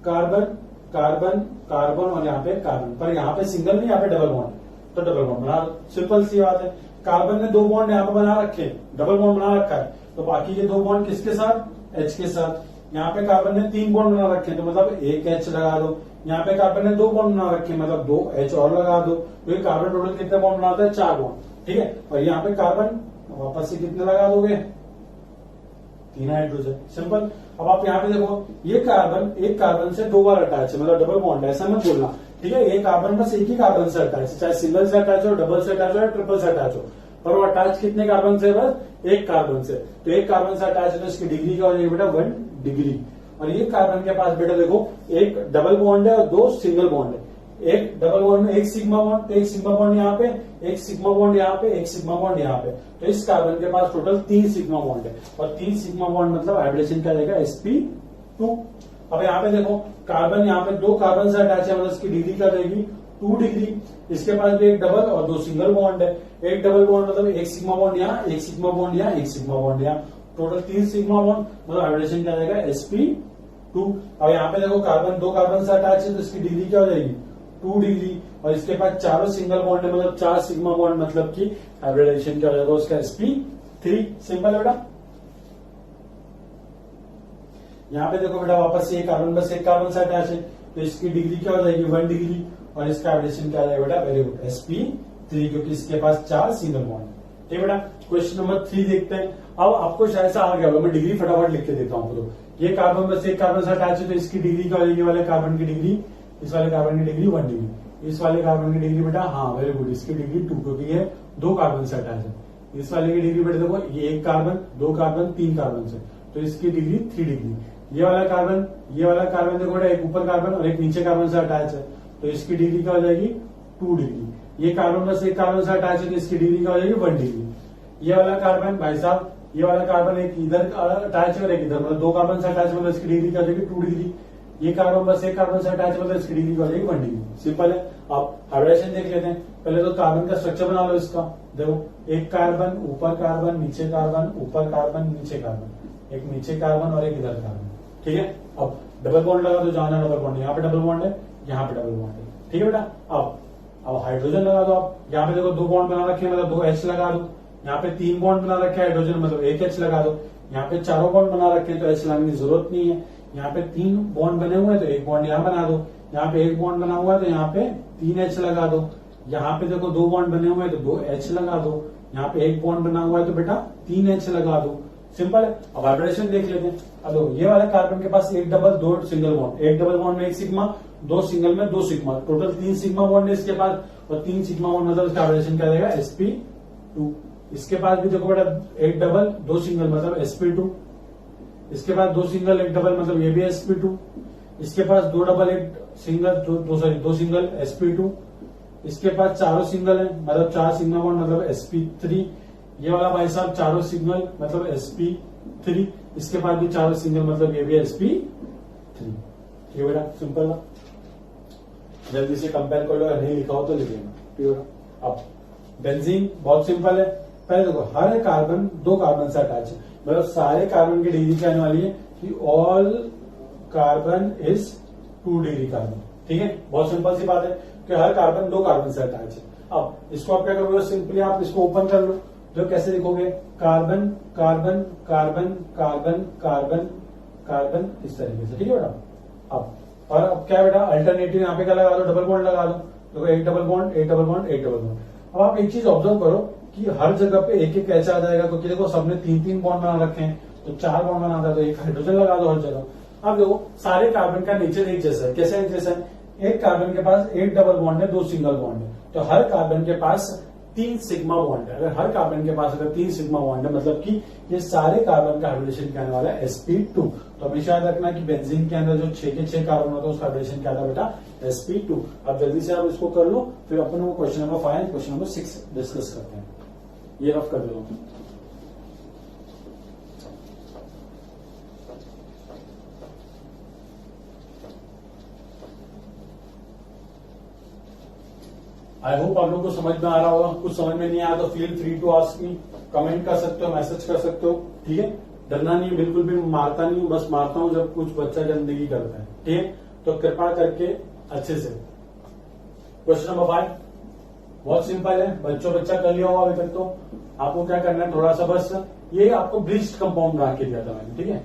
carbon carbon carbon और यहाँ पे कार्बन, पर यहाँ पे सिंगल नहीं, यहाँ पे डबल बॉन्ड, तो डबल बॉन्ड बना। सिंपल सी बात है, कार्बन ने 2 बॉन्ड यहाँ पे बना रखे, डबल बॉन्ड बना रखा है, तो बाकी के 2 बॉन्ड किसके साथ, H के साथ। यहाँ पे कार्बन ने 3 बॉन्ड बना रखे, तो मतलब 1 H लगा दो। यहाँ पे कार्बन ने 2 बॉन्ड बना रखे, मतलब 2 H और लगा दो। तो ये कार्बन टोटल कितने बॉन्ड बनाता है, 4 बॉन्ड। ठीक है, और यहाँ पे कार्बन वापस से कितने लगा दोगे, 3 हाइड्रोजन। सिंपल। अब आप यहाँ पे देखो, ये कार्बन एक कार्बन से 2 बार अटैच है, मतलब डबल बॉन्ड है, ऐसा मत बोलना। ठीक है, ये कार्बन बस एक ही कार्बन से अटैच है, चाहे सिंगल से अटैच हो, डबल से अटैच हो या ट्रिपल से अटैच हो, पर वो अटैच कितने कार्बन से, बस एक कार्बन से। तो एक कार्बन से अटैच है, तो इसकी डिग्री क्या हो जाएगी बेटा, 1 डिग्री। और ये कार्बन के पास बेटा देखो, एक डबल बॉन्ड है और 2 सिंगल बॉन्ड है। एक डबल बॉन्ड में 1 सिग्मा बॉन्ड, तो 1 सिग्मा बॉन्ड यहाँ पे, 1 सिग्मा बॉन्ड यहाँ पे, 1 सिग्मा बॉन्ड यहाँ पे, तो इस कार्बन के पास टोटल 3 सिग्मा बॉन्ड है। और 3 सिग्मा बॉन्ड मतलब हाइब्रिडेशन क्या रहेगा, sp2। अब यहाँ पे देखो, कार्बन यहाँ पे 2 कार्बन से अटैच है, मतलब इसकी डिग्री क्या रहेगी, 2 डिग्री। इसके पास भी एक डबल और 2 सिंगल बॉन्ड है। एक डबल बॉन्ड मतलब 1 सिग्मा बॉन्ड यहाँ, 1 सिग्मा बॉन्ड यहाँ, 1 सिग्मा बॉन्ड यहाँ, टोटल 3 सिग्मा बॉन्ड, मतलब हाइब्रिडेशन क्या रहेगा, sp2। अब यहाँ पे देखो, कार्बन 2 कार्बन से अटैच है, तो इसकी डिग्री क्या हो जाएगी, 2 डिग्री। और इसके पास 4 सिंगल बॉन्ड है, मतलब 4 सिग्मा बॉन्ड, मतलब कि हाइब्रिडेशन क्या हो जाएगा उसका, sp3। सिंपल है बेटा। यहाँ पे देखो बेटा, वापस से एक कार्बन बस एक कार्बन से अटैच है, तो इसकी डिग्री क्या हो जाएगी, 1 डिग्री। और इसका हाइब्रिडेशन क्या आ जाएगा बेटा, वेरी गुड, sp3, क्योंकि इसके पास 4 सिंगल बॉन्ड। ठीक है बेटा, क्वेश्चन नंबर 3 देखते हैं। अब आपको शायद से आ गया होगा, मैं डिग्री फटाफट लिख के देता हूँ। तो ये कार्बन बस एक कार्बन से अटैच है, तो इसकी डिग्री क्या हो जाएगी, वाले कार्बन की डिग्री, इस वाले कार्बन की डिग्री 1 डिग्री। इस वाले कार्बन की डिग्री बेटा, हाँ वेरी गुड, इसकी डिग्री 2, क्योंकि ये 2 कार्बन से अटैच है। इस वाले की डिग्री बेटा देखो, ये 1 कार्बन, 2 कार्बन, 3 कार्बन से, तो इसकी डिग्री 3 डिग्री। ये वाला कार्बन देखो बेटा, एक ऊपर कार्बन और एक नीचे कार्बन से अटैच है, तो इसकी डिग्री क्या हो जाएगी, 2 डिग्री। ये कार्बन बस एक कार्बन से अटैच है, तो इसकी डिग्री क्या हो जाएगी, 1 डिग्री। ये वाला कार्बन भाई साहब, ये वाला कार्बन एक इधर अटैच है और एक इधर, मतलब 2 कार्बन से अटैच, मतलब इसकी डिग्री क्या हो जाएगी, 2 डिग्री। ये कार्बन बस एक कार्बन से अटैच, मतलब इसकी डिग्री क्या हो जाएगी, 1 डिग्री। सिंपल है। आप हाइब्रिडेशन देख लेते हैं। पहले तो कार्बन का स्ट्रक्चर बना लो इसका। देखो, एक कार्बन, ऊपर कार्बन, नीचे कार्बन, ऊपर कार्बन, नीचे कार्बन, एक नीचे कार्बन और एक इधर कार्बन। ठीक है, अब डबल बॉन्ड लगा दो, जहां डबल बॉन्ड, यहाँ पे डबल बॉन्ड है, यहाँ पे डबल बॉन्ड है। ठीक है बेटा, अब हाइड्रोजन लगा दो आप। यहाँ पे देखो 2 बॉन्ड बना रखे हैं, मतलब 2 H लगा दो। यहाँ पे 3 बॉन्ड बना रखे हैं हाइड्रोजन, मतलब 1 H लगा दो। यहाँ पे 4 बॉन्ड बना रखे हैं, तो H लगाने की जरूरत नहीं है। यहाँ पे 3 बॉन्ड बने हुए हैं, तो 1 बॉन्ड यहाँ बना दो। यहाँ पे 1 बॉन्ड बना हुआ है, तो यहाँ पे 3 H लगा दो। यहाँ पे देखो 2 बॉन्ड बने हुए हैं, तो 2 H लगा दो। यहाँ पे 1 बॉन्ड बना हुआ है, तो बेटा 3 H लगा दो। सिंपल है। अब हाइब्रिडेशन देख लेते हैं। अब ये वाला कार्बन के पास 1 double 2 single bond, 1 double bond में 1 सिग्मा, 2 सिंगल में 2 सिग्मा, टोटल 3 सिग्मा बॉन्ड है इसके पास, और 3 सिग्मा बॉन्ड मतलब इसका हाइब्रिडेशन क्या रहेगा, sp2। इसके पास भी देखो बेटा 1 डबल 2 सिंगल मतलब sp2। इसके पास 2 सिंगल 1 डबल मतलब ये भी sp2। इसके पास 2 डबल 1 सिंगल 2 सिंगल sp2। इसके पास चारों सिंगल है मतलब 4 सिग्मा बॉन्ड मतलब sp3। ये वाला भाई साहब चारों सिंगल मतलब sp3। इसके पास भी चारों सिंगल मतलब ये भी sp3। ठीक है बेटा, सिंपल ना। जल्दी से कंपेयर कर लो, नहीं लिखा हो तो लिख लेना। ठीक है। अब बेंजीन बहुत सिंपल है। पहले देखो हर कार्बन 2 कार्बन से अटैच है, मतलब सारे कार्बन की डिग्री क्या आने वाली है कि all carbon is 2 degree carbon. ठीक है, बहुत सिंपल सी बात है कि हर कार्बन 2 कार्बन से अटैच है। अब इसको आप क्या करोगे, सिंपली आप इसको ओपन कर लो, तो कैसे लिखोगे, carbon carbon carbon carbon carbon carbon, इस तरीके से। ठीक है बेटा। अब क्या बेटा, अल्टरनेटिव यहाँ पे क्या लगा दो, डबल बॉन्ड लगा दो। तो एक डबल बॉन्ड, एक डबल बॉन्ड, एक डबल बॉन्ड। अब आप एक चीज ऑब्जर्व करो कि हर जगह पे एक एक ऐसा आ जाएगा, क्योंकि देखो सबने 3-3 बॉन्ड बना रखे हैं, तो 4 बॉन्ड बनाता है, तो एक हाइड्रोजन लगा दो हर जगह। अब देखो सारे कार्बन का नेचर एक जैसा है। कैसे एक जैसा है, एक कार्बन के पास 1 डबल बॉन्ड है, 2 सिंगल बॉन्ड है, तो हर कार्बन के पास 3 सिग्मा बॉन्ड है। अगर हर कार्बन के पास अगर 3 सिग्मा बॉन्ड है, मतलब कि ये सारे कार्बन का हाइब्रिडेशन क्या आने वाला है, sp2। तो हमेशा याद रखना कि बेंजीन के अंदर जो 6 के 6 कार्बन होता है उसका हाइब्रिडेशन क्या था बेटा, sp2। अब जल्दी से आप इसको कर लो, फिर अपन वो question number 5 question number 6 discuss करते हैं। ये रफ कर दो। आई होप आप लोगों को समझ में आ रहा होगा। कुछ समझ में नहीं आया तो feel free to ask me, comment कर सकते हो, मैसेज कर सकते हो। ठीक है, डरना नहीं, बिल्कुल भी मारता नहीं हूं, बस मारता हूं जब कुछ बच्चा गंदगी करता है। ठीक है, तो कृपा करके अच्छे से। क्वेश्चन नंबर 5 बहुत सिंपल है, बच्चा कर लिया होगा अभी तक। तो आपको क्या करना है, थोड़ा सा बस ये आपको ब्लीच्ड कंपाउंड बना के दिया था मैंने। ठीक है,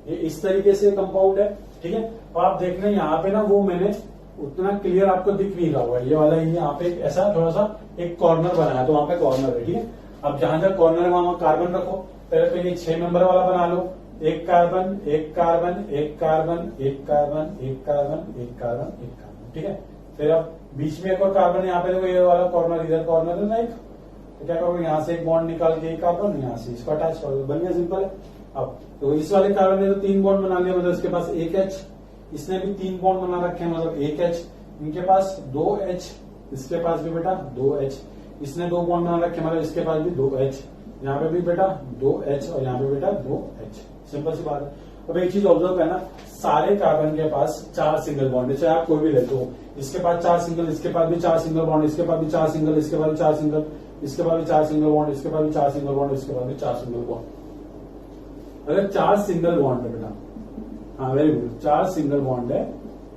ये इस तरीके से कंपाउंड है। ठीक है, और आप देख रहे हैं यहाँ पे ना वो मैंने उतना क्लियर आपको दिख नहीं रहा हुआ, ये वाला ये यहाँ पे ऐसा थोड़ा सा एक कॉर्नर बनाया, तो वहां पे कॉर्नर है। ठीक है, अब जहां जहां कॉर्नर है वहां कार्बन रखो। पहले तो ये 6 मेंबर वाला बना लो, एक कार्बन एक कार्बन एक कार्बन एक कार्बन एक कार्बन एक कार्बन एक कार्बन। ठीक है, फिर अब बीच में एक और कार्बन, यहाँ पे देखो ये वाला कॉर्नर, इधर कॉर्नर है ना एक, तो क्या करोगे, यहाँ से एक बॉन्ड निकाल के एक कार्बन, यहाँ से इसको अटैच कर दो, बन गया, सिंपल है। अब तो इस वाले कार्बन ने तो 3 बॉन्ड बना लिया, मतलब इसके पास एक H, इसने भी 3 बॉन्ड बना रखे हैं, मतलब एक H, इनके पास 2 H, इसके पास भी बेटा 2 H, इसने 2 बॉन्ड बना रखे हैं, मतलब इसके पास भी 2 H, यहाँ पे भी बेटा 2 H और यहाँ पे बेटा 2 H। सिंपल सी बात है। अब एक चीज ऑब्जर्व करना, सारे कार्बन के पास 4 सिंगल बॉन्ड है, चाहे आप कोई भी ले लो, इसके पास 4 सिंगल, इसके पास भी 4 सिंगल बॉन्ड, इसके पास भी 4 सिंगल, इसके पास भी 4 सिंगल, इसके पास भी 4 सिंगल बॉन्ड, इसके पास भी 4 सिंगल बॉन्ड, इसके पास भी 4 सिंगल बॉन्ड। अगर 4 सिंगल बॉन्ड है बेटा, हाँ वेरी गुड, 4 सिंगल बॉन्ड है,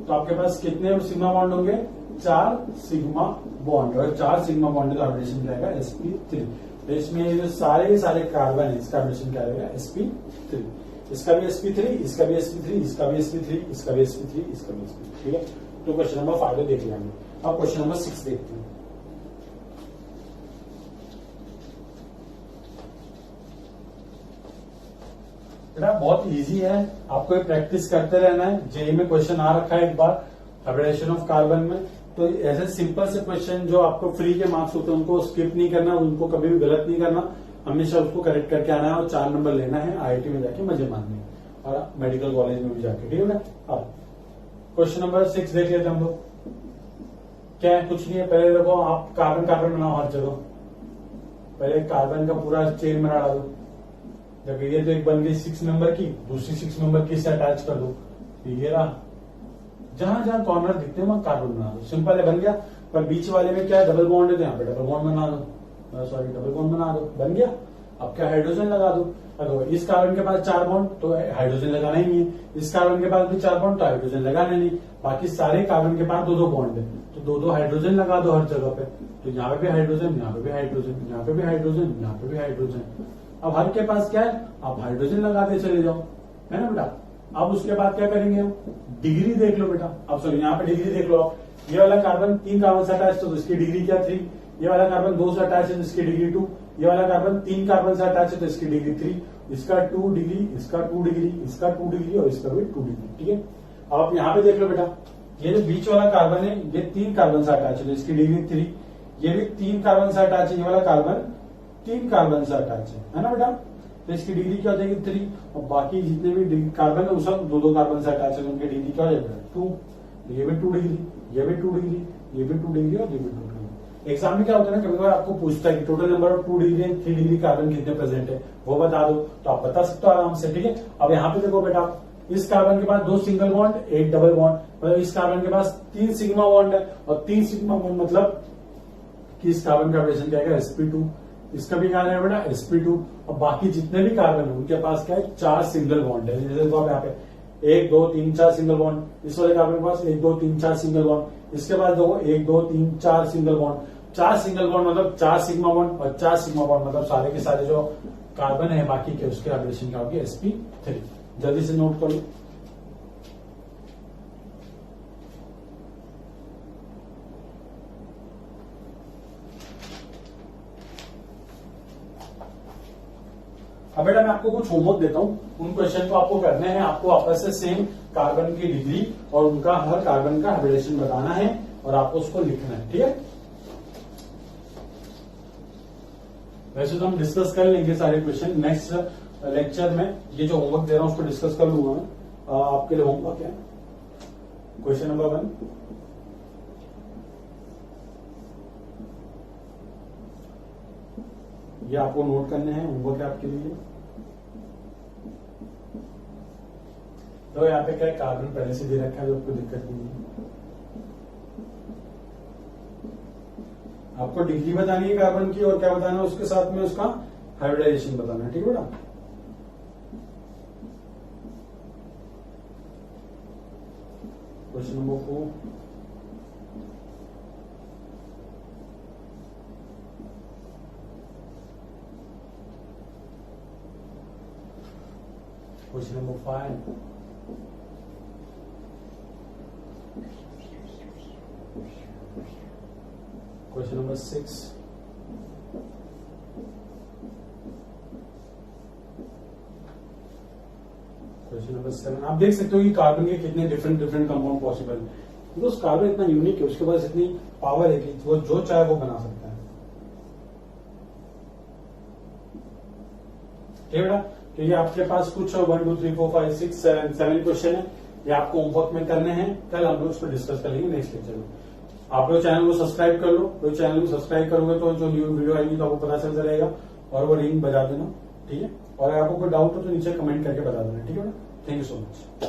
तो आपके पास कितने सिग्मा बॉन्ड होंगे, 4 सिग्मा बॉन्ड। और 4 सिग्मा बॉन्ड का हाइब्रिडेशन क्या आएगा, sp3। तो इसमें ये जो सारे कार्बन है इसका हाइब्रिडेशन क्या आएगा, sp3। इसका भी sp3, इसका भी sp3, इसका भी sp3, इसका भी sp3, इसका भी sp3। ठीक है, तो क्वेश्चन नंबर 5 देख लेंगे। अब क्वेश्चन नंबर 6 देखते हैं। बेटा बहुत इजी है, आपको प्रैक्टिस करते रहना है। जेई में क्वेश्चन आ रखा है एक बार हाइब्रिडेशन ऑफ कार्बन में, तो ऐसे सिंपल से क्वेश्चन जो आपको फ्री के मार्क्स होते हैं उनको स्किप नहीं करना, उनको कभी भी गलत नहीं करना, हमेशा उसको करेक्ट करके आना है और 4 नंबर लेना है, IIT में जाके मजे मारने और मेडिकल कॉलेज में भी जाके। ठीक है ना। अब क्वेश्चन नंबर 6 देख लेते हम लोग। क्या है, कुछ नहीं है, पहले देखो आप कार्बन कार्बन बनाओ हर जगह, पहले कार्बन का पूरा चेन बना डालो। जब ये तो एक बन गई 6 नंबर की, दूसरी 6 नंबर की से अटैच कर दो, ये रहा, जहां जहां कॉर्नर दिखते हैं वहां कार्बन बना दो, सिंपल है, बन गया। पर बीच वाले में क्या है, डबल बॉन्ड है, तो यहाँ पे डबल बॉन्ड बना दो, सॉरी डबल बॉन्ड बना दो, बन गया। अब क्या, हाइड्रोजन लगा दो। अगर इस कार्बन के पास 4 बॉन्ड तो हाइड्रोजन लगाना ही नहीं है, इस कार्बन के पास भी 4 बॉन्ड तो हाइड्रोजन लगाना नहीं, बाकी सारे कार्बन के पास 2-2 बॉन्ड है, तो 2-2 हाइड्रोजन लगा दो हर जगह पे। तो यहाँ पे भी हाइड्रोजन, यहाँ पे भी हाइड्रोजन, यहाँ पे भी हाइड्रोजन, यहाँ पे भी हाइड्रोजन। अब हर के पास क्या है, आप हाइड्रोजन लगाते चले जाओ, है ना बेटा। अब उसके बाद क्या करेंगे हम, डिग्री देख लो बेटा। अब सॉरी यहाँ पे डिग्री देख लो आप, ये वाला कार्बन 3 कार्बन से अटैच तो इसकी डिग्री क्या 3, ये वाला कार्बन 2 से अटैच है तो इसकी डिग्री 2, ये वाला कार्बन 3 कार्बन से अटैच है तो इसकी डिग्री 3, इसका 2 डिग्री, इसका 2 डिग्री, इसका 2 डिग्री और इसका भी 2 डिग्री। ठीक है, अब आप यहाँ पे देख लो बेटा, ये जो बीच वाला कार्बन है ये 3 कार्बन से अटैच है तो इसकी डिग्री 3, ये भी 3 कार्बन से अटैच है, ये वाला कार्बन 3 कार्बन से अटैच है ना बेटा। तो इसकी डिग्री क्या हो जाएगी 3, और बाकी जितने भी कार्बन है वो सब 2-2 कार्बन से अटैच है, उनकी डिग्री क्या हो जाएगा 2। ये भी 2 डिग्री, ये भी 2 डिग्री, ये भी 2 डिग्री और ये भी 2 डिग्री। एग्जाम में क्या होता है ना, कभी कभार आपको पूछता है कि total number of 2 degree and 3 degree carbon कितने प्रेजेंट है, वो बता दो, तो आप बता सकते हो आराम से। ठीक है, अब यहाँ पे देखो बेटा, इस कार्बन के पास 2 सिंगल बॉन्ड, 1 डबल बॉन्ड, मतलब इस कार्बन के पास 3 सिग्मा बॉन्ड है, और 3 सिग्मा बॉन्ड मतलब कि इस कार्बन का हाइब्रिडेशन क्या है sp2, इसका भी क्या है बेटा sp2, और बाकी जितने भी कार्बन है उनके पास क्या है 4 सिंगल बॉन्ड है। जैसे तो आप यहाँ पे 1 2 3 4 सिंगल बॉन्ड, इस वाले कार्बन के पास 1 2 3 4 सिंगल बॉन्ड, इसके पास देखो 1 2 3 4 सिंगल बॉन्ड, 4 सिंगल बॉन्ड मतलब 4 सिग्मा बॉन्ड, और 4 सिग्मा बॉन्ड मतलब सारे के सारे जो कार्बन है बाकी के उसके हाइब्रिडेशन क्या होगी sp3। जल्दी से नोट कर लो। अब बेटा मैं आपको कुछ होमवर्क देता हूं, उन क्वेश्चन को आपको करने हैं, आपको आपस से सेम कार्बन की डिग्री और उनका हर कार्बन का हाइब्रिडेशन बताना है और आपको उसको लिखना है। ठीक है, वैसे तो हम डिस्कस कर लेंगे सारे क्वेश्चन नेक्स्ट लेक्चर में, ये जो होमवर्क दे रहा हूं उसको डिस्कस कर लूंगा मैं। आपके लिए होमवर्क है क्वेश्चन नंबर 1, ये आपको नोट करने हैं, होमवर्क है आपके लिए। तो यहाँ पे क्या है, कार्बन पहले से दे रखा है, आपको दिक्कत नहीं है। आपको डिग्री बतानी है कार्बन की और क्या बताना है उसके साथ में उसका हाइब्रिडाइजेशन बताना है। ठीक है बेटा, question number 4, question number 5, question number 6, question number 7। आप देख सकते हो कि कार्बन के कितने डिफरेंट डिफरेंट कंपाउंड पॉसिबल है, बिकॉज कार्बन इतना यूनिक है, उसके पास इतनी पावर है कि वो जो चाहे वो बना सकता है। ठीक है बेटा, तो ये आपके पास कुछ 1 2 3 4 5 6 7 क्वेश्चन है, ये आपको होमवर्क में करने हैं, कल हम लोग उसको डिस्कस कर लेंगे नेक्स्ट लेक्चर में। आप लोग चैनल को सब्सक्राइब कर लो, तो चैनल को सब्सक्राइब करोगे तो जो न्यू वीडियो आएगी तो आपको पता चलता रहेगा, और वो रिंग बजा देना। ठीक है, और अगर आपको कोई डाउट हो तो नीचे कमेंट करके बता देना। ठीक है बेटा, थैंक यू सो मच।